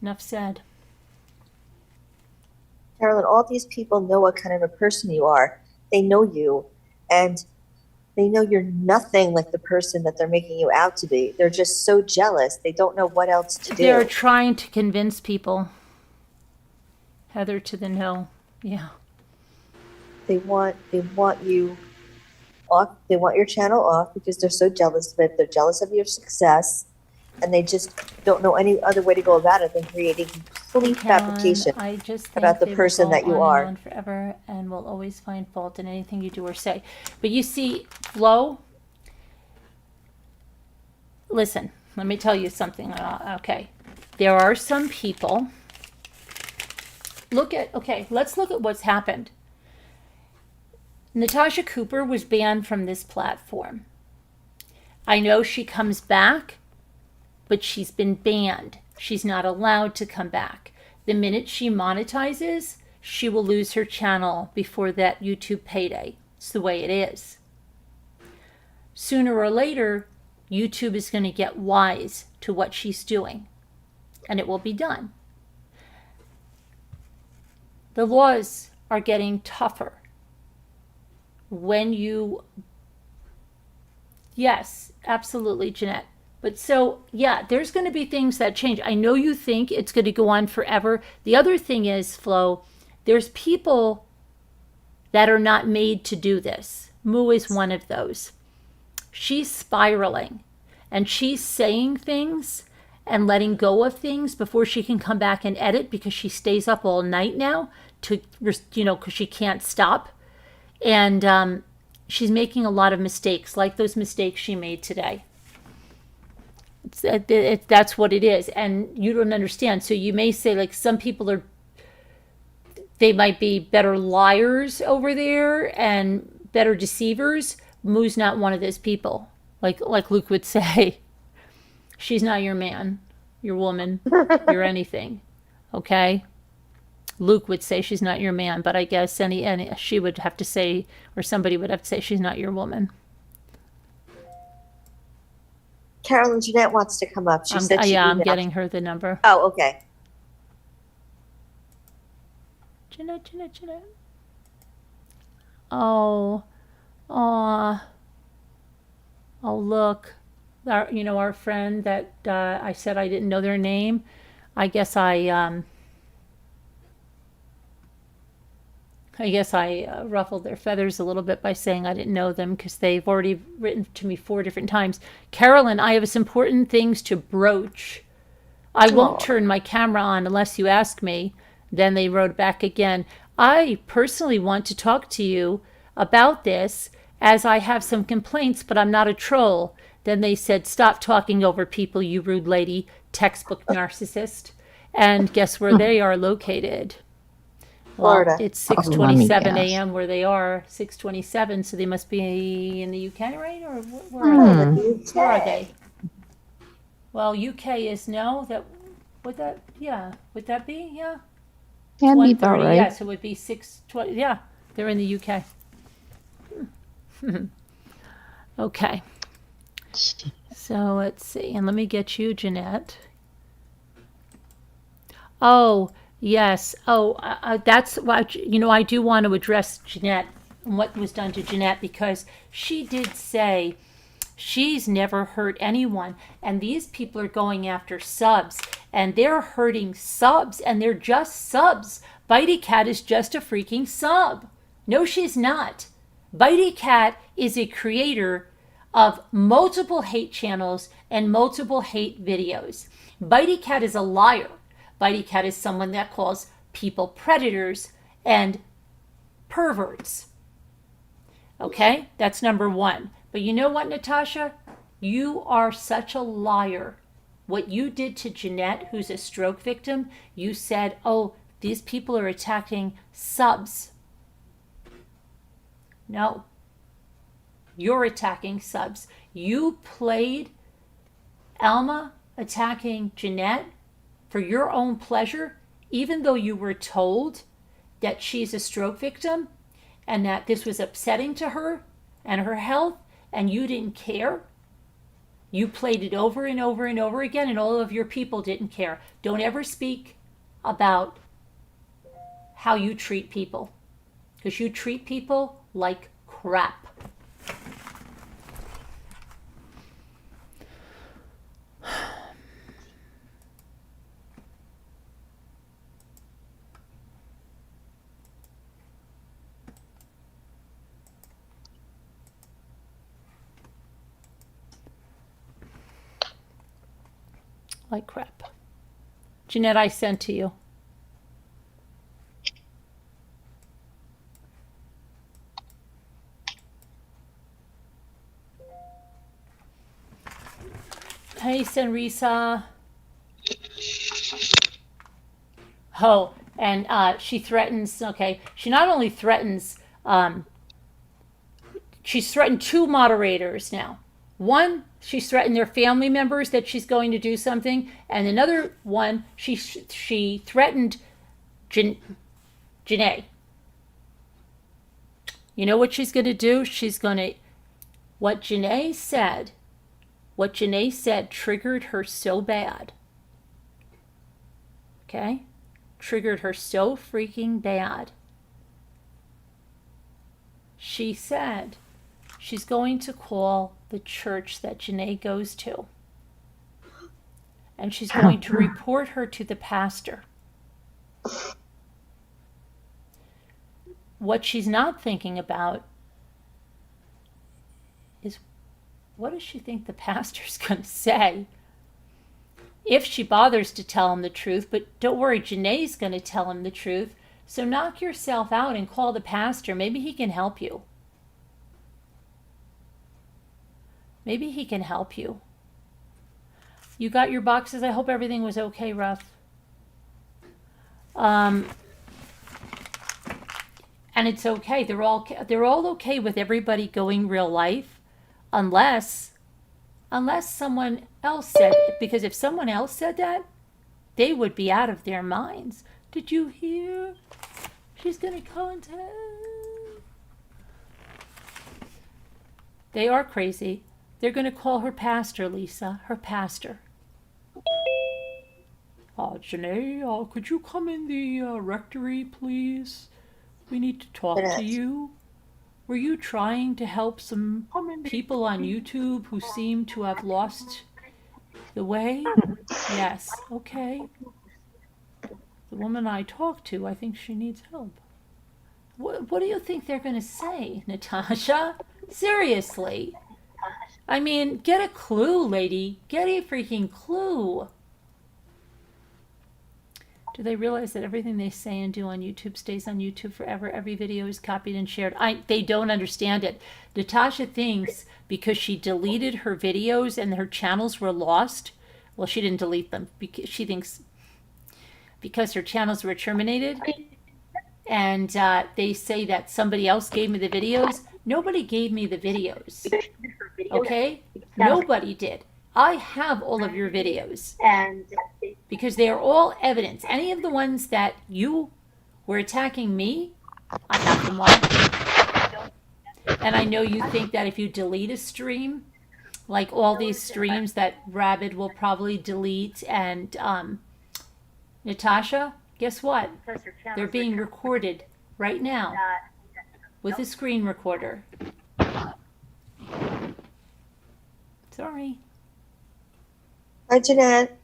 Enough said. Carolyn, all these people know what kind of a person you are. They know you, and they know you're nothing like the person that they're making you out to be. They're just so jealous. They don't know what else to do. They're trying to convince people. Heather to the no. Yeah. They want you off. They want your channel off because they're so jealous of it. They're jealous of your success, and they just don't know any other way to go about it than creating complete fabrication I just think about the they will person go that you on are. and on forever and will always find fault in anything you do or say. But you see, Flo, listen, let me tell you something. Okay. There are some people. Let's look at what's happened. Natasha Cooper was banned from this platform. I know she comes back, but she's been banned. She's not allowed to come back. The minute she monetizes, she will lose her channel before that YouTube payday. It's the way it is. Sooner or later, YouTube is going to get wise to what she's doing, and it will be done. The laws are getting tougher. When you... Yes, absolutely, Jeanette. But so, yeah, there's going to be things that change. I know you think it's going to go on forever. The other thing is, Flo, there's people that are not made to do this. Moo is one of those. She's spiraling and she's saying things and letting go of things before she can come back and edit because she stays up all night now to, because she can't stop. And she's making a lot of mistakes, like those mistakes she made today. That's what it is. And you don't understand. So you may say, like, some people they might be better liars over there and better deceivers. Moo's not one of those people. Like Luke would say, she's not your man, your woman, your anything. Okay? Luke would say she's not your man, but I guess she would have to say, or somebody would have to say, she's not your woman. Carolyn Jeanette wants to come up. She said I'm getting her the number. Oh, okay. Jeanette. Oh, look. Our friend that I said I didn't know their name. I guess I ruffled their feathers a little bit by saying I didn't know them because they've already written to me 4 different times. Carolyn, I have some important things to broach. I won't turn my camera on unless you ask me. Then they wrote back again. I personally want to talk to you about this as I have some complaints, but I'm not a troll. Then they said, stop talking over people, you rude lady, textbook narcissist. And guess where they are located? Well, Florida. it's 6:27 a.m. where they are, 6:27, so they must be in the UK, right? Or where are they? Where are they? Well, UK is would that be? Yeah. Can be about 1:30, right. yes, it would be 6:20. Yeah, they're in the UK. Okay. So let's see, and let me get you, Jeanette. Oh, yes. That's why, I do want to address Jeanette and what was done to Jeanette, because she did say she's never hurt anyone. And these people are going after subs, and they're hurting subs, and they're just subs. Bitey Cat is just a freaking sub. No, she's not. Bitey Cat is a creator of multiple hate channels and multiple hate videos. Bitey Cat is a liar. Bitey Cat is someone that calls people predators and perverts. Okay, that's number 1. But you know what, Natasha? You are such a liar. What you did to Jeanette, who's a stroke victim, you said, oh, these people are attacking subs. No. You're attacking subs. You played Alma attacking Jeanette for your own pleasure, even though you were told that she's a stroke victim and that this was upsetting to her and her health, and you didn't care. You played it over and over and over again, and all of your people didn't care. Don't ever speak about how you treat people, because you treat people like crap. Like crap. Jeanette, I sent to you. Hey, Senrisa. Oh, and she threatens, okay, she not only threatens, she's threatened 2 moderators now. One, she's threatened their family members that she's going to do something, and another one, she threatened Janae. You know what she's going to do? What Janae said triggered her so bad. Okay? Triggered her so freaking bad. She said she's going to call the church that Janae goes to and she's going to report her to the pastor. What she's not thinking about is, what does she think the pastor's going to say if she bothers to tell him the truth? But don't worry, Janae's going to tell him the truth. So knock yourself out and call the pastor. Maybe he can help you. Maybe he can help you. You got your boxes? I hope everything was okay, Ruff. And it's okay. They're all okay with everybody going real life, unless someone else said it. Because if someone else said that, they would be out of their minds. Did you hear? She's gonna contact. They are crazy. They're gonna call her pastor, Lisa. Her pastor. Janae, could you come in the rectory, please? We need to talk to you. Were you trying to help some people on YouTube who seem to have lost the way? Yes. Okay. The woman I talked to, I think she needs help. What do you think they're going to say, Natasha? Seriously. I mean, get a clue, lady. Get a freaking clue. Do they realize that everything they say and do on YouTube stays on YouTube forever? Every video is copied and shared. They don't understand it. Natasha thinks because she deleted her videos and her channels were lost. Well, she didn't delete them. She thinks because her channels were terminated. And they say that somebody else gave me the videos. Nobody gave me the videos. Okay? Nobody did. I have all of your videos. Because they are all evidence. Any of the ones that you were attacking me, I have them all. And I know you think that if you delete a stream, like all these streams that Rabid will probably delete, and Natasha, guess what? They're being recorded right now with a screen recorder. Sorry. Hi, Jeanette.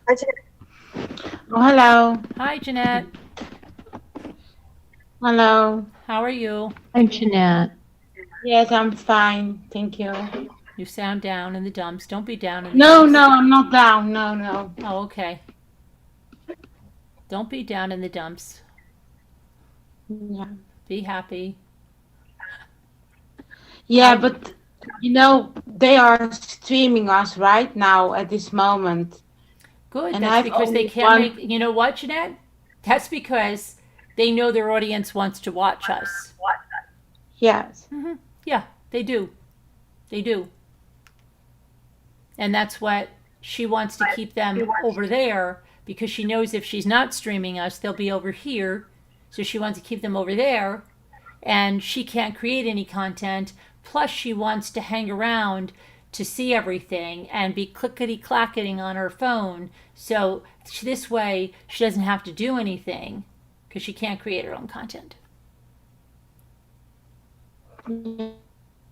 Hi, Jeanette. Oh, hello. Hi, Jeanette. Hello. How are you? I'm Jeanette. Yes, I'm fine. Thank you. You sound down in the dumps. Don't be down in the No, dumps. no, I'm not down. No, no. Oh, okay. Don't be down in the dumps. Yeah. Be happy. Yeah, but you know, they are streaming us right now at this moment. Good. And That's I've because they only can't one- make. You know what, Jeanette? That's because they know their audience wants to watch us. Yes. Yeah, they do. They do. And that's what she wants to keep them over there, because she knows if she's not streaming us, they'll be over here. So she wants to keep them over there, and she can't create any content. Plus, she wants to hang around to see everything and be clickety-clacketing on her phone. So this way, she doesn't have to do anything because she can't create her own content.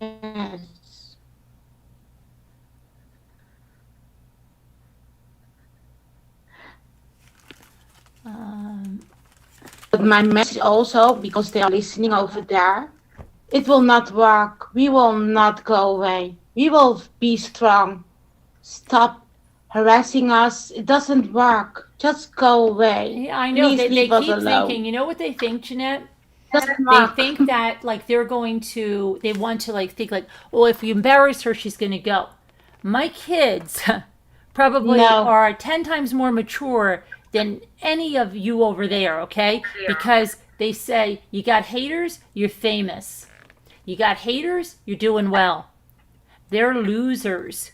Yes. But my message also, because they are listening over there, it will not work. We will not go away. We will be strong. Stop harassing us. It doesn't work. Just go away. Yeah, I know. Please They leave us keep alone. thinking, you know what they think, Jeanette? Doesn't They work. think that like they want to like think like, oh, if we embarrass her, she's going to go. My kids probably No. are 10 times more mature than any of you over there, okay? Because they say, you got haters, you're famous. You got haters, you're doing well. They're losers.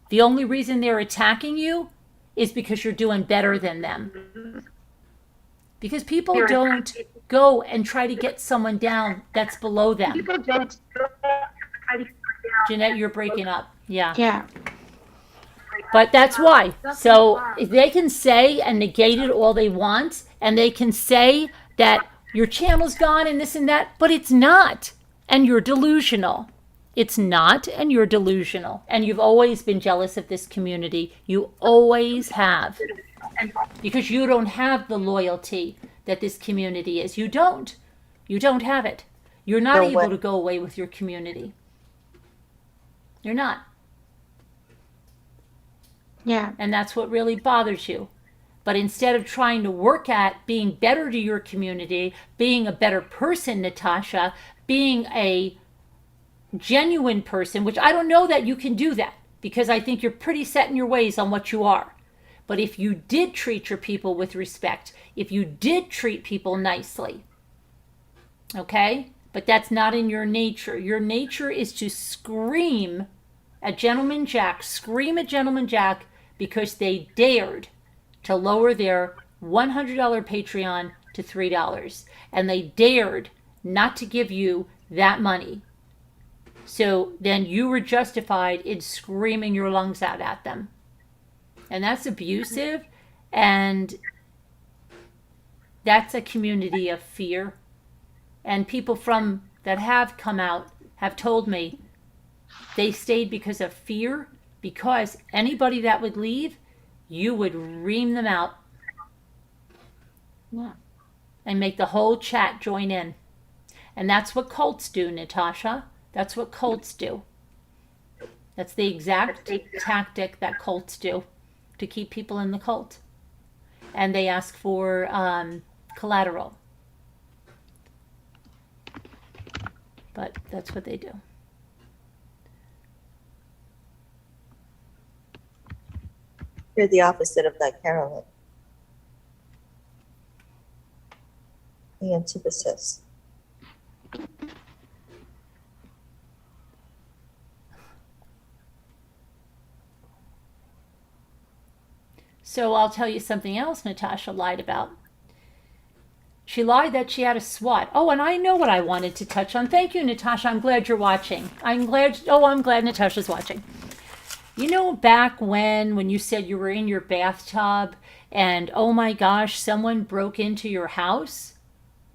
The only reason they're attacking you is because you're doing better than them. Because people don't go and try to get someone down that's below them. Jeanette, you're breaking up. Yeah. Yeah. But that's why. So if they can say and negate it all they want, and they can say that your channel's gone and this and that, but it's not. And you're delusional. It's not, and you're delusional. And you've always been jealous of this community. You always have. Because you don't have the loyalty that this community is. You don't. You don't have it. You're not No able way. to go away with your community. You're not. Yeah. And that's what really bothers you. But instead of trying to work at being better to your community, being a better person, Natasha, being a genuine person, which I don't know that you can do that, because I think you're pretty set in your ways on what you are. But if you did treat your people with respect, if you did treat people nicely, okay? But that's not in your nature. Your nature is to scream at Gentleman Jack, because they dared to lower their $100 Patreon to $3. And they dared not to give you that money. So then you were justified in screaming your lungs out at them. And that's abusive, and that's a community of fear. And people from that have come out have told me they stayed because of fear, because anybody that would leave, you would ream them out. Yeah. And make the whole chat join in. And that's what cults do, Natasha. That's what cults do. That's the exact tactic that cults do to keep people in the cult. And they ask for collateral. But that's what they do. You're the opposite of that, Carolyn. The antithesis. So I'll tell you something else Natasha lied about. She lied that she had a SWAT. Oh, and I know what I wanted to touch on. Thank you, Natasha. I'm glad you're watching. I'm glad Natasha's watching. You know, back when you said you were in your bathtub and, oh my gosh, someone broke into your house?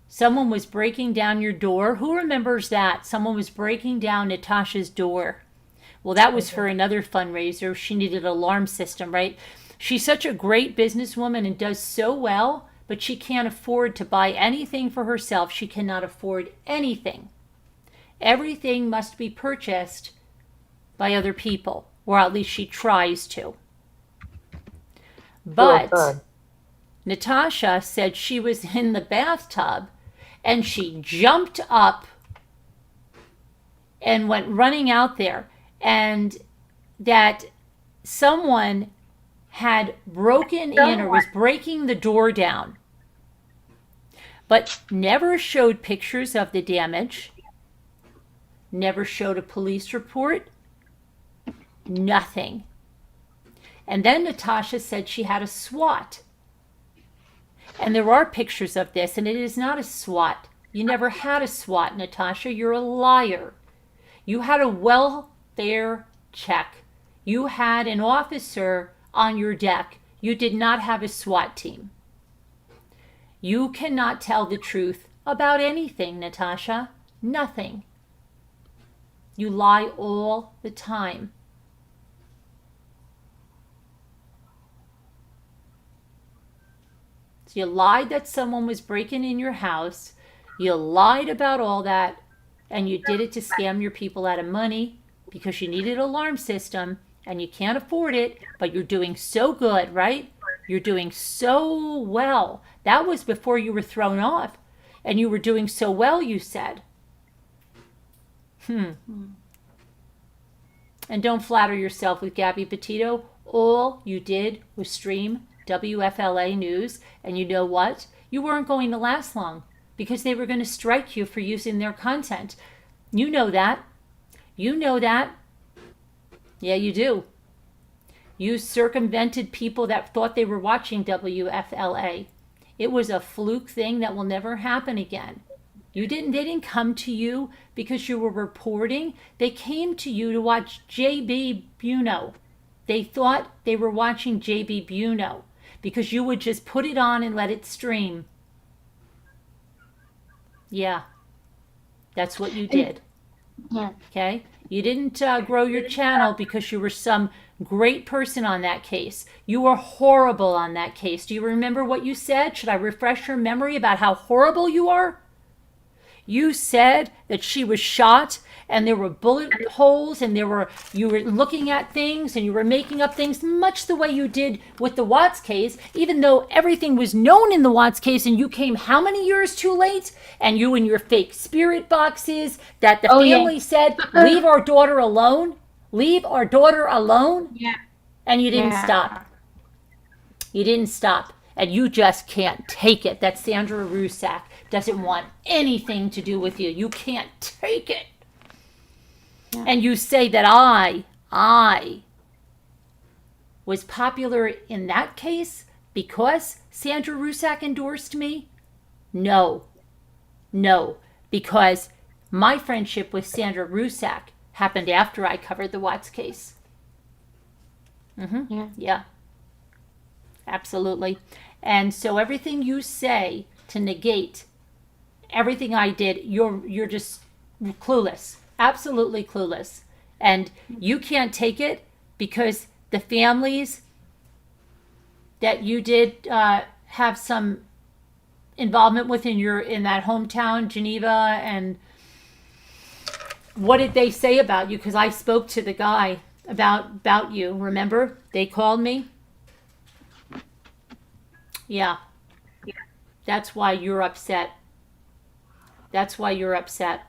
Someone was breaking down your door? Who remembers that? Someone was breaking down Natasha's door. Well, that was for another fundraiser. She needed an alarm system, right? She's such a great businesswoman and does so well, but she can't afford to buy anything for herself. She cannot afford anything. Everything must be purchased by other people, or at least she tries to. But Natasha said she was in the bathtub and she jumped up and went running out there, and that someone had broken in or was breaking the door down, but never showed pictures of the damage, never showed a police report, nothing. And then Natasha said she had a SWAT. And there are pictures of this, and it is not a SWAT. You never had a SWAT, Natasha. You're a liar. You had a welfare check. You had an officer on your deck. You did not have a SWAT team. You cannot tell the truth about anything, Natasha. Nothing. You lie all the time. So you lied that someone was breaking in your house. You lied about all that, and you did it to scam your people out of money because you needed an alarm system. And you can't afford it, but you're doing so good, right? You're doing so well. That was before you were thrown off. And you were doing so well, you said. And don't flatter yourself with Gabby Petito. All you did was stream WFLA News. And you know what? You weren't going to last long because they were going to strike you for using their content. You know that. You know that. Yeah, you do. You circumvented people that thought they were watching WFLA. It was a fluke thing that will never happen again. They didn't come to you because you were reporting. They came to you to watch JB Buno. They thought they were watching JB Buno because you would just put it on and let it stream. Yeah, that's what you did. Yeah. Okay? You didn't grow your channel because you were some great person on that case. You were horrible on that case. Do you remember what you said? Should I refresh your memory about how horrible you are? You said that she was shot and there were bullet holes and you were looking at things and you were making up things much the way you did with the Watts case, even though everything was known in the Watts case and you came how many years too late? And you and your fake spirit boxes that the family said, leave our daughter alone. Leave our daughter alone. Yeah. And you didn't stop. You didn't stop. And you just can't take it. That Sandra Rusak doesn't want anything to do with you. You can't take it. Yeah. And you say that I was popular in that case because Sandra Rusak endorsed me? No, because my friendship with Sandra Rusak happened after I covered the Watts case. Yeah. Absolutely. And so everything you say to negate everything I did, you're just clueless. Absolutely clueless. And you can't take it because the families that you did have some involvement with in that hometown, Geneva, and what did they say about you? Because I spoke to the guy about you. Remember? They called me. Yeah. That's why you're upset. That's why you're upset.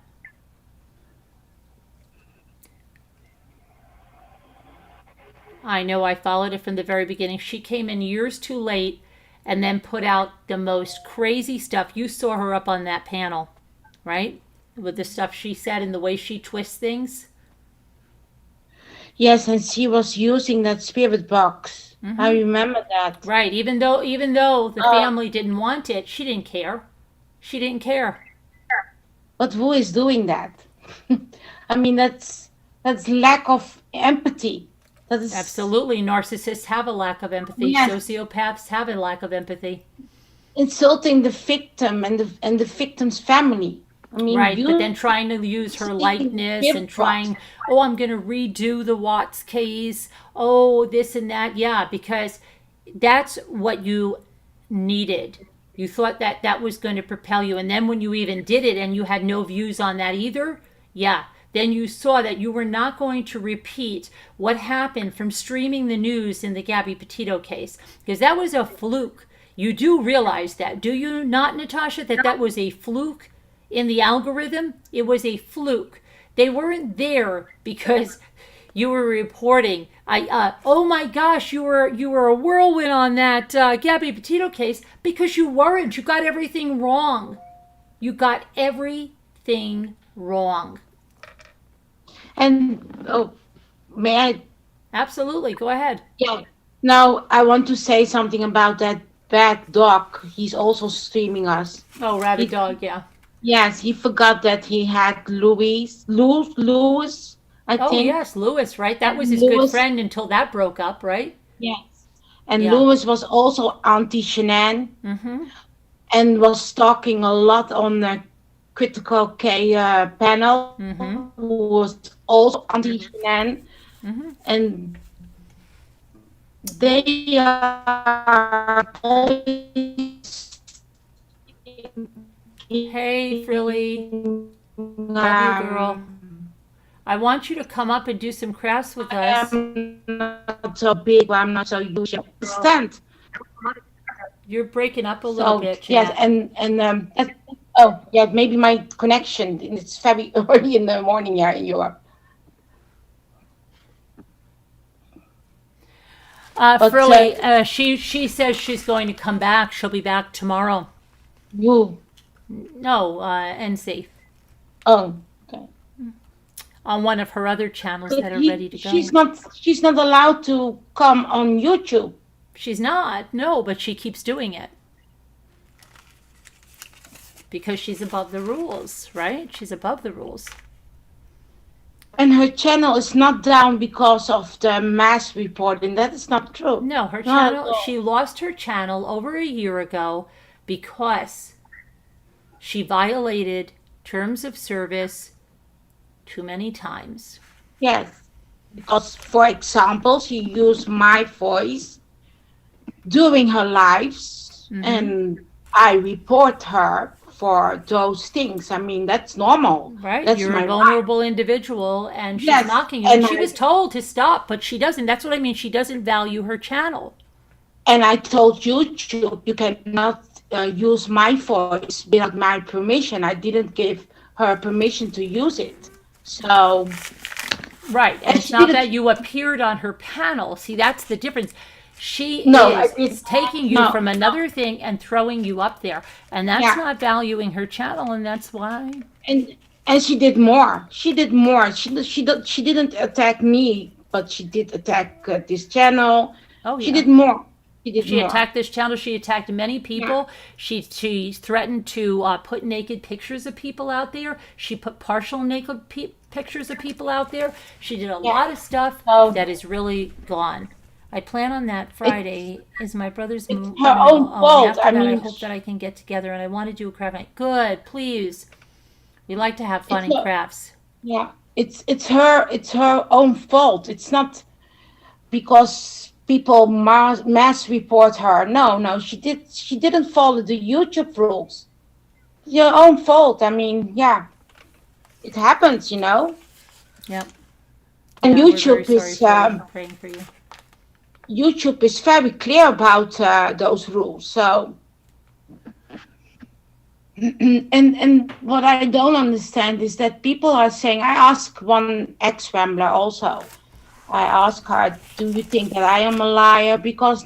I know, I followed it from the very beginning. She came in years too late and then put out the most crazy stuff. You saw her up on that panel, right? With the stuff she said and the way she twists things. Yes, and she was using that spirit box. I remember that. Right, even though the family didn't want it, she didn't care. She didn't care. But who is doing that? I mean, that's lack of empathy. That is Absolutely, narcissists have a lack of empathy. Yes. Sociopaths have a lack of empathy. insulting the victim and the victim's family. I mean, Right, but then trying to use her likeness and trying, oh, I'm going to redo the Watts case. Oh, this and that. Yeah, because that's what you needed. You thought that that was going to propel you. And then when you even did it and you had no views on that either, yeah, then you saw that you were not going to repeat what happened from streaming the news in the Gabby Petito case, because that was a fluke. You do realize that, do you not, Natasha, that that was a fluke in the algorithm? It was a fluke. They weren't there because you were reporting. Oh my gosh, you were a whirlwind on that Gabby Petito case, because you weren't. You got everything wrong. You got everything wrong. And may I? Absolutely, go ahead. Yeah. Now I want to say something about that bad dog. He's also streaming us. Oh, Rabbit Dog, yeah. Yes, he forgot that he had Louis, I think. Oh, yes, Louis, right? That was his good friend until that broke up, right? Yes. And Yeah. Louis was also anti-Shanann and was talking a lot on the Critical K panel, who was also anti-Shanann. And they are always... Hey, Frilly. Love you, girl. I want you to come up and do some crafts with us. I'm not so big, but I'm not so usual. Stand. You're breaking up a little bit, yes, Jeanette. and yeah, maybe my connection. It's very early in the morning here in Europe. Frilly, she says she's going to come back. She'll be back tomorrow. You? No, NC. Oh, okay. On one of her other channels that are ready to go. She's not allowed to come on YouTube. She's not, no, but she keeps doing it. Because she's above the rules, right? She's above the rules. And her channel is not down because of the mass reporting. That is not true. No, her channel, she lost her channel over a year ago because she violated terms of service too many times. Yes, because for example, she used my voice during her lives, and I report her for those things. I mean, that's normal. Right? That's You're a my right. vulnerable individual and she's Yes, mocking you. And she was told to stop, but she doesn't. That's what I mean. She doesn't value her channel. And I told YouTube you cannot use my voice without my permission. I didn't give her permission to use it. So. Right. And it's she not didn't- that you appeared on her panel. See, that's the difference. She No, I is didn't. taking you No. from another thing and throwing you up there. And that's Yeah. not valuing her channel. And that's why. And she did more. She did more. She didn't attack me, but she did attack this channel. Oh, yeah. She did more. She attacked this channel. She attacked many people. Yeah. She threatened to put naked pictures of people out there. She put partial naked pictures of people out there. She did a lot of stuff that is really gone. I plan on that Friday. Is my brother's her own fault. After that, I hope that I can get together, and I want to do a craft night. Good, please. We like to have fun in crafts. Yeah, it's her own fault. It's not because people mass report her. No, she didn't follow the YouTube rules. Your own fault. I mean, yeah, it happens, you know. Yep. And Yeah, YouTube is praying for you. YouTube is very clear about those rules. So, and what I don't understand is that people are saying. I asked one ex-Rambler also. I asked her, "Do you think that I am a liar?" Because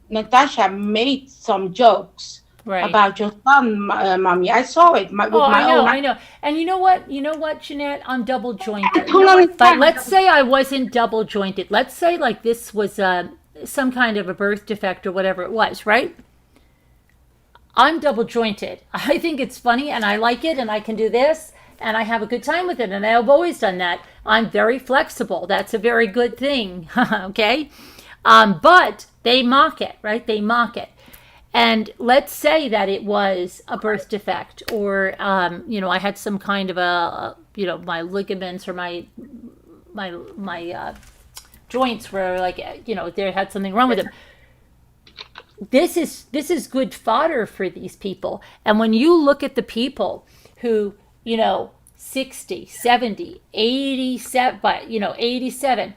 Natasha made some jokes about your son, mommy. I saw it with my own. I know. And you know what, Jeanette? I'm double jointed. But let's say I wasn't double jointed. Let's say like this was some kind of a birth defect or whatever it was, right? I'm double jointed. I think it's funny and I like it and I can do this and I have a good time with it and I've always done that. I'm very flexible. That's a very good thing. Okay? But they mock it, right? They mock it. And let's say that it was a birth defect or, I had some kind of my ligaments or my joints were like, they had something wrong with them. This is good fodder for these people. And when you look at the people who, 60, 70, 87, but, 87,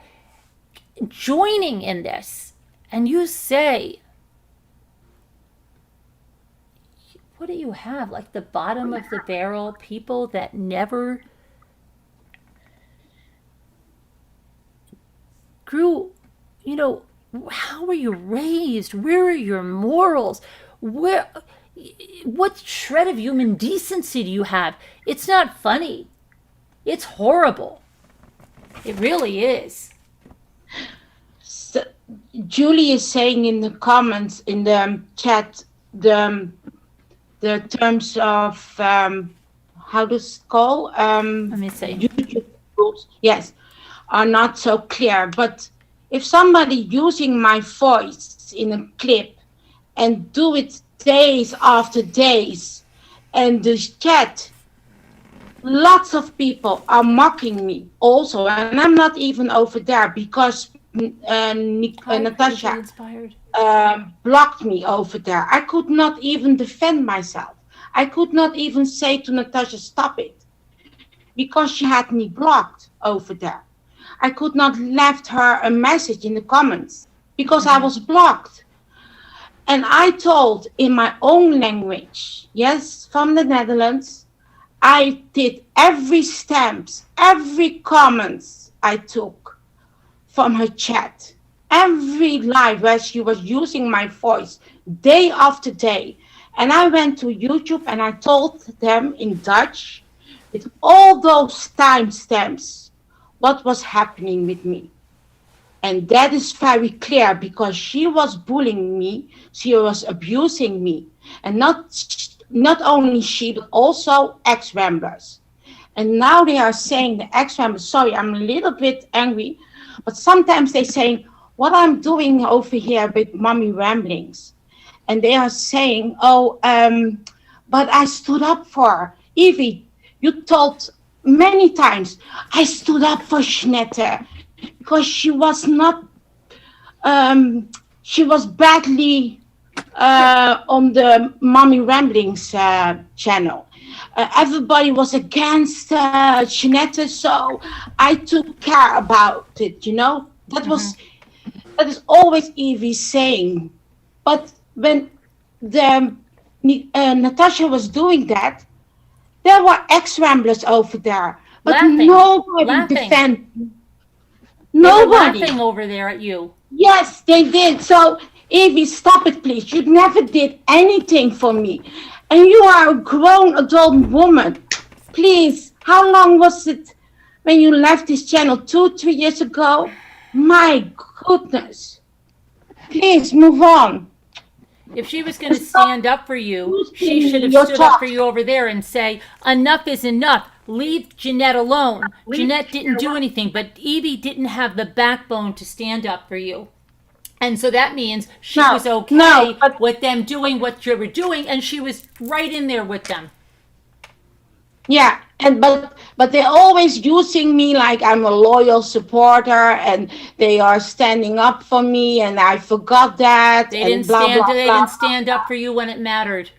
joining in this, and you say, what do you have? Like the bottom of the barrel, people that never grew, how were you raised? Where are your morals? What shred of human decency do you have? It's not funny. It's horrible. It really is. So, Julie is saying in the comments, in the chat, the terms of, how does it call? Let me see. YouTube rules, yes, are not so clear. But if somebody using my voice in a clip and do it days after days, and the chat, lots of people are mocking me also, and I'm not even over there because Natasha blocked me over there. I could not even defend myself. I could not even say to Natasha, stop it, because she had me blocked over there. I could not left her a message in the comments because I was blocked. And I told in my own language, yes, from the Netherlands, I did every stamps, every comments I took from her chat, every live where she was using my voice day after day. And I went to YouTube and I told them in Dutch, with all those timestamps, what was happening with me. And that is very clear because she was bullying me, she was abusing me, and not only she, but also ex-Ramblers. And now they are saying the ex-Ramblers, sorry, I'm a little bit angry, but sometimes they saying what I'm doing over here with Mommy Ramblings. And they are saying, but I stood up for her. Evie, you told many times I stood up for Jeanette because she was not, she was badly on the Mommy Ramblings channel. Everybody was against Jeanette, so I took care about it, you know? That is always Evie saying. But when the Natasha was doing that, there were ex-ramblers over there, but Laughing. nobody Laughing. defended. They were Nobody. laughing over there at you. Yes, they did. So, Evie, stop it, please. You never did anything for me. And you are a grown adult woman. Please, how long was it when you left this channel? 2-3 years ago? My goodness. Please, move on. If she was going to stand up for you, she should have Your stood up talk. for you over there and say, enough is enough. Leave Jeanette alone. Jeanette didn't do anything, but Evie didn't have the backbone to stand up for you. And so that means she No, was okay no, but- with them doing what you were doing, and she was right in there with them. Yeah, and but they're always using me like I'm a loyal supporter, and they are standing up for me, and I forgot that. They and didn't blah, stand. blah, They blah. didn't stand up for you when it mattered.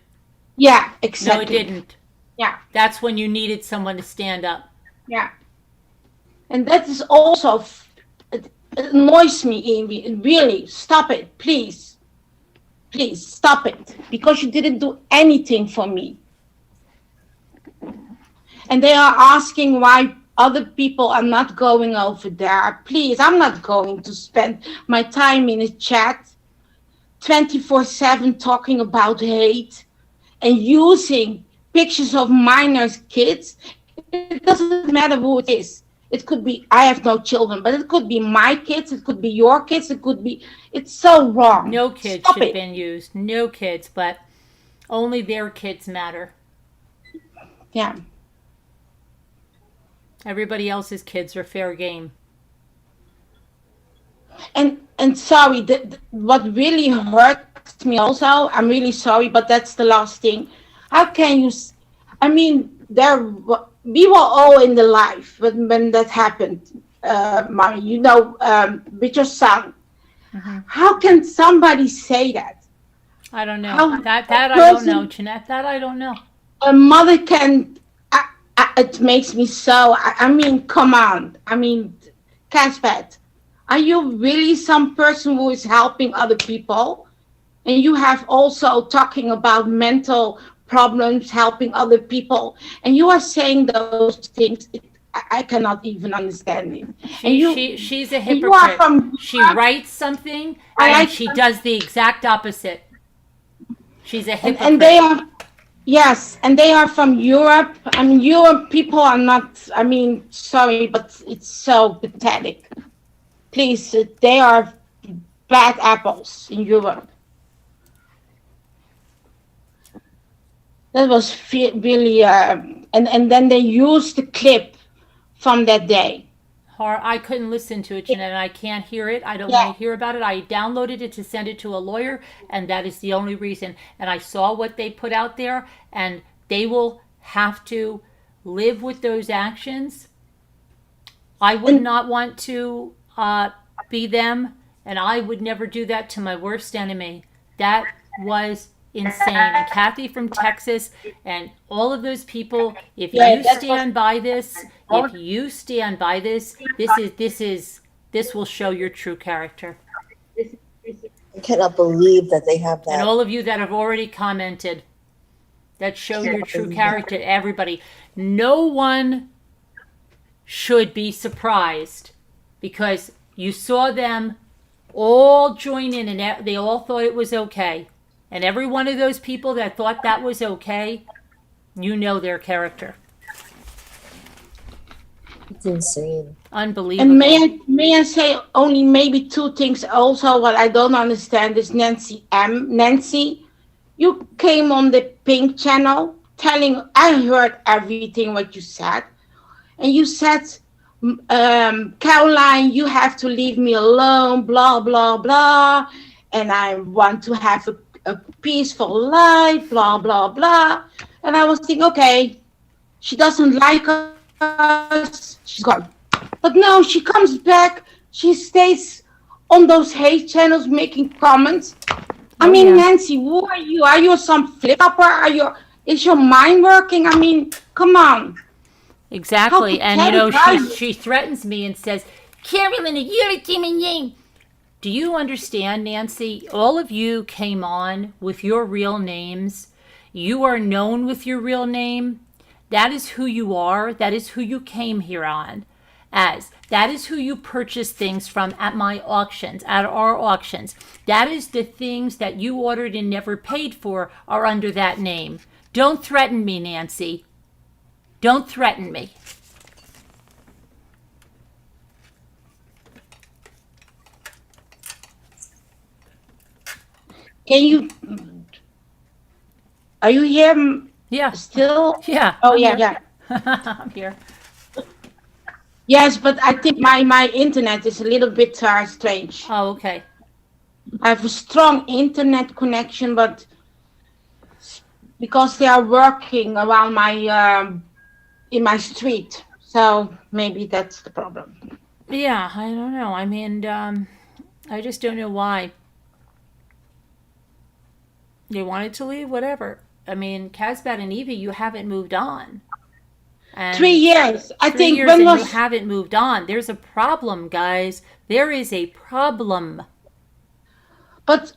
Yeah, No, exactly. it didn't. Yeah, That's when you needed someone to stand up. yeah. And that is also it annoys me, Amy. Really, stop it, please. Please stop it, because you didn't do anything for me. And they are asking why other people are not going over there. Please, I'm not going to spend my time in a chat 24/7 talking about hate and using pictures of minors, kids. It doesn't matter who it is. It could be, I have no children, but it could be my kids, it could be your kids, it could be, it's so wrong. No kids Stop should have it. been used. No kids, but only their kids matter. Yeah. Everybody else's kids are fair game. And sorry, what really hurts me also, I'm really sorry, but that's the last thing. How can you, I mean, we were all in the life when that happened, Mommy, you know, with your son. Mm-hmm. How can somebody say that? I don't know. How- That a I don't person- know, Jeanette. That I don't know. A mother can, it makes me so, I mean, come on. I mean, Caspat, are you really some person who is helping other people? And you have also talking about mental problems, helping other people, and you are saying those things. I cannot even understand it. She's a and you are hypocrite. from She Europe, writes something I and like- she does the exact opposite. She's a hypocrite. and they are, yes, and they are from Europe. I mean, Europe people are not, I mean, sorry, but it's so pathetic. Please, they are bad apples in Europe. That was really, and then they used the clip from that day. I couldn't listen to it, Jeanette, and I can't hear it. I don't Yeah. want to hear about it. I downloaded it to send it to a lawyer, and that is the only reason. And I saw what they put out there, and they will have to live with those actions. I would not want to be them, and I would never do that to my worst enemy. That was insane. And Kathy from Texas and all of those people, if Yeah, you that stand by this, if you stand by this, this will show your true character. I cannot believe that they have And that. all of you that have already commented, that show your true character to everybody. No one should be surprised because you saw them all join in and they all thought it was okay. And every one of those people that thought that was okay, you know their character. It's insane. Unbelievable. And may I say only maybe two things also what I don't understand is Nancy M. Nancy, you came on the Pink channel telling, I heard everything what you said. And you said, Caroline, you have to leave me alone, blah, blah, blah. And I want to have a peaceful life, blah, blah, blah. And I was thinking, okay, she doesn't like us, she's gone. But no, she comes back. She stays on those hate channels making comments. I mean, yeah. Nancy, who are you? Are you some flip-flopper? Is your mind working? I mean, come on. Exactly. How And you know, pathetic are she you? threatens me and says, Carolyn, you're a demon name. Do you understand, Nancy? All of you came on with your real names. You are known with your real name. That is who you are. That is who you came here on as. That is who you purchased things from at my auctions, at our auctions. That is the things that you ordered and never paid for are under that name. Don't threaten me, Nancy. Don't threaten me. Can you? Are you here Yeah. still? Yeah. Oh I'm yeah, here. yeah. I'm here. Yes, but I think my internet is a little bit strange. Oh, okay. I have a strong internet connection, but because they are working around my in my street, so maybe that's the problem. Yeah, I don't know. I mean, I just don't know why. They wanted to leave, whatever. I mean, Casbat and Evie, you haven't moved on. And 3 years. I 3 think years when and you was haven't moved on. There's a problem, guys. There is a problem. but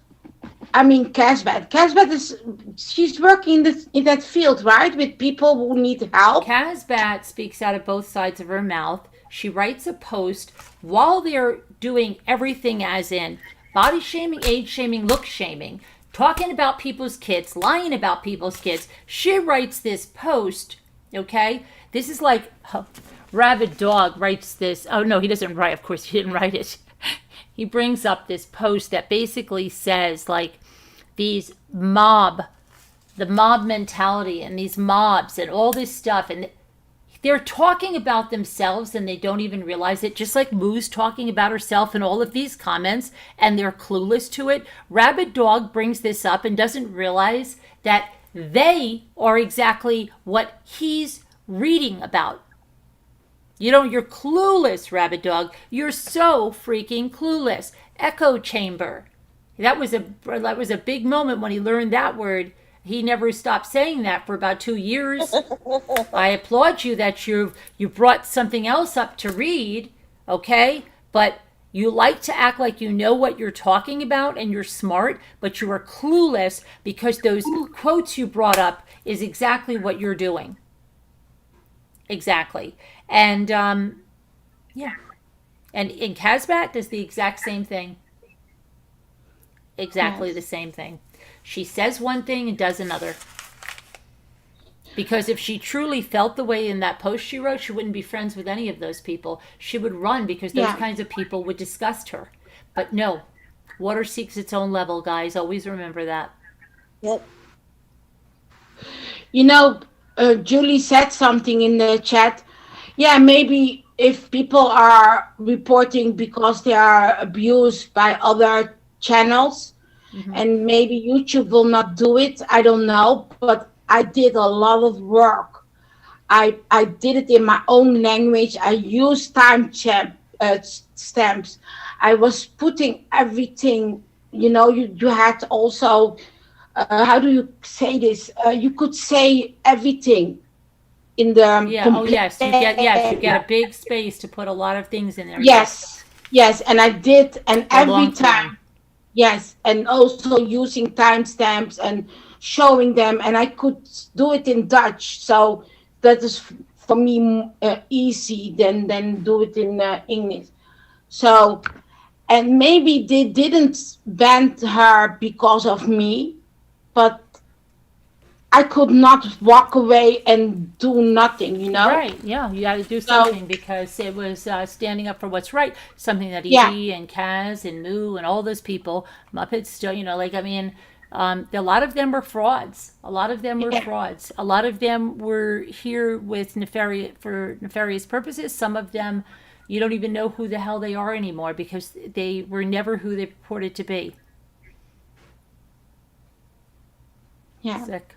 I mean Casbat is she's working in that field, right? With people who need help. Casbat speaks out of both sides of her mouth. She writes a post while they're doing everything as in body shaming, age shaming, look shaming, talking about people's kids, lying about people's kids. She writes this post, okay? This is like Rabid Dog writes this. Oh, no, he doesn't write. Of course, he didn't write it. He brings up this post that basically says, like, the mob mentality and these mobs and all this stuff. And they're talking about themselves and they don't even realize it. Just like Moo's talking about herself in all of these comments and they're clueless to it. Rabid Dog brings this up and doesn't realize that they are exactly what he's reading about. You know, you're clueless, Rabid Dog. You're so freaking clueless. Echo chamber. That was a big moment when he learned that word. He never stopped saying that for about 2 years. I applaud you that you brought something else up to read, okay? But you like to act like you know what you're talking about and you're smart, but you are clueless because those quotes you brought up is exactly what you're doing. Exactly. And yeah. And in Casbat does the exact same thing. Exactly the same thing. She says one thing and does another. Because if she truly felt the way in that post she wrote, she wouldn't be friends with any of those people. She would run because those kinds of people would disgust her. But no, water seeks its own level, guys. Always remember that. Yep. You know, Julie said something in the chat. Yeah, maybe if people are reporting because they are abused by other channels, and maybe YouTube will not do it. I don't know, but I did a lot of work. I did it in my own language. I used stamps. I was putting everything. You know, you had also. How do you say this? You could say everything in the yes, you get a big space to put a lot of things in there. Yes, and I did, and every time. Yes, and also using timestamps and showing them, and I could do it in Dutch, so that is for me easy than do it in English. So, and maybe they didn't ban her because of me, but I could not walk away and do nothing, you know? Right, yeah, you got to do something because it was standing up for what's right. Something that Evie and Kaz and Moo and all those people, Muppets, still, you know, like, I mean, a lot of them were frauds. A lot of them were frauds. A lot of them were here with nefarious purposes. Some of them, you don't even know who the hell they are anymore because they were never who they purported to be. Yeah. Sick.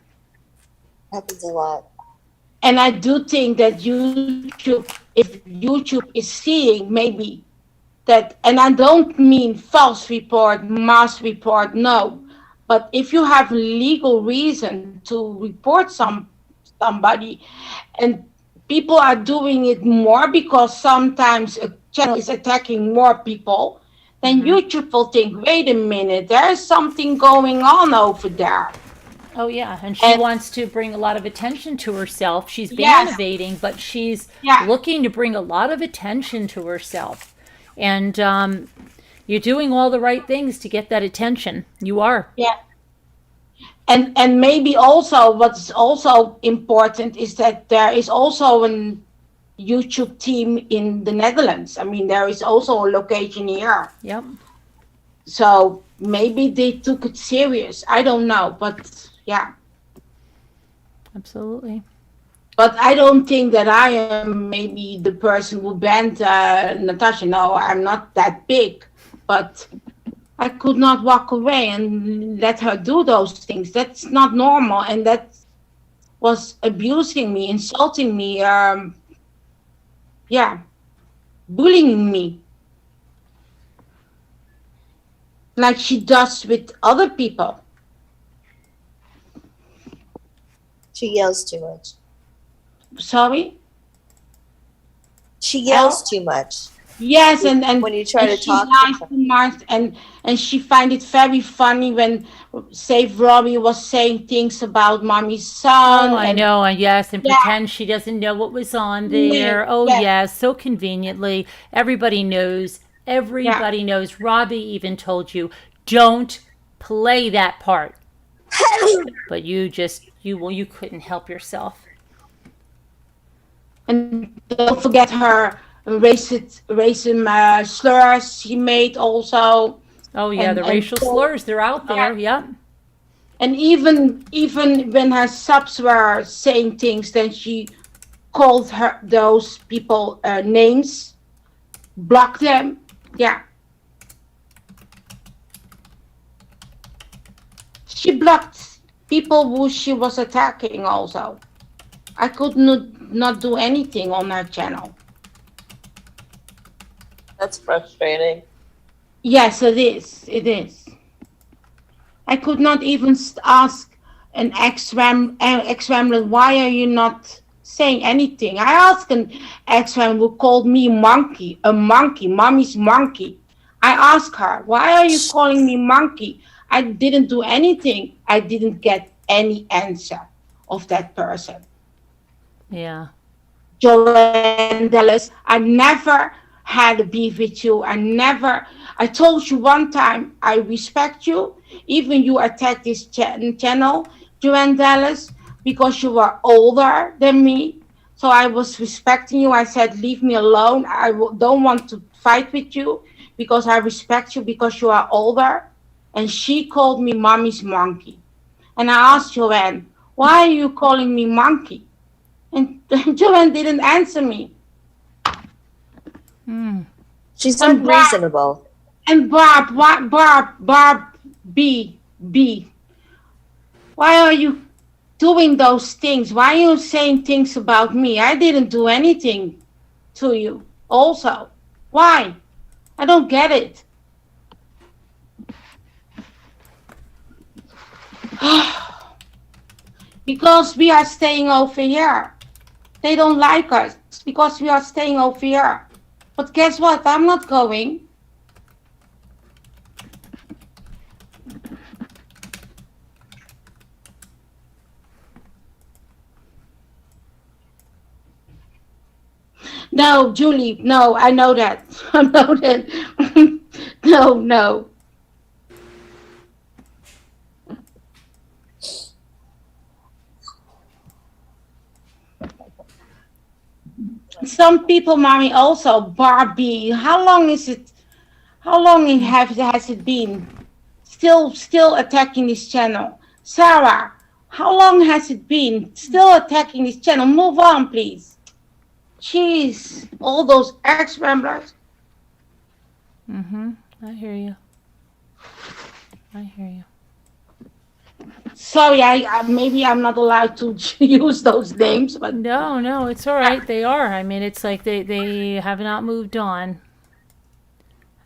Happens a lot. And I do think that YouTube, if YouTube is seeing maybe that, and I don't mean false report, mass report, no. But if you have legal reason to report somebody, and people are doing it more because sometimes a channel is attacking more people, then YouTube will think, wait a minute, there is something going on over there. Oh yeah, and she And wants to bring a lot of attention to herself. She's yes, evading, but she's yeah, looking to bring a lot of attention to herself. And you're doing all the right things to get that attention. You are. yeah. And maybe also what's also important is that there is also an YouTube team in the Netherlands. I mean, there is also a location here. Yep. So maybe they took it serious. I don't know, but yeah. Absolutely. But I don't think that I am maybe the person who banned Natasha. No, I'm not that big. But I could not walk away and let her do those things. That's not normal. And that was abusing me, insulting me, bullying me. Like she does with other people. She yells too much. Sorry? She yells too much. Yes, and when you try to she talk to lies her. too much, and she find it very funny when Save Robbie was saying things about mommy's son. Oh, I and know, and yes, and Yeah. pretend she doesn't know what was on there. Oh, Yeah. yes, so conveniently. Everybody knows. Everybody knows. Robbie even told you, don't play that part. But you couldn't help yourself. And don't forget her racist slurs she made also. Oh yeah, And- the and racial so- slurs, they're out there. Yep. And even when her subs were saying things, then she called those people names, blocked them. Yeah. She blocked people who she was attacking also. I could not do anything on her channel. That's frustrating. Yes, it is. It is. I could not even ask an ex-Ramlet, why are you not saying anything? I asked an ex-Ramlet who called me monkey, mommy's monkey. I asked her, why are you calling me monkey? I didn't do anything. I didn't get any answer of that person. Yeah. Joanne Dallas, I never had a beef with you. I told you one time, I respect you. Even you attacked this channel, Joanne Dallas, because you were older than me. So I was respecting you. I said, leave me alone. I don't want to fight with you because I respect you because you are older. And she called me mommy's monkey. And I asked Joanne, why are you calling me monkey? And Joanne didn't answer me. She's And unreasonable. And Barb B, why are you doing those things? Why are you saying things about me? I didn't do anything to you also. Why? I don't get it. Because we are staying over here. They don't like us because we are staying over here. But guess what? I'm not going. No, Julie, no, I know that. I know that. No. Some people, mommy, also Barbie. How long has it been? Still attacking this channel. Sarah, how long has it been? Still attacking this channel. Move on, please. Jeez, all those ex-members. I hear you. Sorry, maybe I'm not allowed to use those names, but No, it's all right. They are. I mean, it's like they have not moved on.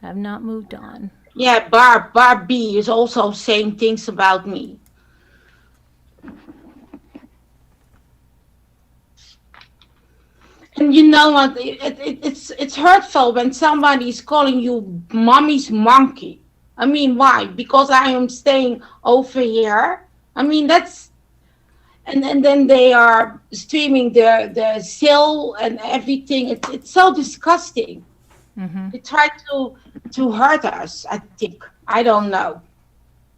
Have not moved on. yeah, Barb B is also saying things about me. And you know what? It's hurtful when somebody is calling you mommy's monkey. I mean, why? Because I am staying over here. I mean, that's and then they are streaming the sale and everything. It's so disgusting. Mm-hmm. They try to hurt us. I think I don't know,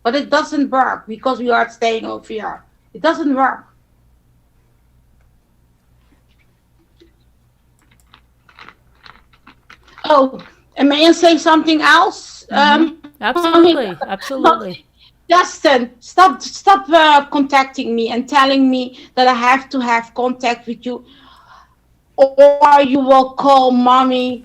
but it doesn't work because we are staying over here. It doesn't work. Oh, and may I say something else? Absolutely. Justin, stop contacting me and telling me that I have to have contact with you, or you will call mommy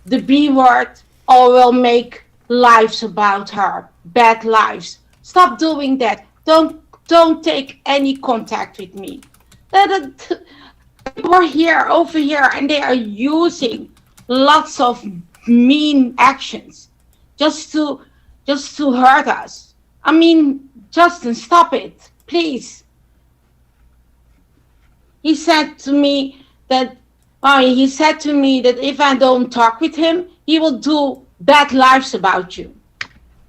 the B word, or will make lives about her, bad lives. Stop doing that. Don't take any contact with me. People are here, over here, and they are using lots of mean actions just to hurt us. I mean, Justin, stop it, please. He said to me that if I don't talk with him, he will do bad lives about you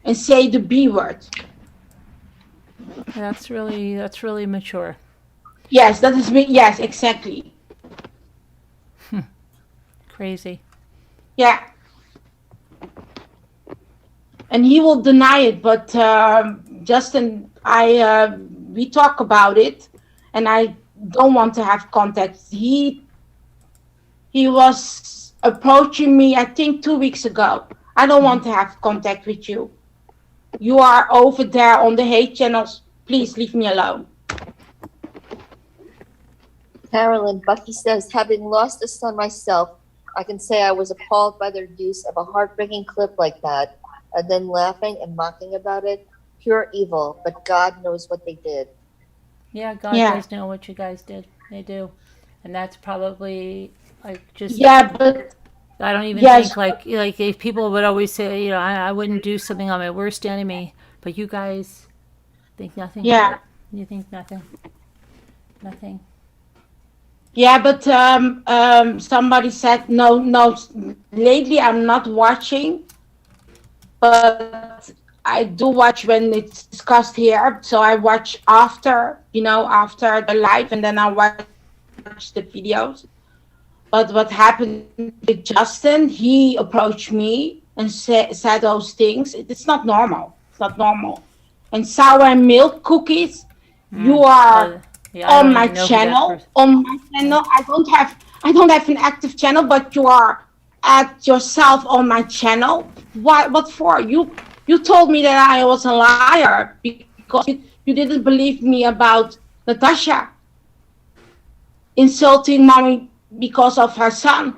and say the B word. That's really mature. Yes, that is me. Yes, exactly. Crazy. Yeah. And he will deny it, but Justin, we talk about it, and I don't want to have contact. He was approaching me, I think 2 weeks ago. I don't want to have contact with you. You are over there on the hate channels. Please leave me alone. Carolyn, Bucky says, having lost a son myself, I can say I was appalled by their use of a heartbreaking clip like that, and then laughing and mocking about it. Pure evil, but God knows what they did. Yeah, God does know what you guys did. They do. And that's probably like just... Yeah, but... I don't even think like if people would always say, I wouldn't do something on my worst enemy, but you guys think nothing. Yeah. You think nothing. Nothing. Yeah, but somebody said no. Lately, I'm not watching, but I do watch when it's discussed here. So I watch after the live, and then I watch the videos. But what happened with Justin? He approached me and said those things. It's not normal. It's not normal. And sour milk cookies. You are. On my channel, I don't have an active channel, but you are at yourself on my channel. What for? You told me that I was a liar because you didn't believe me about Natasha insulting mommy because of her son.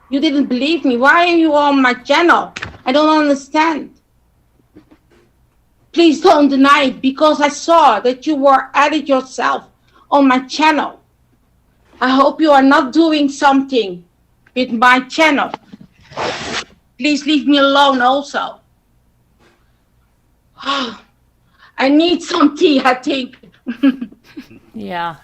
You didn't believe me. Why are you on my channel? I don't understand. Please don't deny it, because I saw that you were added yourself on my channel. I hope you are not doing something with my channel. Please leave me alone also. I need some tea, I think. Yeah.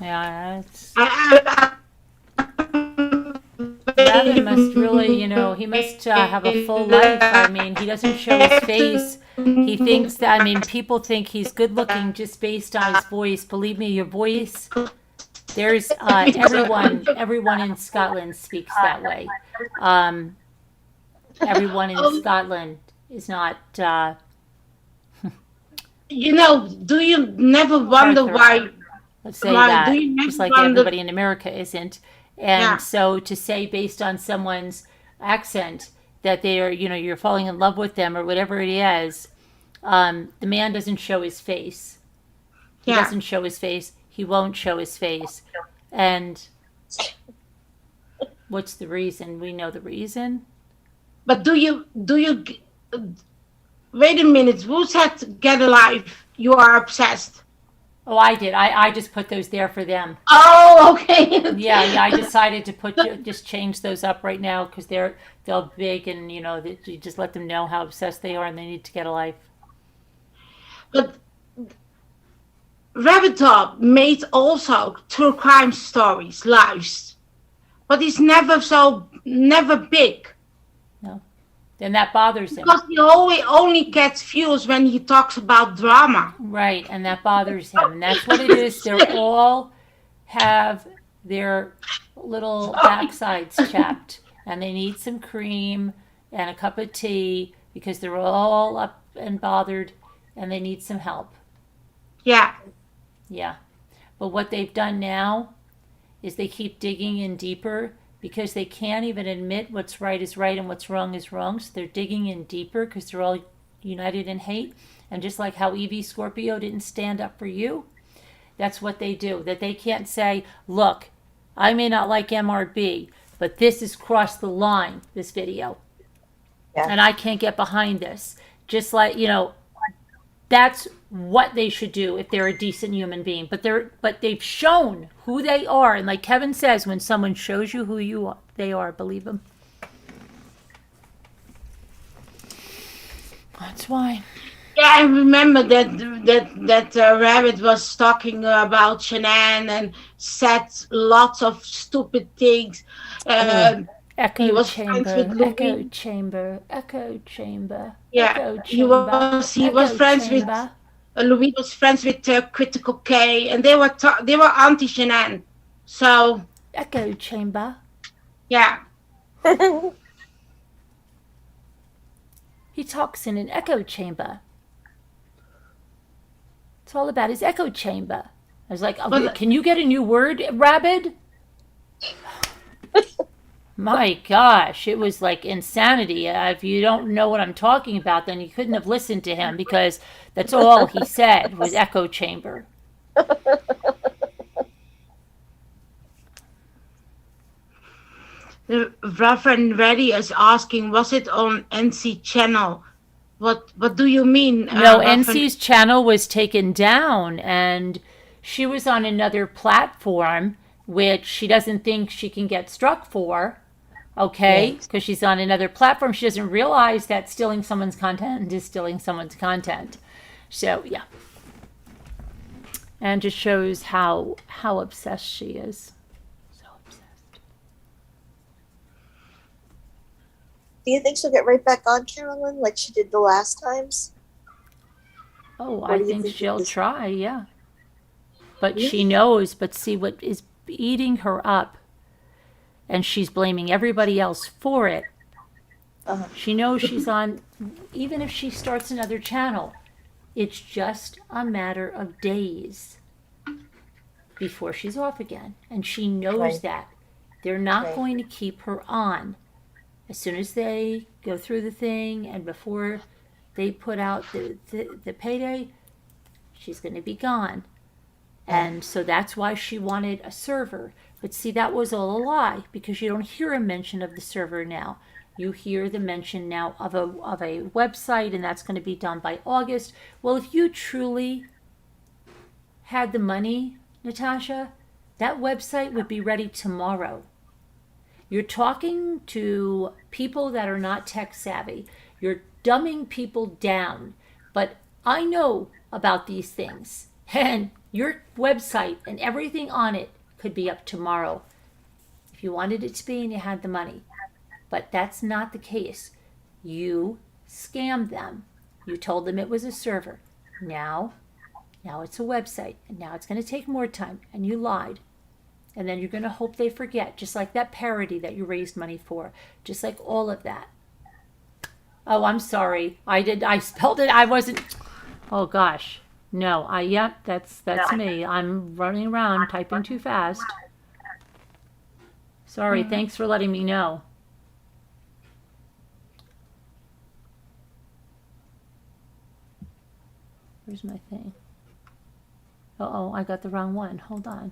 Gavin must really, he must have a full life. I mean, he doesn't show his face. He thinks that, people think he's good looking just based on his voice. Believe me, your voice, there's everyone in Scotland speaks that way. Everyone in Scotland is not... do you never wonder why... Let's say that, just like everybody in America isn't. And so to say based on someone's accent that they are, you're falling in love with them or whatever it is, the man doesn't show his face. He doesn't show his face. He won't show his face. And what's the reason? We know the reason. But do you wait a minute, who said get alive? You are obsessed. Oh, I did. I just put those there for them. Oh, okay. Yeah. I decided to just change those up right now because they're big, and you just let them know how obsessed they are and they need to get a life. But Rabbit Dog made also true crime stories, lives, but he's never big. No, then that bothers him. Because he always only gets views when he talks about drama. Right, and that bothers him, and that's what it is. They're all have their little backsides chapped, and they need some cream and a cup of tea because they're all up and bothered, and they need some help. Yeah. Yeah. But what they've done now is they keep digging in deeper because they can't even admit what's right is right and what's wrong is wrong. So they're digging in deeper because they're all united in hate. And just like how Evie Scorpio didn't stand up for you, that's what they do. That they can't say, look, I may not like MRB, but this has crossed the line, this video. Yeah. And I can't get behind this. Just like, that's what they should do if they're a decent human being. But they've shown who they are, and like Kevin says, when someone shows you who they are, believe them. That's why. Yeah, I remember that Rabbit was talking about Shanann and said lots of stupid things. Echo He was chamber, friends with Louis. echo chamber, echo chamber. Yeah, echo he chamber, was echo friends chamber. with Louis was friends with Critical K, and they were anti Shanann. So Echo chamber. yeah, He talks in an echo chamber. It's all about his echo chamber. I was like, oh, But- can you get a new word, Rabid? My gosh, it was like insanity. If you don't know what I'm talking about, then you couldn't have listened to him because that's all he said was echo chamber. the Reverend Reddy is asking, was it on NC channel? What do you mean? No, Reverend- NC's channel was taken down, and she was on another platform, which she doesn't think she can get struck for. Okay, because she's on another platform. She doesn't realize that stealing someone's content is stealing someone's content. So yeah, and just shows how obsessed she is. So obsessed. Do you think she'll get right back on, Carolyn, like she did the last times? Oh, What I do you think think she'll this- try. Yeah, but she knows. But see, what is eating her up, and she's blaming everybody else for it. Uh-huh. She knows she's on, even if she starts another channel, it's just a matter of days before she's off again. And she knows Right. that. They're not Right. going to keep her on. As soon as they go through the thing and before they put out the payday, she's going to be gone. And so that's why she wanted a server. But see, that was all a lie because you don't hear a mention of the server now. You hear the mention now of a website, and that's going to be done by August. Well, if you truly had the money, Natasha, that website would be ready tomorrow. You're talking to people that are not tech savvy. You're dumbing people down. But I know about these things. And your website and everything on it could be up tomorrow if you wanted it to be and you had the money. But that's not the case. You scammed them. You told them it was a server. Now it's a website, and now it's going to take more time, and you lied. And then you're going to hope they forget, just like that parody that you raised money for, just like all of that. Oh, I'm sorry. I spelled it. I wasn't. Oh gosh. No, that's me. I'm running around typing too fast. Sorry, thanks for letting me know. Where's my thing? Uh-oh, I got the wrong one. Hold on.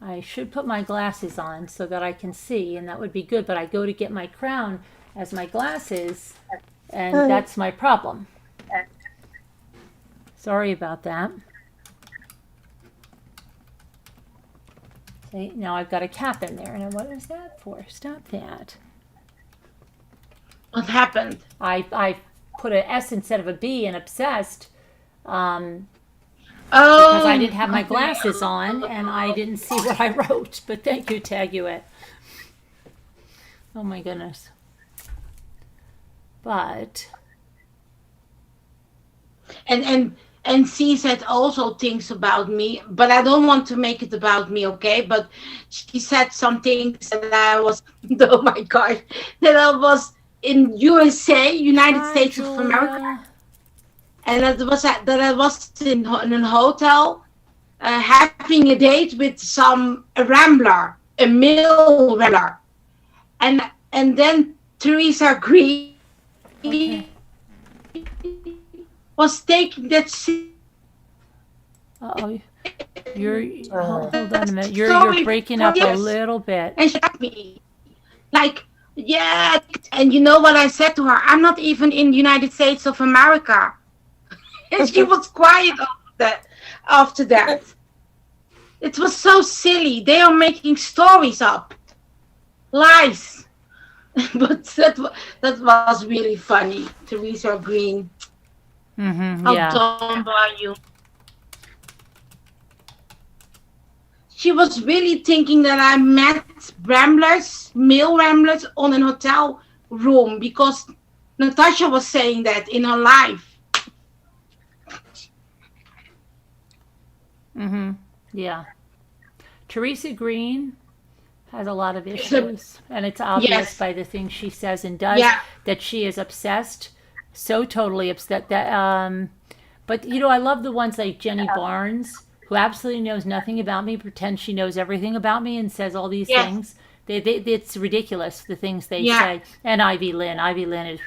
I should put my glasses on so that I can see, and that would be good. But I go to get my crown as my glasses, and that's my problem. Sorry about that. See, now I've got a cap in there. Now what is that for? Stop that. What happened? I put an S instead of a B in obsessed. Oh, Because I didn't have my glasses on and I didn't see what I wrote. But thank you, Taguet. Oh my goodness. But and she said also things about me, but I don't want to make it about me, okay? But she said some things that I was, oh my God, that I was in USA, United Hi, States of Julia. America, and that I was in a hotel having a date with some rambler, a male rambler, and then Teresa Green was taking that. Uh-oh. Hold on a minute. You're Sorry, breaking up a yes. little bit. And she asked me, like, yeah, and you know what I said to her? I'm not even in the United States of America. And she was quiet after that. It was so silly. They are making stories up. Lies. But that was really funny. Teresa Green. Mm-hmm, How yeah. dumb are you? She was really thinking that I met ramblers, male ramblers, on an hotel room because Natasha was saying that in her life. Mm-hmm, yeah. Teresa Green has a lot of issues, and it's obvious Yes. by the things she says and does that she is obsessed, so totally upset that. But you know, I love the ones like Jenny Barnes, who absolutely knows nothing about me, pretends she knows everything about me, and says all these Yes. things. It's ridiculous the things they Yeah. say. And Ivy Lynn is.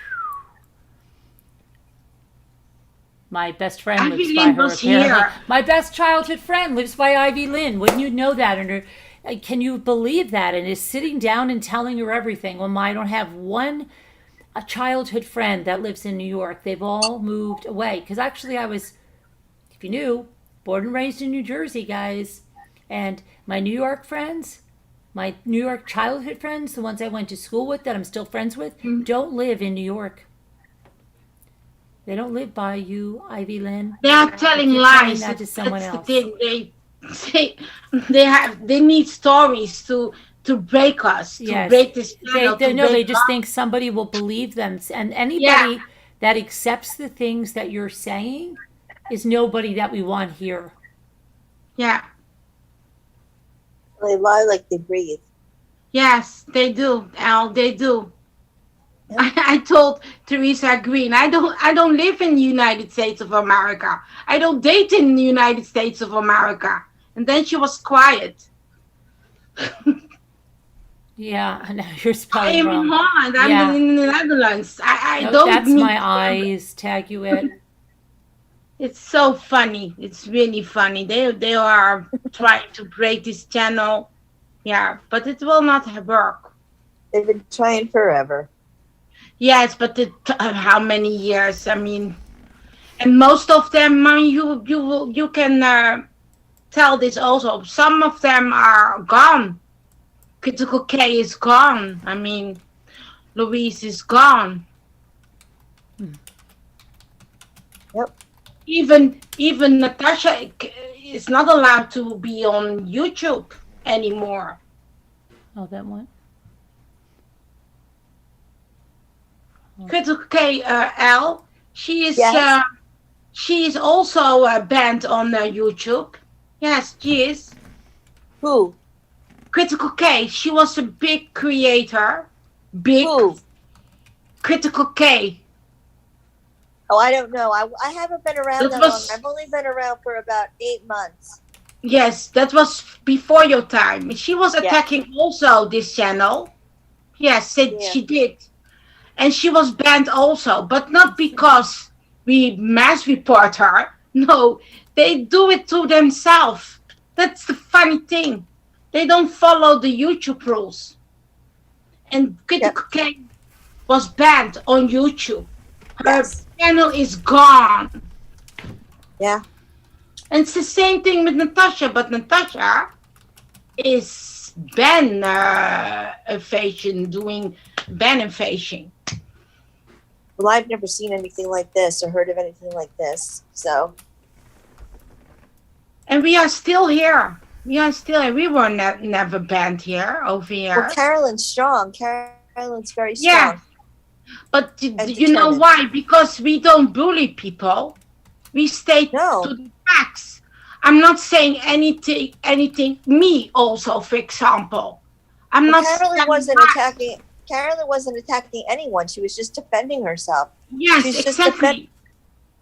My best friend Ivy lives Lynn by her. was Apparently, here. my best childhood friend lives by Ivy Lynn. Wouldn't you know that? And can you believe that? And is sitting down and telling her everything. Well, I don't have a childhood friend that lives in New York. They've all moved away. Because actually, I was, if you knew, born and raised in New Jersey, guys. And my New York friends, my New York childhood friends, the ones I went to school with that I'm still friends with, don't live in New York. They don't live by you, Ivy Lynn. They are telling Keep lies. telling that to someone That's else. the thing. They need stories to break us, to Yes. break this channel. They just think somebody will believe them. And anybody that accepts the things that you're saying is nobody that we want here. Yeah. They lie like they breathe. Yes, they do, Al. They do. I told Teresa Green, I don't live in the United States of America. I don't date in the United States of America. And then she was quiet. Yeah, I know you're I spelling am wrong. Holland. I'm Yeah. in the Netherlands. I No, don't that's need my eyes. Tag you it. It's so funny. It's really funny. They are trying to break this channel. Yeah, but it will not work. They've been trying forever. Yes, but how many years? I mean, and most of them, I mean, you can tell this also. Some of them are gone. Critical K is gone. I mean, Louise is gone. Yep. Even Natasha is not allowed to be on YouTube anymore. Oh, that one. Critical K L. She is Yes. she is also banned on YouTube. Yes, she is. Who? Critical K. She was a big creator. Big Who? Critical K. Oh, I don't know. I haven't been around That that was- long. I've only been around for about 8 months. Yes, that was before your time. She was attacking also this channel. Yes, she did. And she was banned also, but not because we mass report her. No, they do it to themselves. That's the funny thing. They don't follow the YouTube rules. And Critical K was banned on YouTube. Her channel is gone. Yeah. And it's the same thing with Natasha, but Natasha is ban evasion, doing ban evasion. Well, I've never seen anything like this or heard of anything like this. So. And we are still here. We are still here. We were never banned here, over here. Well, Carolyn's strong. Carolyn's very strong. Yeah. But you know why? Because we don't bully people. We stay to the facts. I'm not saying anything. Me also, for example. I'm not. Carolyn wasn't attacking. Carolyn wasn't attacking anyone. She was just defending herself. Yes, She's exactly. just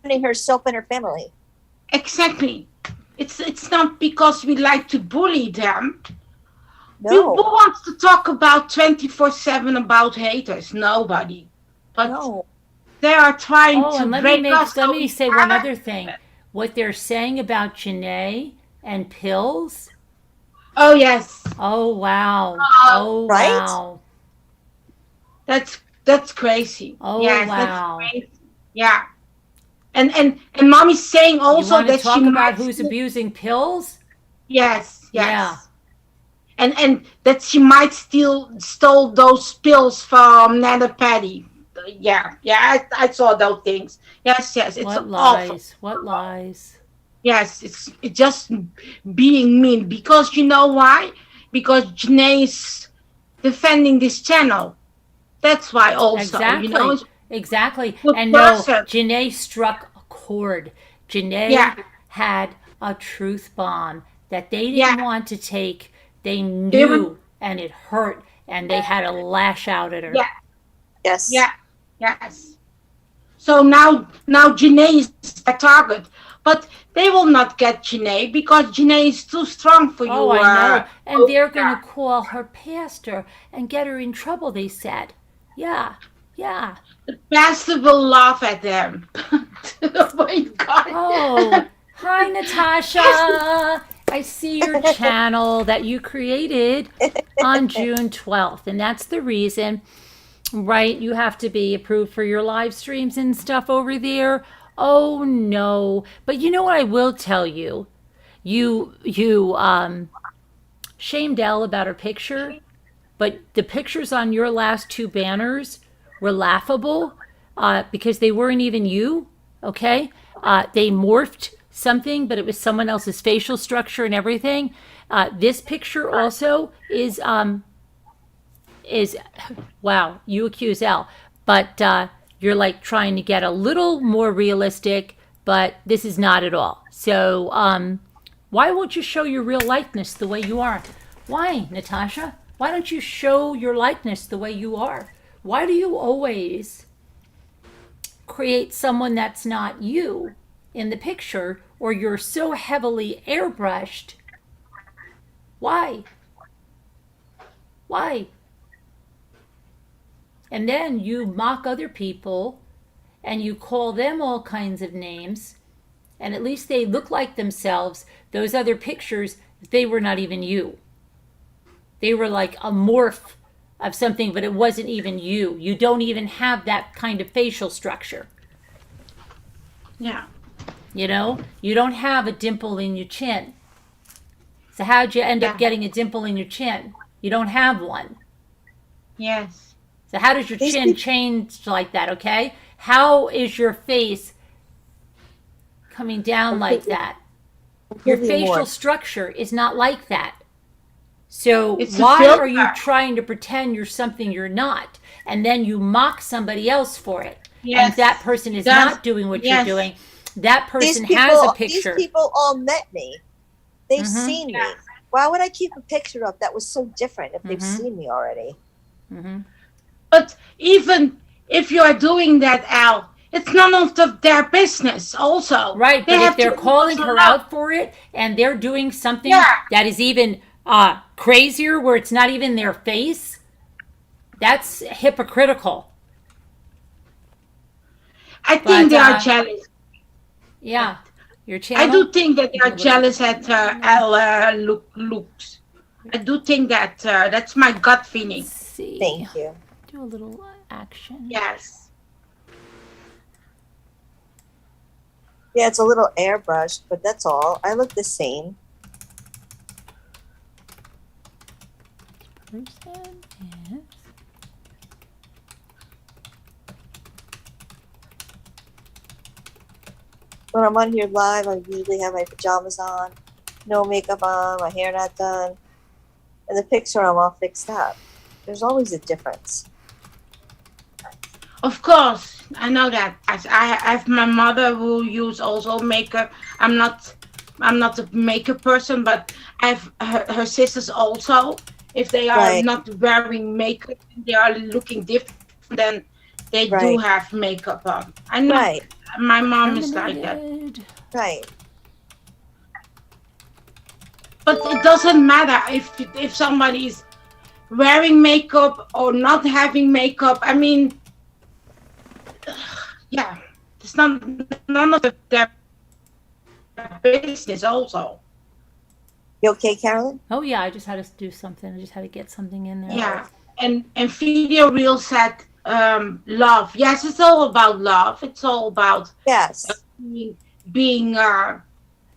defending herself and her family. Exactly. It's not because we like to bully them. No. Who wants to talk about 24/7 about haters? Nobody. But they are trying to break us. Let me say one other thing. What they're saying about Janae and pills. Oh yes. Oh wow. Oh right? wow. That's crazy. Oh yes, wow. That's crazy. Yeah. And mommy's saying also you that talk she about who's abusing pills. Yes. Yeah. And that she might stole those pills from Nana Patty. Yeah, I saw those things. Yes, it's what awful. Lies? What lies? Yes, it's just being mean. Because you know why? Because Janae's defending this channel. That's why also. Exactly. You know, exactly. Good And person. no, Janae struck a chord. Janae had a truth bomb that they didn't want to take. They knew, and it hurt, and they had to lash out at her. Yeah. Yes. Yeah. Yes. So now Janae is a target, but they will not get Janae because Janae is too strong for you. Oh, I know. And they're going to call her pastor and get her in trouble, they said. Yeah. Yeah. The pastor will laugh at them. Oh my God. Oh, hi, Natasha. I see your channel that you created on June 12th. And that's the reason, right? You have to be approved for your live streams and stuff over there. Oh, no. But you know what I will tell you? You shamed Elle about her picture, but the pictures on your last two banners were laughable because they weren't even you, okay? They morphed something, but it was someone else's facial structure and everything. This picture also is wow, you accuse Elle, but you're like trying to get a little more realistic, but this is not at all. So why won't you show your real likeness the way you are? Why, Natasha? Why don't you show your likeness the way you are? Why do you always create someone that's not you in the picture, or you're so heavily airbrushed? Why? Why? And then you mock other people and you call them all kinds of names, and at least they look like themselves. Those other pictures, they were not even you. They were like a morph of something, but it wasn't even you. You don't even have that kind of facial structure. Yeah. You know, you don't have a dimple in your chin. So how'd you end up getting a dimple in your chin? You don't have one. Yes. So how does your chin change like that, okay? How is your face coming down like that? Your facial structure is not like that. So why are you trying to pretend you're something you're not? And then you mock somebody else for it. Yes. And that person is not doing what you're doing. That person has a picture. These people all met me. They've seen me. Why would I keep a picture up that was so different if they've seen me already? But even if you are doing that, Al, it's none of their business also. Right, but if they're calling her out for it and they're doing something that is even crazier, where it's not even their face, that's hypocritical. I think they are jealous. Yeah, your channel? I do think that they are jealous at her looks. I do think that that's my gut feeling. Let's see. Thank you. Do a little action. Yes. Yeah, it's a little airbrushed, but that's all. I look the same. Person is. When I'm on here live, I usually have my pajamas on, no makeup on, my hair not done. In the picture, I'm all fixed up. There's always a difference. Of course, I know that. I have my mother who use also makeup. I'm not a makeup person, but I have her sisters also. If they are Right. not wearing makeup, they are looking different. Then they do Right. have makeup on. I know. Right, My mom is like that. Terminated. right. But it doesn't matter if somebody is wearing makeup or not having makeup. I mean, yeah, it's not none of their business. Also, You okay, Carolyn? Oh yeah, I just had to do something. I just had to get something in there. yeah. And video reel said love. Yes, it's all about love. It's all about Yes. being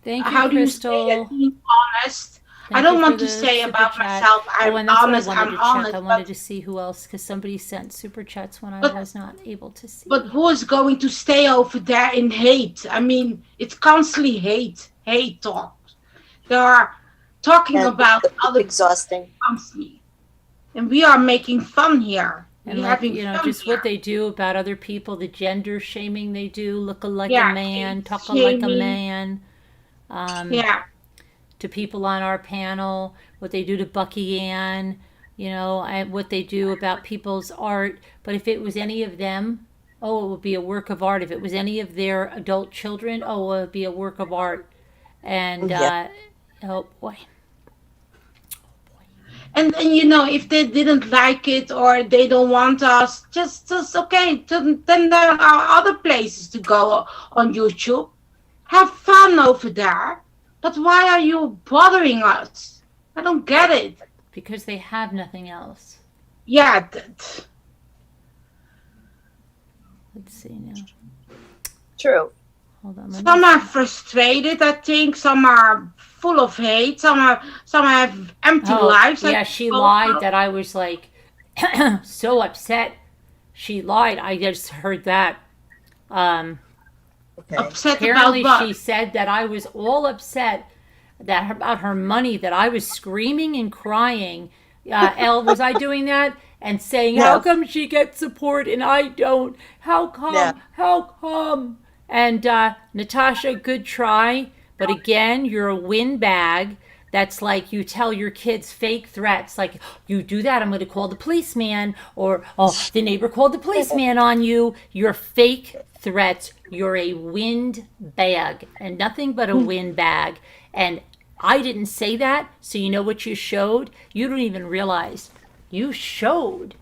Thank you, how do you say Crystal. it? Being honest. Thank I don't you want for to the say super about chat. myself, I'm and that's honest, what I wanted I'm to check. honest, I wanted but- to see who else, because somebody sent super chats when I But- was not able to see. But who is going to stay over there in hate? I mean, it's constantly hate talk. They are talking And about it's other exhausting. constantly, and we are making fun here. And We're like, having you know, fun just here. what they do about other people, the gender shaming they do, looking like Yeah, a man, hate talking like a shaming. man. Yeah, To people on our panel, what they do to Bucky Ann, you know, and what they do about people's art. But if it was any of them, oh, it would be a work of art. If it was any of their adult children, oh, it would be a work of art. And, Yeah. oh boy. and you know, if they didn't like it or they don't want us, just okay. Then there are other places to go on YouTube. Have fun over there. But why are you bothering us? I don't get it. Because they have nothing else. Yeah, Let's see now. True. Hold on. Let some me are frustrated, I think. Some are full of hate. Some have empty lives. Yeah, I she think. lied that I was like so upset. She lied. I just heard that. Okay. Upset Apparently, about she said that I was all upset that about her money, that I was screaming and crying. Elle, was I doing that? And saying, No. how come she gets support and I don't? How come? No. How come? And Natasha, good try. But again, you're a windbag. That's like you tell your kids fake threats. Like, you do that, I'm going to call the policeman. Or, oh, the neighbor called the policeman on you. You're fake threats. You're a windbag. And nothing but a windbag. And I didn't say that. So you know what you showed? You don't even realize. You showed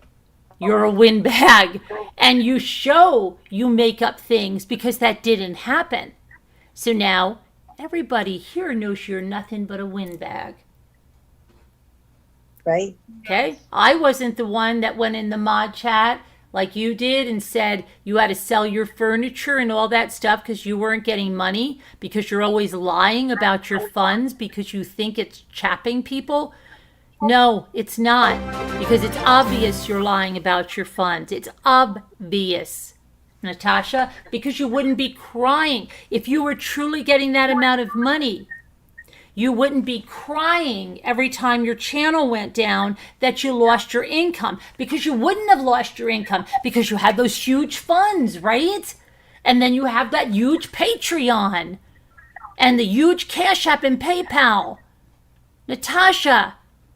you're a windbag. And you show you make up things because that didn't happen. So now everybody here knows you're nothing but a windbag. Right? Okay? I wasn't the one that went in the mod chat like you did and said you had to sell your furniture and all that stuff because you weren't getting money, because you're always lying about your funds because you think it's chapping people. No, it's not, because it's obvious you're lying about your funds. It's obvious, Natasha, because you wouldn't be crying. If you were truly getting that amount of money, you wouldn't be crying every time your channel went down that you lost your income, because you wouldn't have lost your income because you had those huge funds, right? And then you have that huge Patreon and the huge Cash App and PayPal. Natasha,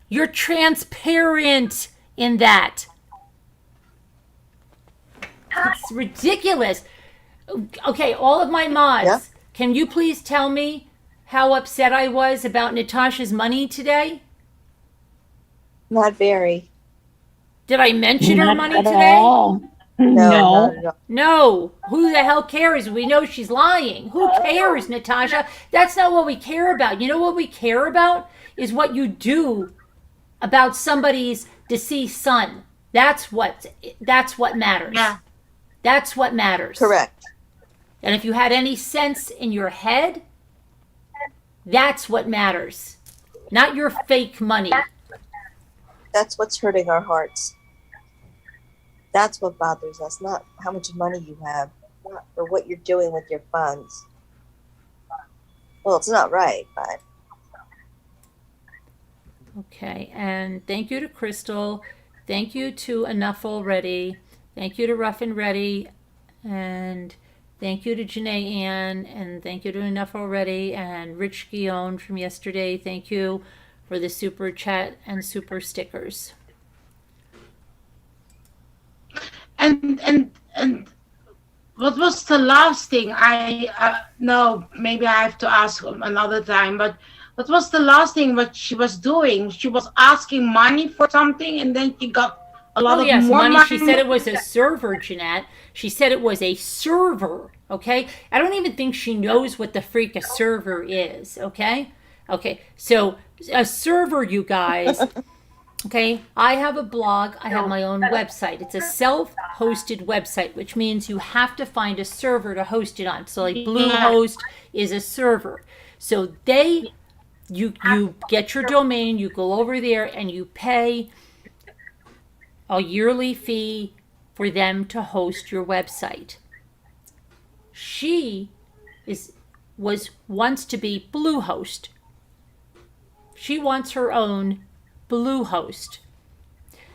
you're transparent in that. It's ridiculous. Okay, all of my mods, Yeah. Can you please tell me how upset I was about Natasha's money today? Not very. Did I mention her Not money at today? all. No. Not at all. No. Who the hell cares? We know she's lying. Who cares, Natasha? That's not what we care about. You know what we care about? Is what you do about somebody's deceased son. That's what matters. Yeah. That's what matters. Correct. And if you had any sense in your head, that's what matters. Not your fake money. That's what's hurting our hearts. That's what bothers us, not how much money you have, not or what you're doing with your funds. Well, it's not right, but Okay, and thank you to Crystal. Thank you to Enough Already. Thank you to Rough and Ready. And thank you to Janae Ann. And thank you to Enough Already. And Rich Guillaume from yesterday. Thank you for the super chat and super stickers. And what was the last thing? No, maybe I have to ask another time. But what was the last thing what she was doing? She was asking money for something, and then she got a lot Oh, of yes, more money. money. She said it was a server, Jeanette. She said it was a server, okay? I don't even think she knows what the freak a server is, okay? Okay, so a server, you guys, okay? I have a blog. I have my own website. It's a self-hosted website, which means you have to find a server to host it on. So like Bluehost is a server. So you get your domain, you go over there, and you pay a yearly fee for them to host your website. She wants to be Bluehost. She wants her own Bluehost.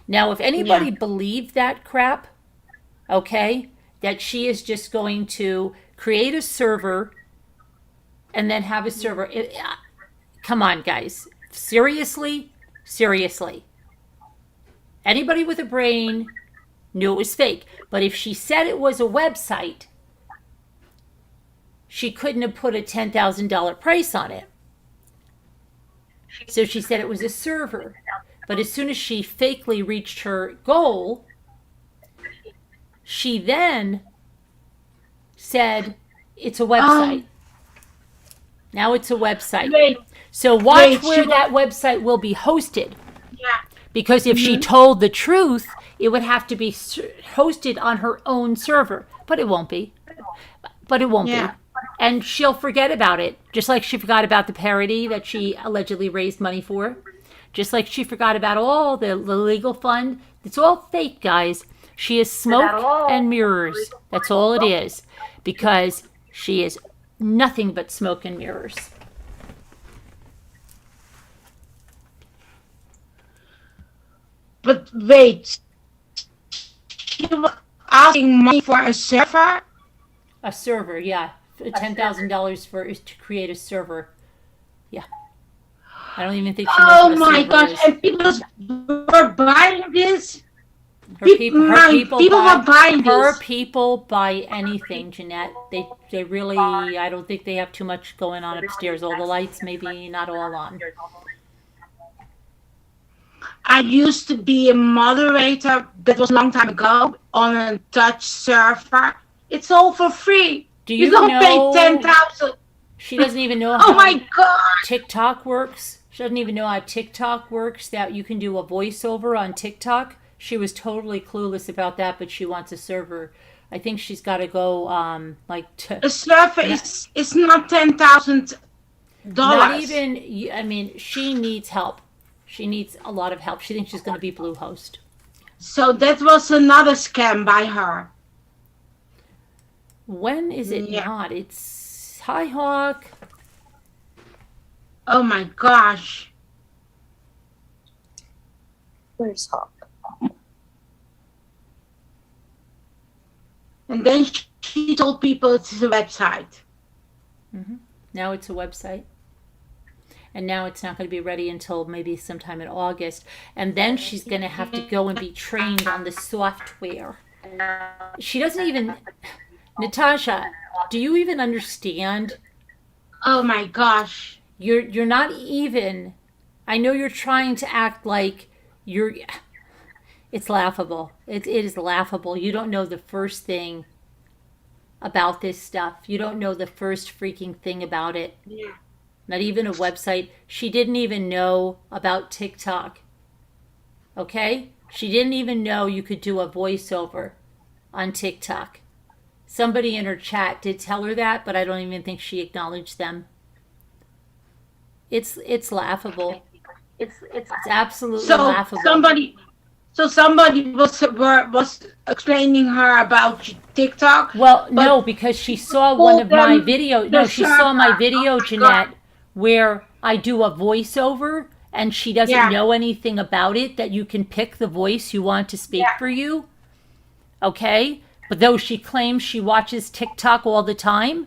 Now, if anybody believed that crap, okay, that she is just going to create a server and then have a server. Come on, guys. Seriously? Seriously. Anybody with a brain knew it was fake. But if she said it was a website, she couldn't have put a $10,000 price on it. So she said it was a server. But as soon as she fakely reached her goal, she then said it's a website. Now it's a website. Wait, So watch Wait, where she- that website will be hosted. yeah. Because if she told the truth, it would have to be hosted on her own server. But it won't be. But it won't Yeah. be. And she'll forget about it. Just like she forgot about the parody that she allegedly raised money for. Just like she forgot about all the legal fund. It's all fake, guys. She is smoke and mirrors. That's all it is. Because she is nothing but smoke and mirrors. But wait, she was asking money for a server? A server, yeah. $10,000 to create a server. Yeah. I don't even think she knows Oh what a my server gosh, is. and people were buying this? Her people were buying her this. people buy anything, Jeanette. They really, I don't think they have too much going on upstairs. All the lights maybe not all on. I used to be a moderator, that was a long time ago, on a Dutch server. It's all for free. Do You you don't know pay 10,000. she doesn't even know Oh how my god. TikTok works? She doesn't even know how TikTok works, that you can do a voiceover on TikTok. She was totally clueless about that, but she wants a server. I think she's got to go A server is not $10,000. not even, I mean, she needs help. She needs a lot of help. She thinks she's going to be Bluehost. So that was another scam by her. When is it Yeah. not? It's Hi Hawk. Oh my gosh. where's Hawk? And then she told people it's a website. Now it's a website. And now it's not going to be ready until maybe sometime in August. And then she's going to have to go and be trained on the software. She doesn't even... Natasha, do you even understand? Oh my gosh. You're not even... I know you're trying to act like you're... It's laughable. It is laughable. You don't know the first thing about this stuff. You don't know the first freaking thing about it. Yeah. Not even a website. She didn't even know about TikTok. Okay? She didn't even know you could do a voiceover on TikTok. Somebody in her chat did tell her that, but I don't even think she acknowledged them. It's laughable. It's absolutely So laughable. somebody was explaining her about TikTok. Well, no, because she saw one of my videos. No, she saw my video, Jeanette, where I do a voiceover and she doesn't know anything about it, that you can pick the voice you want to speak for you. Okay? But though she claims she watches TikTok all the time,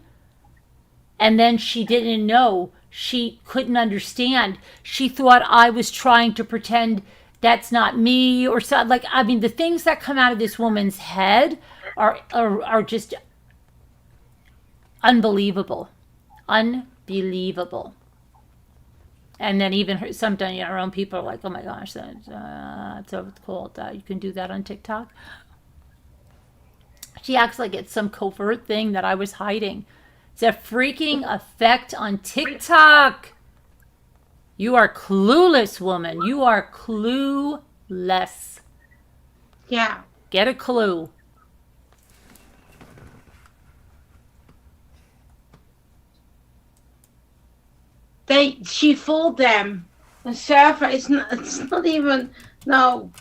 and then she didn't know, she couldn't understand. She thought I was trying to pretend that's not me or something. Like, I mean, the things that come out of this woman's head are just unbelievable. Unbelievable. And then even sometimes her own people are like, oh my gosh, that's so cool. You can do that on TikTok. She acts like it's some covert thing that I was hiding. It's a freaking effect on TikTok. You are clueless, woman. You are clueless. Yeah. Get a clue. She fooled them. The server is not. It's not even. No.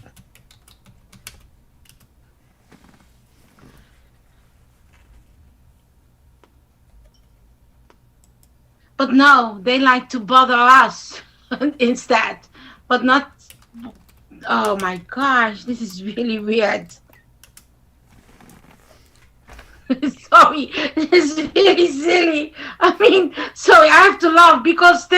But no, they like to bother us instead. But not. Oh my gosh, this is really weird. Sorry, this is really silly. I mean, sorry, I have to laugh because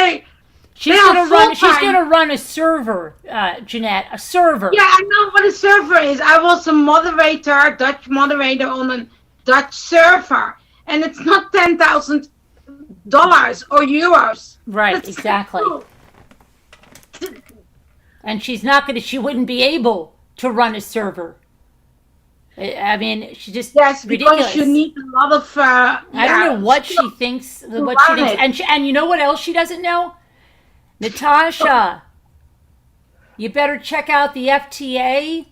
she's gonna run a server, Jeanette, a server. Yeah, I know what a server is. I was a moderator, Dutch moderator on a Dutch server, and it's not $10,000 or euros. Right, That's exactly. Cool. And she wouldn't be able to run a server. I mean, she just ridiculous. Because you need a lot of. I don't know what she thinks. And you know what else she doesn't know? Natasha, you better check out the FTA.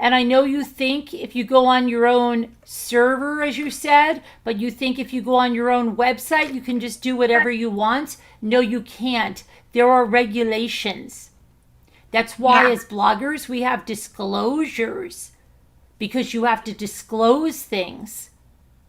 And I know you think if you go on your own server, as you said, but you think if you go on your own website, you can just do whatever you want. No, you can't. There are regulations. That's why as bloggers, we have disclosures. Because you have to disclose things,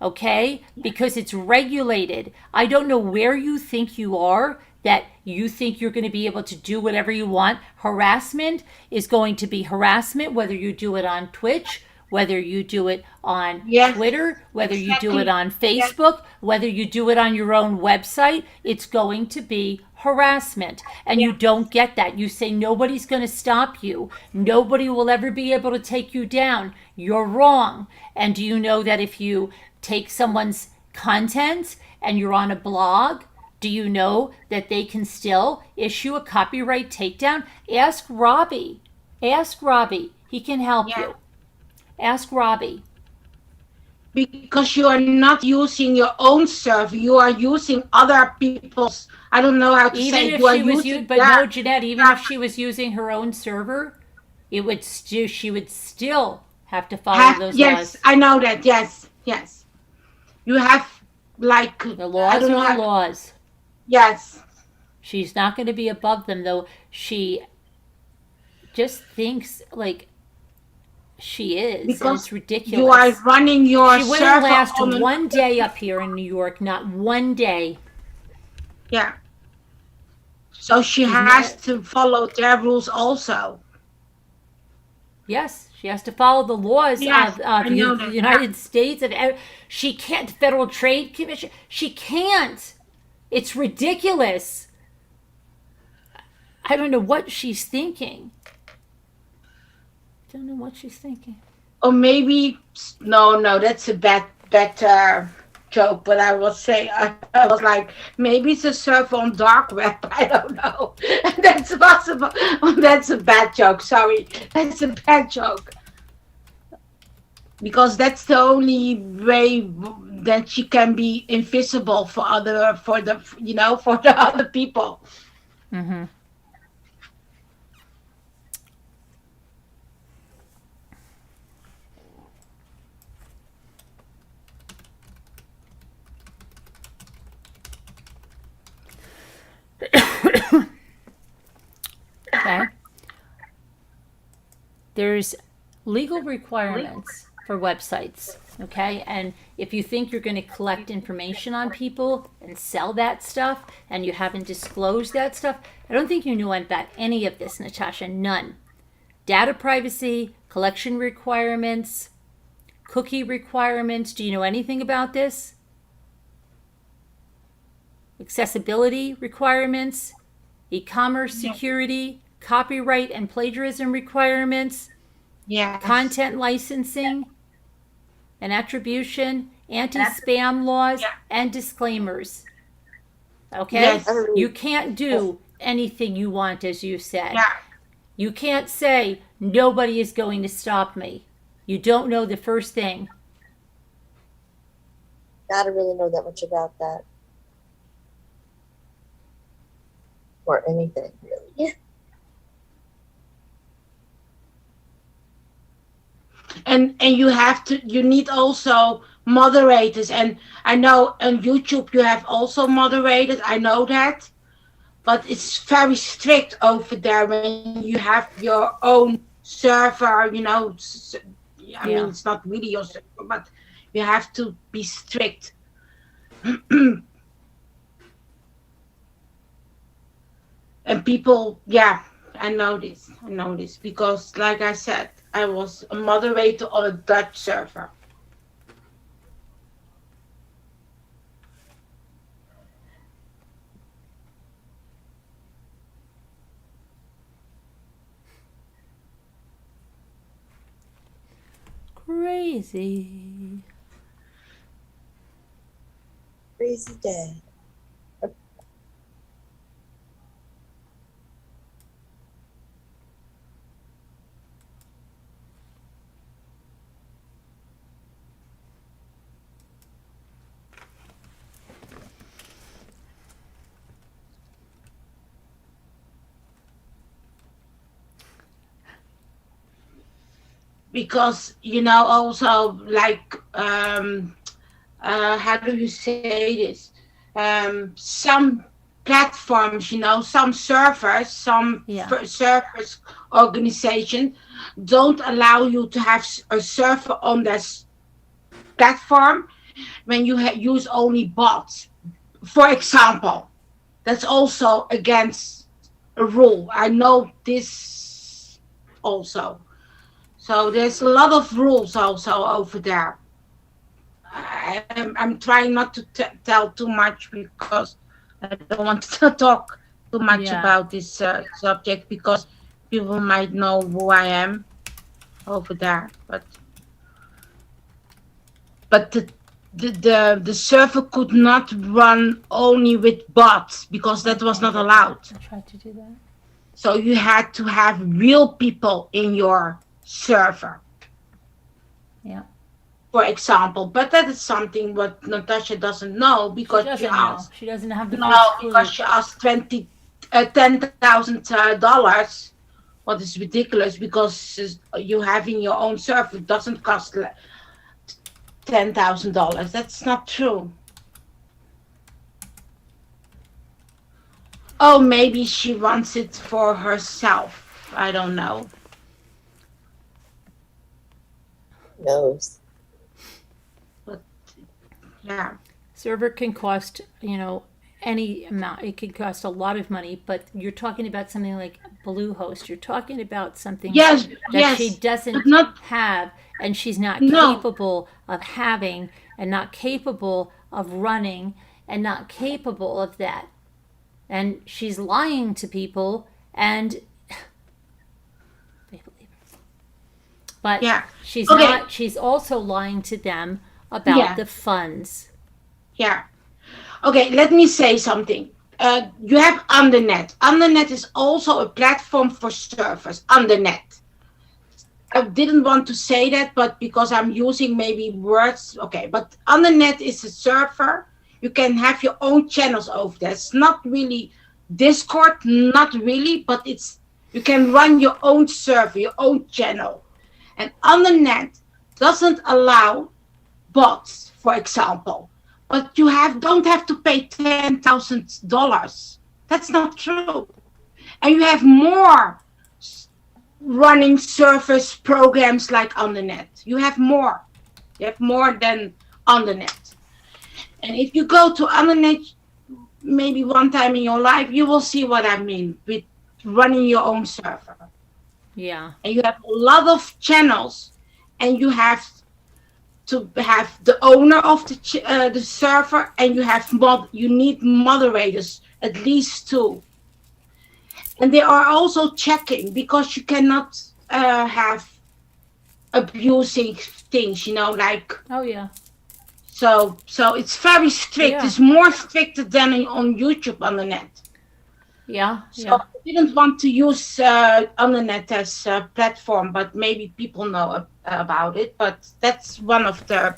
okay? Because it's regulated. I don't know where you think you are, that you think you're going to be able to do whatever you want. Harassment is going to be harassment, whether you do it on Twitch, whether you do it on Twitter, whether you do it on Facebook, whether you do it on your own website. It's going to be harassment. And you don't get that. You say nobody's going to stop you. Nobody will ever be able to take you down. You're wrong. And do you know that if you take someone's content and you're on a blog, do you know that they can still issue a copyright takedown? Ask Robbie. Ask Robbie. He can help you. Ask Robbie. Because you are not using your own server, you are using other people's. I don't know how to say. No, Jeanette. Even if she was using her own server, she would still have to follow those laws. Yes, I know that. Yes. You have the laws are the laws. Yes. She's not going to be above them, though. She just thinks like she is. Because and it's ridiculous. You are running your server. She wouldn't last one day up here in New York. Not one day. Yeah. So she has to follow their rules also. Yes, she has to follow the laws of the United States. She can't. The Federal Trade Commission. She can't. It's ridiculous. I don't know what she's thinking. Don't know what she's thinking. Or maybe no, that's a bad joke. But I will say I was like, maybe it's a server on dark web. I don't know. That's possible. That's a bad joke. Sorry, that's a bad joke. Because that's the only way that she can be invisible for the other people. Mm-hmm. there's legal requirements for websites, okay? And if you think you're going to collect information on people and sell that stuff and you haven't disclosed that stuff, I don't think you knew about any of this, Natasha. None. Data privacy, collection requirements, cookie requirements. Do you know anything about this? Accessibility requirements, e-commerce security, copyright and plagiarism requirements, Yeah. content licensing and attribution, anti-spam laws, and disclaimers. Okay? Yes. You can't do anything you want, as you said. Yeah. You can't say, nobody is going to stop me. You don't know the first thing. I don't really know that much about that. Or anything, really. And you need also moderators, and I know on YouTube you have also moderators, I know that, but it's very strict over there when you have your own server, you know. I mean, it's not really your server, but you have to be strict. And people, I know this because, like I said, I was a moderator on a Dutch server. Crazy. Crazy day. Because, you know, also, like, how do you say this? Some platforms, you know, some servers, servers organization don't allow you to have a server on this platform when you use only bots. For example, that's also against a rule. I know this also. So there's a lot of rules also over there. I'm trying not to tell too much because I don't want to talk too much about this subject, because people might know who I am over there. But the server could not run only with bots because that was not allowed. I tried to do that. So you had to have real people in your server. Yeah. For example, but that is something what Natasha doesn't know because she asked. She doesn't have the because she asked $10,000. What is ridiculous, because you having your own server doesn't cost $10,000. That's not true. Oh, maybe she wants it for herself. I don't know. Knows. Yeah. Server can cost, you know, any amount. It could cost a lot of money, but you're talking about something like Bluehost. You're talking about something that she doesn't have, and she's not capable of having, and not capable of running, and not capable of that. And she's lying to people, and they believe her. But she's not. She's also lying to them about the funds. Yeah. Okay, let me say something. You have Undernet. Undernet is also a platform for servers. Undernet. I didn't want to say that, but because I'm using maybe words. Okay, but Undernet is a server. You can have your own channels over there. It's not really Discord, not really, but you can run your own server, your own channel. And Undernet doesn't allow bots, for example. But you don't have to pay $10,000. That's not true. And you have more running service programs like on the net. You have more. You have more than on the net. And if you go to on the net, maybe one time in your life, you will see what I mean with running your own server. Yeah. And you have a lot of channels, and you have to have the owner of the server, and you need moderators, at least 2. And they are also checking, because you cannot have abusing things, like. Oh yeah. So it's very strict. Yeah. It's more stricter than on YouTube on the net. Yeah. So Yeah. I didn't want to use on the net as a platform, but maybe people know about it. But that's one of the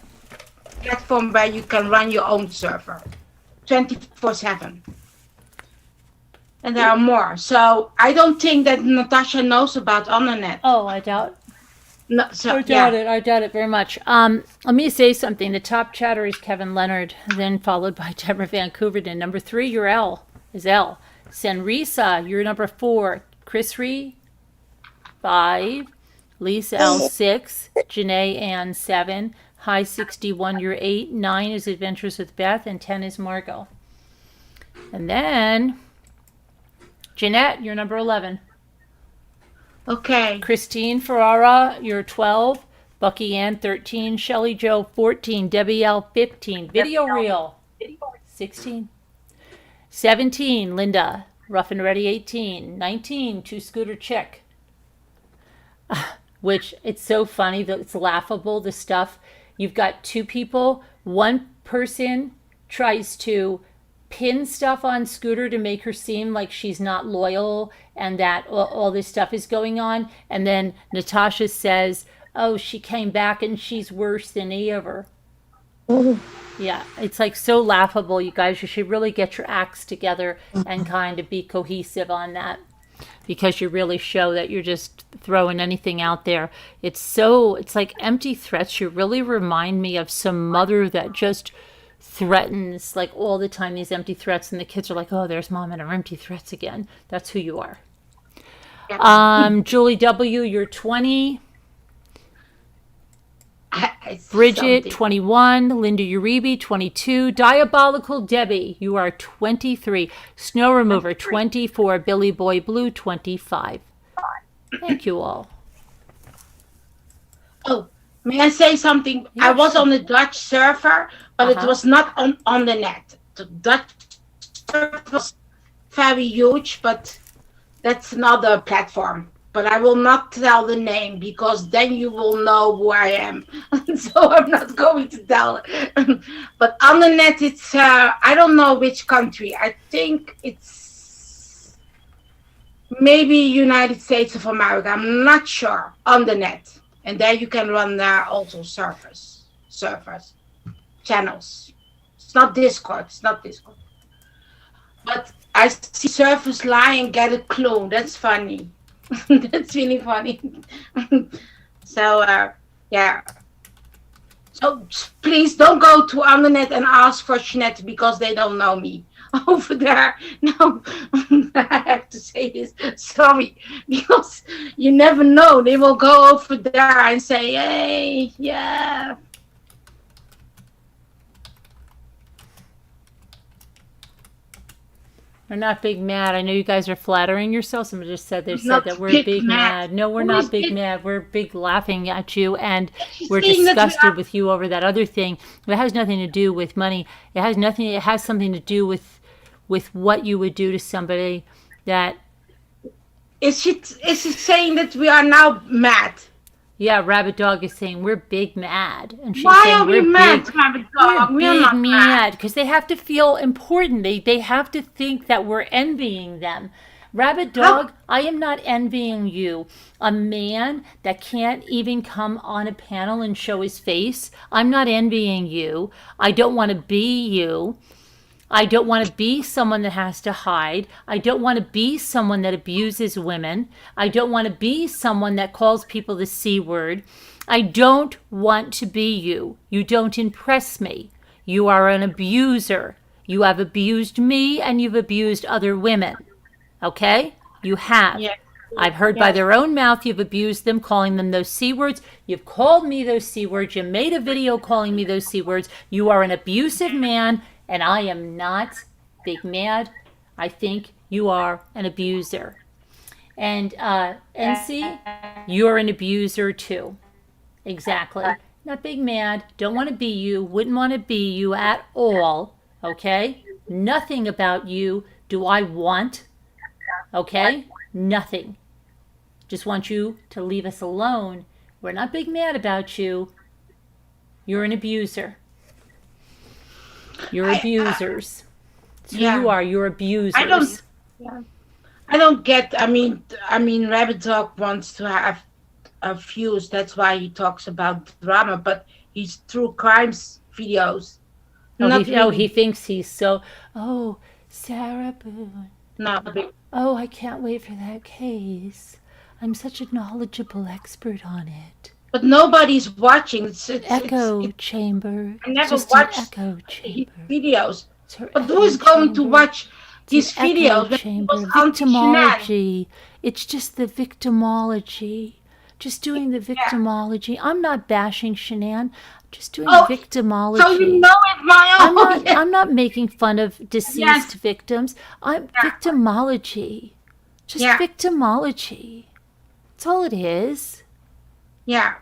platform where you can run your own server 24/7. And there are more. So I don't think that Natasha knows about on the net. Oh, I doubt. No, so, I doubt it. I doubt it very much. Let me say something. The top chatter is Kevin Leonard, then followed by Deborah Vancouverton. Number 3, your L is L. Senrisa, you're number 4. Chris Ree, 5. Lisa L, 6. Janae Ann, 7. High 61, you're 8. 9 is Adventures with Beth, and 10 is Margot. And then Jeanette, you're number 11. Okay. Christine Ferrara, you're 12. Bucky Ann, 13. Shelley Joe, 14. Debbie L, 15. Video Reel, 16. 17, Linda. Rough and Ready, 18. 19, Two Scooter Chick. Which, it's so funny, that it's laughable, the stuff. You've got 2 people. One person tries to pin stuff on Scooter to make her seem like she's not loyal and that all this stuff is going on. And then Natasha says, oh, she came back and she's worse than ever. Yeah, it's like so laughable, you guys. You should really get your acts together and kind of be cohesive on that, because you really show that you're just throwing anything out there. It's like empty threats. You really remind me of some mother that just threatens like all the time, these empty threats, and the kids are like, oh, there's mom and her empty threats again. That's who you are. Julie W, you're 20. Bridget, Something. 21. Linda Uribe, 22. Diabolical Debbie, you are 23. Snow Remover, 24. Billy Boy Blue, 25. Thank you all. Oh, may I say something? Yeah, I was sure. on the Dutch server, but it was not on the net. The Dutch server was very huge, but that's another platform. But I will not tell the name, because then you will know who I am. So I'm not going to tell. But on the net, it's, I don't know which country. I think it's maybe United States of America. I'm not sure. On the net. And there you can run also servers, channels. It's not Discord. But I see servers lie and get a clue. That's funny. That's really funny. So, yeah. So please don't go to on the net and ask for Jeanette, because they don't know me over there. No, I have to say this. Sorry, because you never know. They will go over there and say, hey, yeah. We're not big mad. I know you guys are flattering yourselves. Someone just said they said Not that we're big big mad. mad. No, we're Who not is big big- mad. We're big laughing at you, and we're saying that we disgusted are- with you over that other thing. It has nothing to do with money. It has nothing. It has something to do with what you would do to somebody that. Is she saying that we are now mad? Yeah, Rabbit Dog is saying we're big mad, and she's Why saying are we we're mad, big. Rabbit Dog? We're We are big not mad. mad because they have to feel important. They have to think that we're envying them. Rabbit Dog, I am not envying you. A man that can't even come on a panel and show his face, I'm not envying you. I don't want to be you. I don't want to be someone that has to hide. I don't want to be someone that abuses women. I don't want to be someone that calls people the C word. I don't want to be you. You don't impress me. You are an abuser. You have abused me and you've abused other women. Okay? You have. Yeah. I've heard by their own mouth you've abused them, calling them those C words. You've called me those C words. You made a video calling me those C words. You are an abusive man, and I am not big mad. I think you are an abuser. And NC, you're an abuser too. Exactly. Not big mad. Don't want to be you. Wouldn't want to be you at all. Okay? Nothing about you do I want. Okay? Nothing. Just want you to leave us alone. We're not big mad about you. You're an abuser. You're abusers. That's who you are. You're abusers. I don't get. I mean, Rabbit Dog wants to have views. That's why he talks about drama. But he's true crimes videos. He thinks he's so. Oh, Sarah Boone. Oh, I can't wait for that case. I'm such a knowledgeable expert on it. But nobody's watching. It's echo chamber. I never just watched echo chamber. Videos. But who is going to watch these videos? Victimology. It's just the victimology. Just doing the victimology. I'm not bashing Shanann. Just doing victimology. So you know it, Maya. I'm not making fun of deceased victims. I'm victimology. Just victimology. That's all it is. Yeah,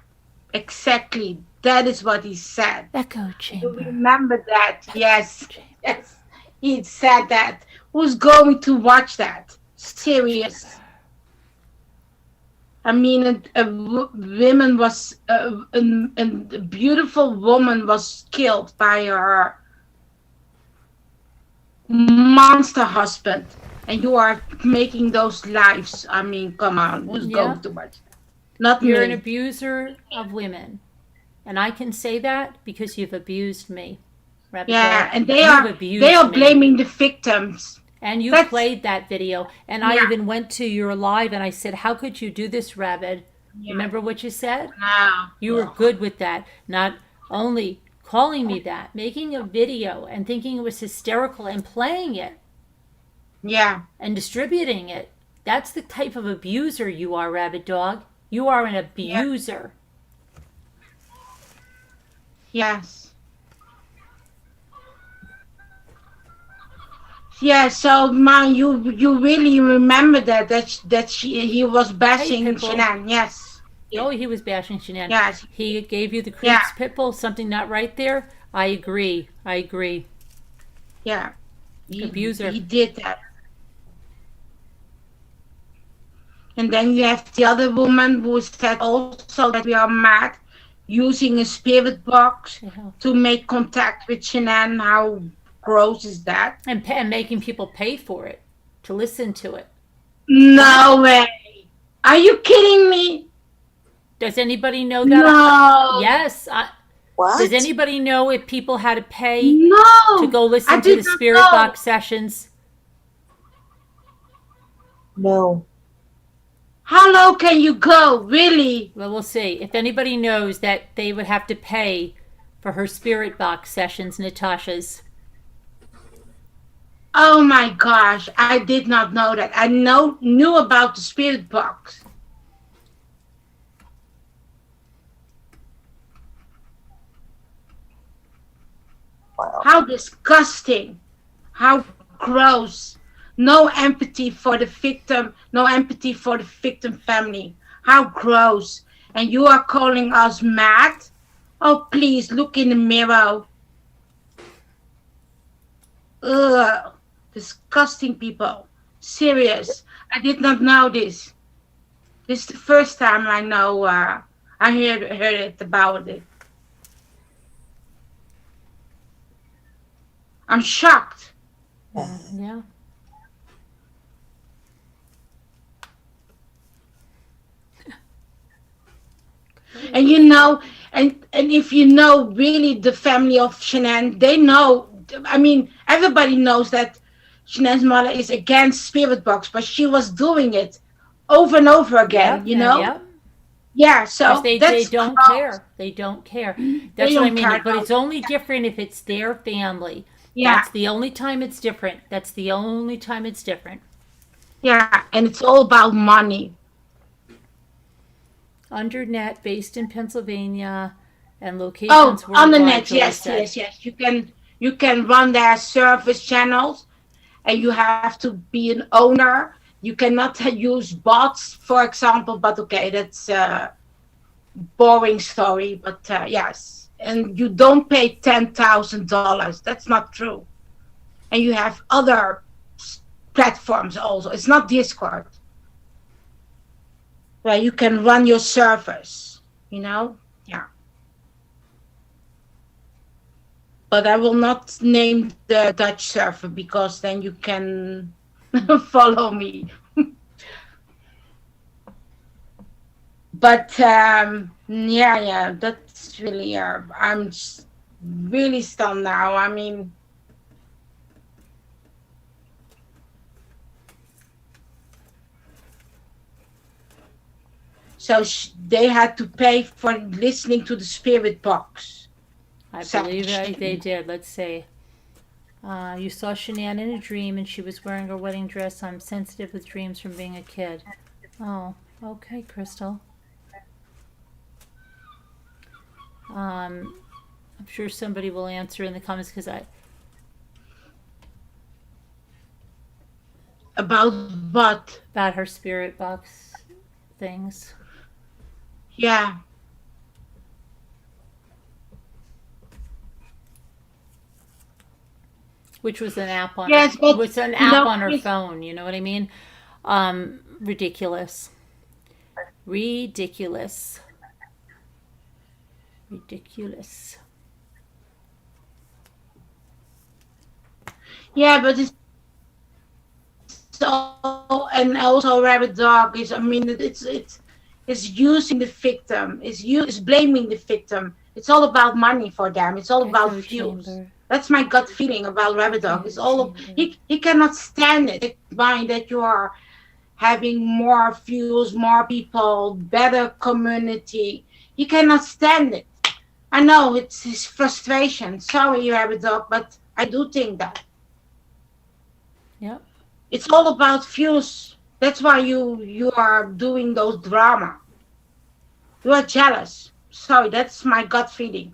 exactly. That is what he said. Echo chamber. You remember that? Yes. Yes. He said that. Who's going to watch that? Serious. I mean, a beautiful woman was killed by her monster husband, and you are making those lives. I mean, come on, who's going to watch that? Not me. You're an abuser of women, and I can say that because you've abused me. And they are blaming the victims. And you played that video, and I even went to your live, and I said, how could you do this, Rabbit? Remember what you said? No. You were good with that. Not only calling me that, making a video and thinking it was hysterical and playing it. Yeah. And distributing it. That's the type of abuser you are, Rabbit Dog. You are an abuser. Yes. Yeah, so man, you really remember that he was bashing Shanann, yes. Oh, he was bashing Shanann. Yes. He gave you the creeps, Pitbull, something not right there. I agree. Yeah. Abuser. He did that. And then you have the other woman who said also that we are mad, using a spirit box to make contact with Shanann. How gross is that? And making people pay for it, to listen to it. No way. Are you kidding me? Does anybody know that? No. Yes. What? Does anybody know if people had to pay to go listen I to the Spirit know. Box sessions? No. How low can you go? Really? Well, we'll see. If anybody knows that they would have to pay for her Spirit Box sessions, Natasha's. Oh my gosh, I did not know that. I knew about the spirit box. Wow. How disgusting. How gross. No empathy for the victim. No empathy for the victim family. How gross. And you are calling us mad? Oh, please look in the mirror. Ugh. Disgusting people. Serious. I did not know this. This is the first time I know. I heard it about it. I'm shocked. Yeah. And you know, and if you know really the family of Shanann, they know. I mean, everybody knows that Shanann's mother is against Spirit Box, but she was doing it over and over again, you know? Yeah. Yeah, so they don't care. They don't care. That's what I mean. But it's only different if it's their family. Yeah. That's the only time it's different. Yeah, and it's all about money. Undernet, based in Pennsylvania, and Oh, locations on the worldwide, net, Jolie yes, said. yes, yes. You can run their service channels, and you have to be an owner. You cannot use bots, for example. But okay, that's a boring story. But yes, and you don't pay $10,000. That's not true. And you have other platforms also. It's not Discord where you can run your servers. Yeah. But I will not name the Dutch server because then you can follow me. But yeah, that's really. I'm really stunned now. I mean, so they had to pay for listening to the spirit box. I believe they did. Let's see. You saw Shanann in a dream and she was wearing her wedding dress. I'm sensitive with dreams from being a kid. Oh, okay, Crystal. I'm sure somebody will answer in the comments because About what? about her spirit box things. Yeah. Which was an app on Yes, but was an app no, on her phone, you know what I mean? Ridiculous. Ridiculous. Ridiculous. Yeah, but it's so, and also Rabbit Dog is. I mean, it's using the victim. It's blaming the victim. It's all about money for them. It's all about Echo views. chamber. That's my gut feeling about Rabbit Dog. It's all he cannot stand it. Mind that you are having more views, more people, better community. He cannot stand it. I know it's his frustration. Sorry, Rabbit Dog, but I do think that. Yep. It's all about views. That's why you are doing those drama. You are jealous. Sorry, that's my gut feeling.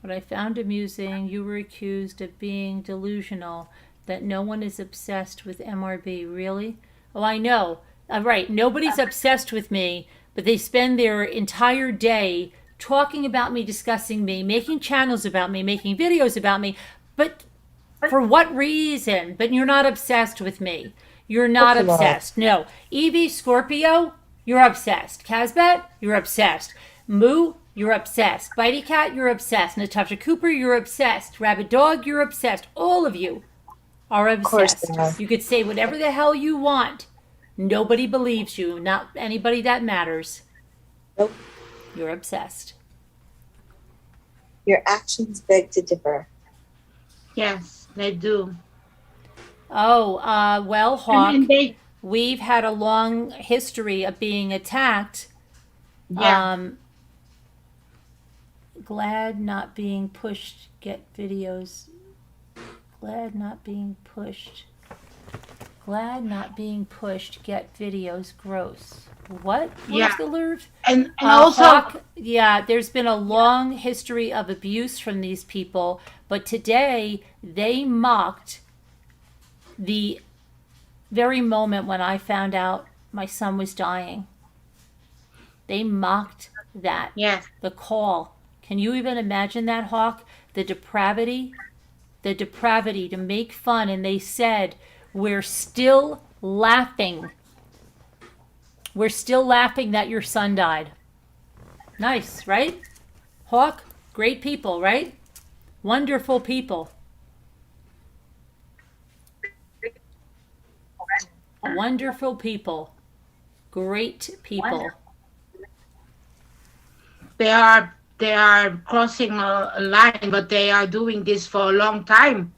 What I found amusing, you were accused of being delusional, that no one is obsessed with MRB. Really? Oh, I know. Right. Nobody's obsessed with me, but they spend their entire day talking about me, discussing me, making channels about me, making videos about me. But for what reason? But you're not obsessed with me. You're not obsessed. No. Evie, Scorpio, you're obsessed. Casbet, you're obsessed. Moo, you're obsessed. Bitey Cat, you're obsessed. Natasha Cooper, you're obsessed. Rabbit Dog, you're obsessed. All of you are obsessed. You could say whatever the hell you want. Nobody believes you. Not anybody that matters. Nope. You're obsessed. Your actions beg to differ. Yes, they do. Oh, well, Hawk, And they, we've had a long history of being attacked. yeah. Glad not being pushed. Get videos. Glad not being pushed. Glad not being pushed. Get videos. Gross. What? Yeah. What's the word? and also, Hawk, yeah, there's been a long history of abuse from these people, but today they mocked the very moment when I found out my son was dying. They mocked that. yes, The call. Can you even imagine that, Hawk? The depravity to make fun. And they said, we're still laughing. We're still laughing that your son died. Nice, right? Hawk, great people, right? Wonderful people. Wonderful people. Great people. they are crossing a line, but they are doing this for a long time,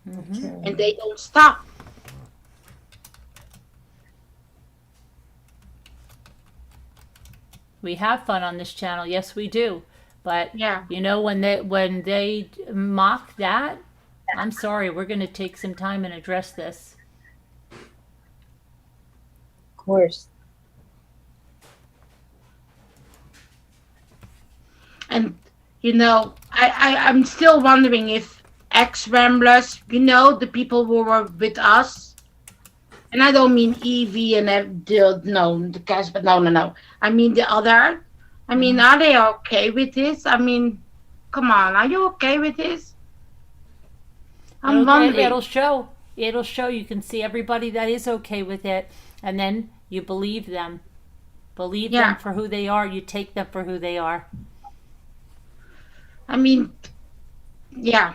and they don't stop. We have fun on this channel. Yes, we do. But Yeah. you know, when they mock that, I'm sorry, we're going to take some time and address this. Of course. And, I'm still wondering if ex-ramblers, the people who were with us, and I don't mean Evie and the cast, but no. I mean the other. I mean, are they okay with this? I mean, come on, are you okay with this? I'm wondering. It'll show. It'll show. You can see everybody that is okay with it, and then you believe them. Believe them for who they are. You take them for who they are. I mean, yeah.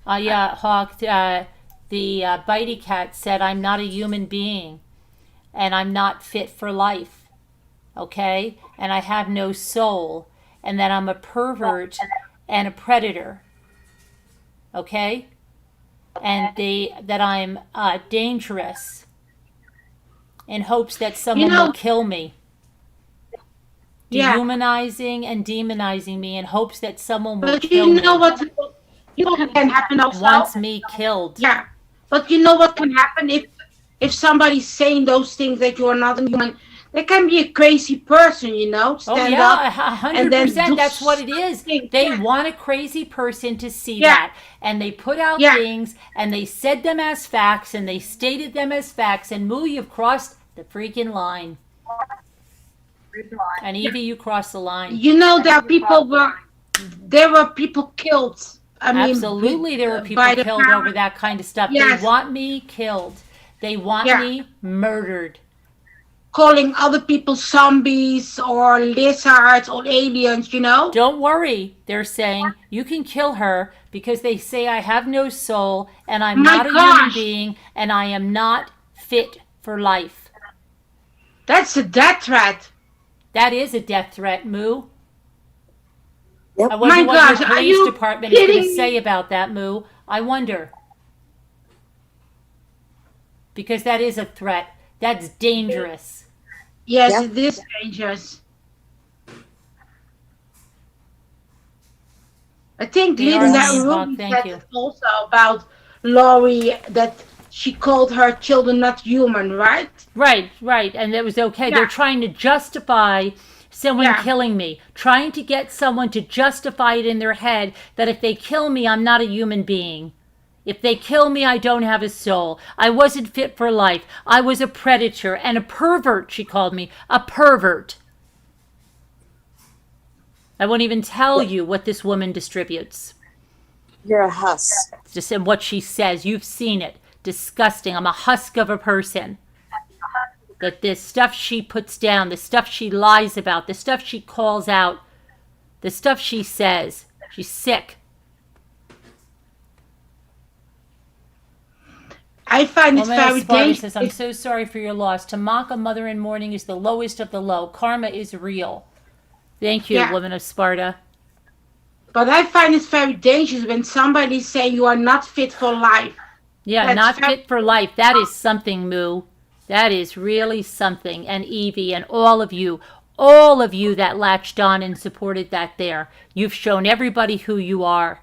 Hawk. The Bitey Cat said, "I'm not a human being, and I'm not fit for life. Okay, and I have no soul, and that I'm a pervert and a predator. Okay, and that I'm dangerous, in hopes that someone will kill me." Dehumanizing and demonizing me in hopes that someone will kill me. What can happen also? Wants me killed. Yeah, but you know what can happen if somebody's saying those things that you are not a human. They can be a crazy person, stand up 100%. That's what it is. They want a crazy person to see that. And they put out things, and they said them as facts, and they stated them as facts. And Moo, you've crossed the freaking line. And Evie, you crossed the line. There were people killed. Absolutely, there were people killed over that kind of stuff. Yes. They want me killed. They want me murdered. Calling other people zombies or lizards or aliens, Don't worry. They're saying you can kill her because they say I have no soul and I'm not a human being and I am not fit for life. That's a death threat. That is a death threat, Moo. Yep. I wonder what the police department is going to say about that, Moo. I wonder. Because that is a threat. That's dangerous. Yes, it is dangerous. I think Linda Ruby said also about Laurie that she called her children not human, right? Right. And it was okay. Yeah. They're trying to justify someone killing me. Trying to get someone to justify it in their head that if they kill me, I'm not a human being. If they kill me, I don't have a soul. I wasn't fit for life. I was a predator and a pervert, she called me. A pervert. I won't even tell you what this woman distributes. You're a husk. Just in what she says. You've seen it. Disgusting. I'm a husk of a person. That the stuff she puts down, the stuff she lies about, the stuff she calls out, the stuff she says. She's sick. I find it very dangerous. Says, I'm so sorry for your loss. To mock a mother in mourning is the lowest of the low. Karma is real. Thank you, woman of Sparta. But I find it very dangerous when somebody say you are not fit for life. Yeah, not fit for life. That is something, Moo. That is really something. And Evie and all of you that latched on and supported that there. You've shown everybody who you are.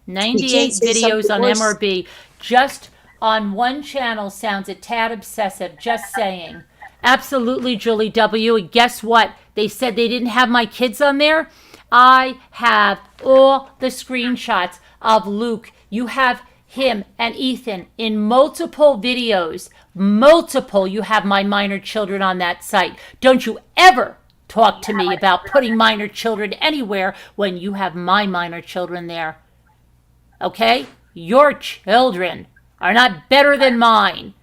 98 videos on MRB. Just on one channel sounds a tad obsessive. Just saying. Absolutely, Julie W. And guess what? They said they didn't have my kids on there. I have all the screenshots of Luke. You have him and Ethan in multiple videos. Multiple. You have my minor children on that site. Don't you ever talk to me about putting minor children anywhere when you have my minor children there. Okay? Your children are not better than mine.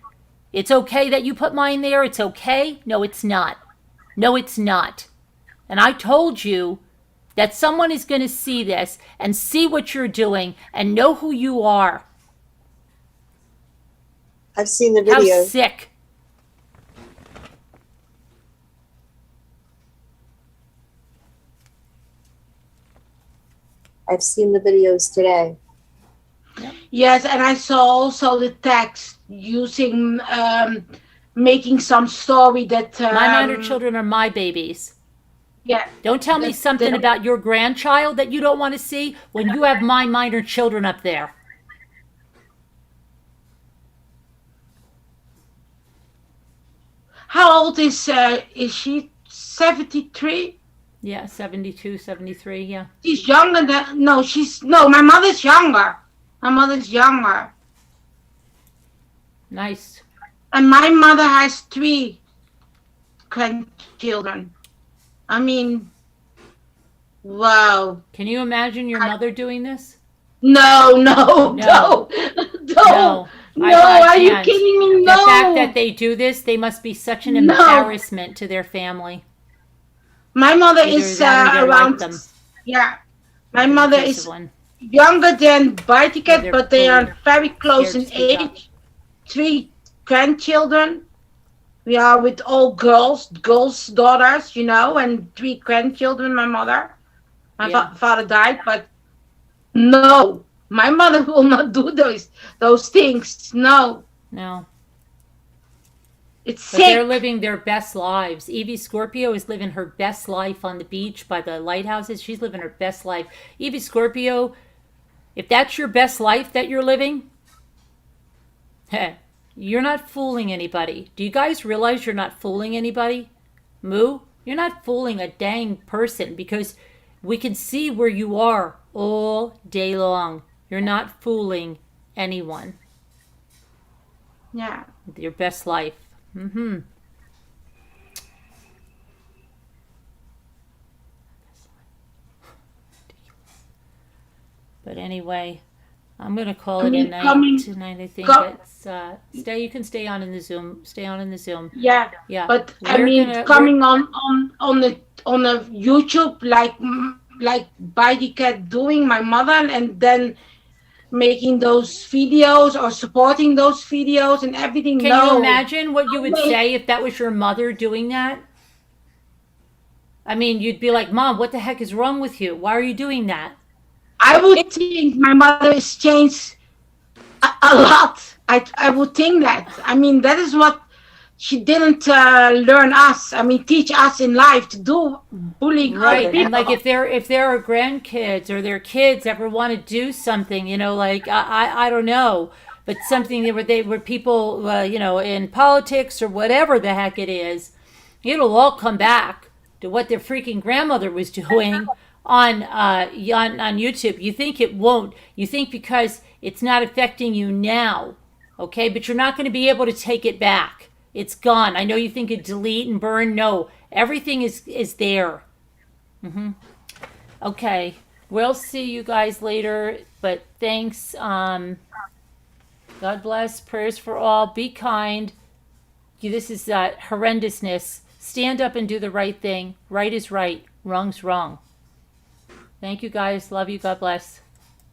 It's okay that you put mine there. It's okay. No, it's not. No, it's not. And I told you that someone is going to see this and see what you're doing and know who you are. I've seen the video. How sick. I've seen the videos today. Yes, and I saw also the text using, making some story that... my minor children are my babies. Yeah. Don't tell me something about your grandchild that you don't want to see when you have my minor children up there. How old is she? 73? Yeah, 72, 73, yeah. She's younger than, no, my mother's younger. My mother's younger. Nice. And my mother has 3 grandchildren. I mean, wow. Can you imagine your mother doing this? No, No. no. No. No, are you kidding me? No. The fact that they do this, they must be such an embarrassment to their family. My mother Either is that or they like around, them. yeah. My mother is Discipline. younger than Bartiket, They're but they are bullied. very close in Scared to speak up. age. 3 grandchildren. We are with all girls, daughters, and 3 grandchildren, my mother. My Yeah. father died, but no, my mother will not do those things. No, No. it's But they're sick. living their best lives. Evie Scorpio is living her best life on the beach by the lighthouses. She's living her best life. Evie Scorpio, if that's your best life that you're living, you're not fooling anybody. Do you guys realize you're not fooling anybody? Moo, you're not fooling a dang person because we can see where you are all day long. You're not fooling anyone. Yeah. Your best life. Mm-hmm. But anyway, I'm gonna call it a night tonight. I think it's you can stay on in the Zoom. Stay on in the Zoom. Yeah. Yeah. But We're coming on the YouTube like by the cat doing my mother and then making those videos or supporting those videos and everything. Can you imagine what you would say if that was your mother doing that? I mean, you'd be like, Mom, what the heck is wrong with you? Why are you doing that? I would think my mother has changed a lot. I would think that. I mean, that is what she didn't learn us. I mean, teach us in life to do bullying. Right, and like if there are grandkids or their kids ever want to do something, like I don't know, but something where they were people, in politics or whatever the heck it is, it'll all come back to what their freaking grandmother was doing on YouTube. You think it won't? You think because it's not affecting you now, okay? But you're not going to be able to take it back. It's gone. I know you think it delete and burn. No, everything is there. Okay, we'll see you guys later. But thanks. God bless. Prayers for all. Be kind. This is horrendousness. Stand up and do the right thing. Right is right. Wrong's wrong. Thank you guys. Love you. God bless.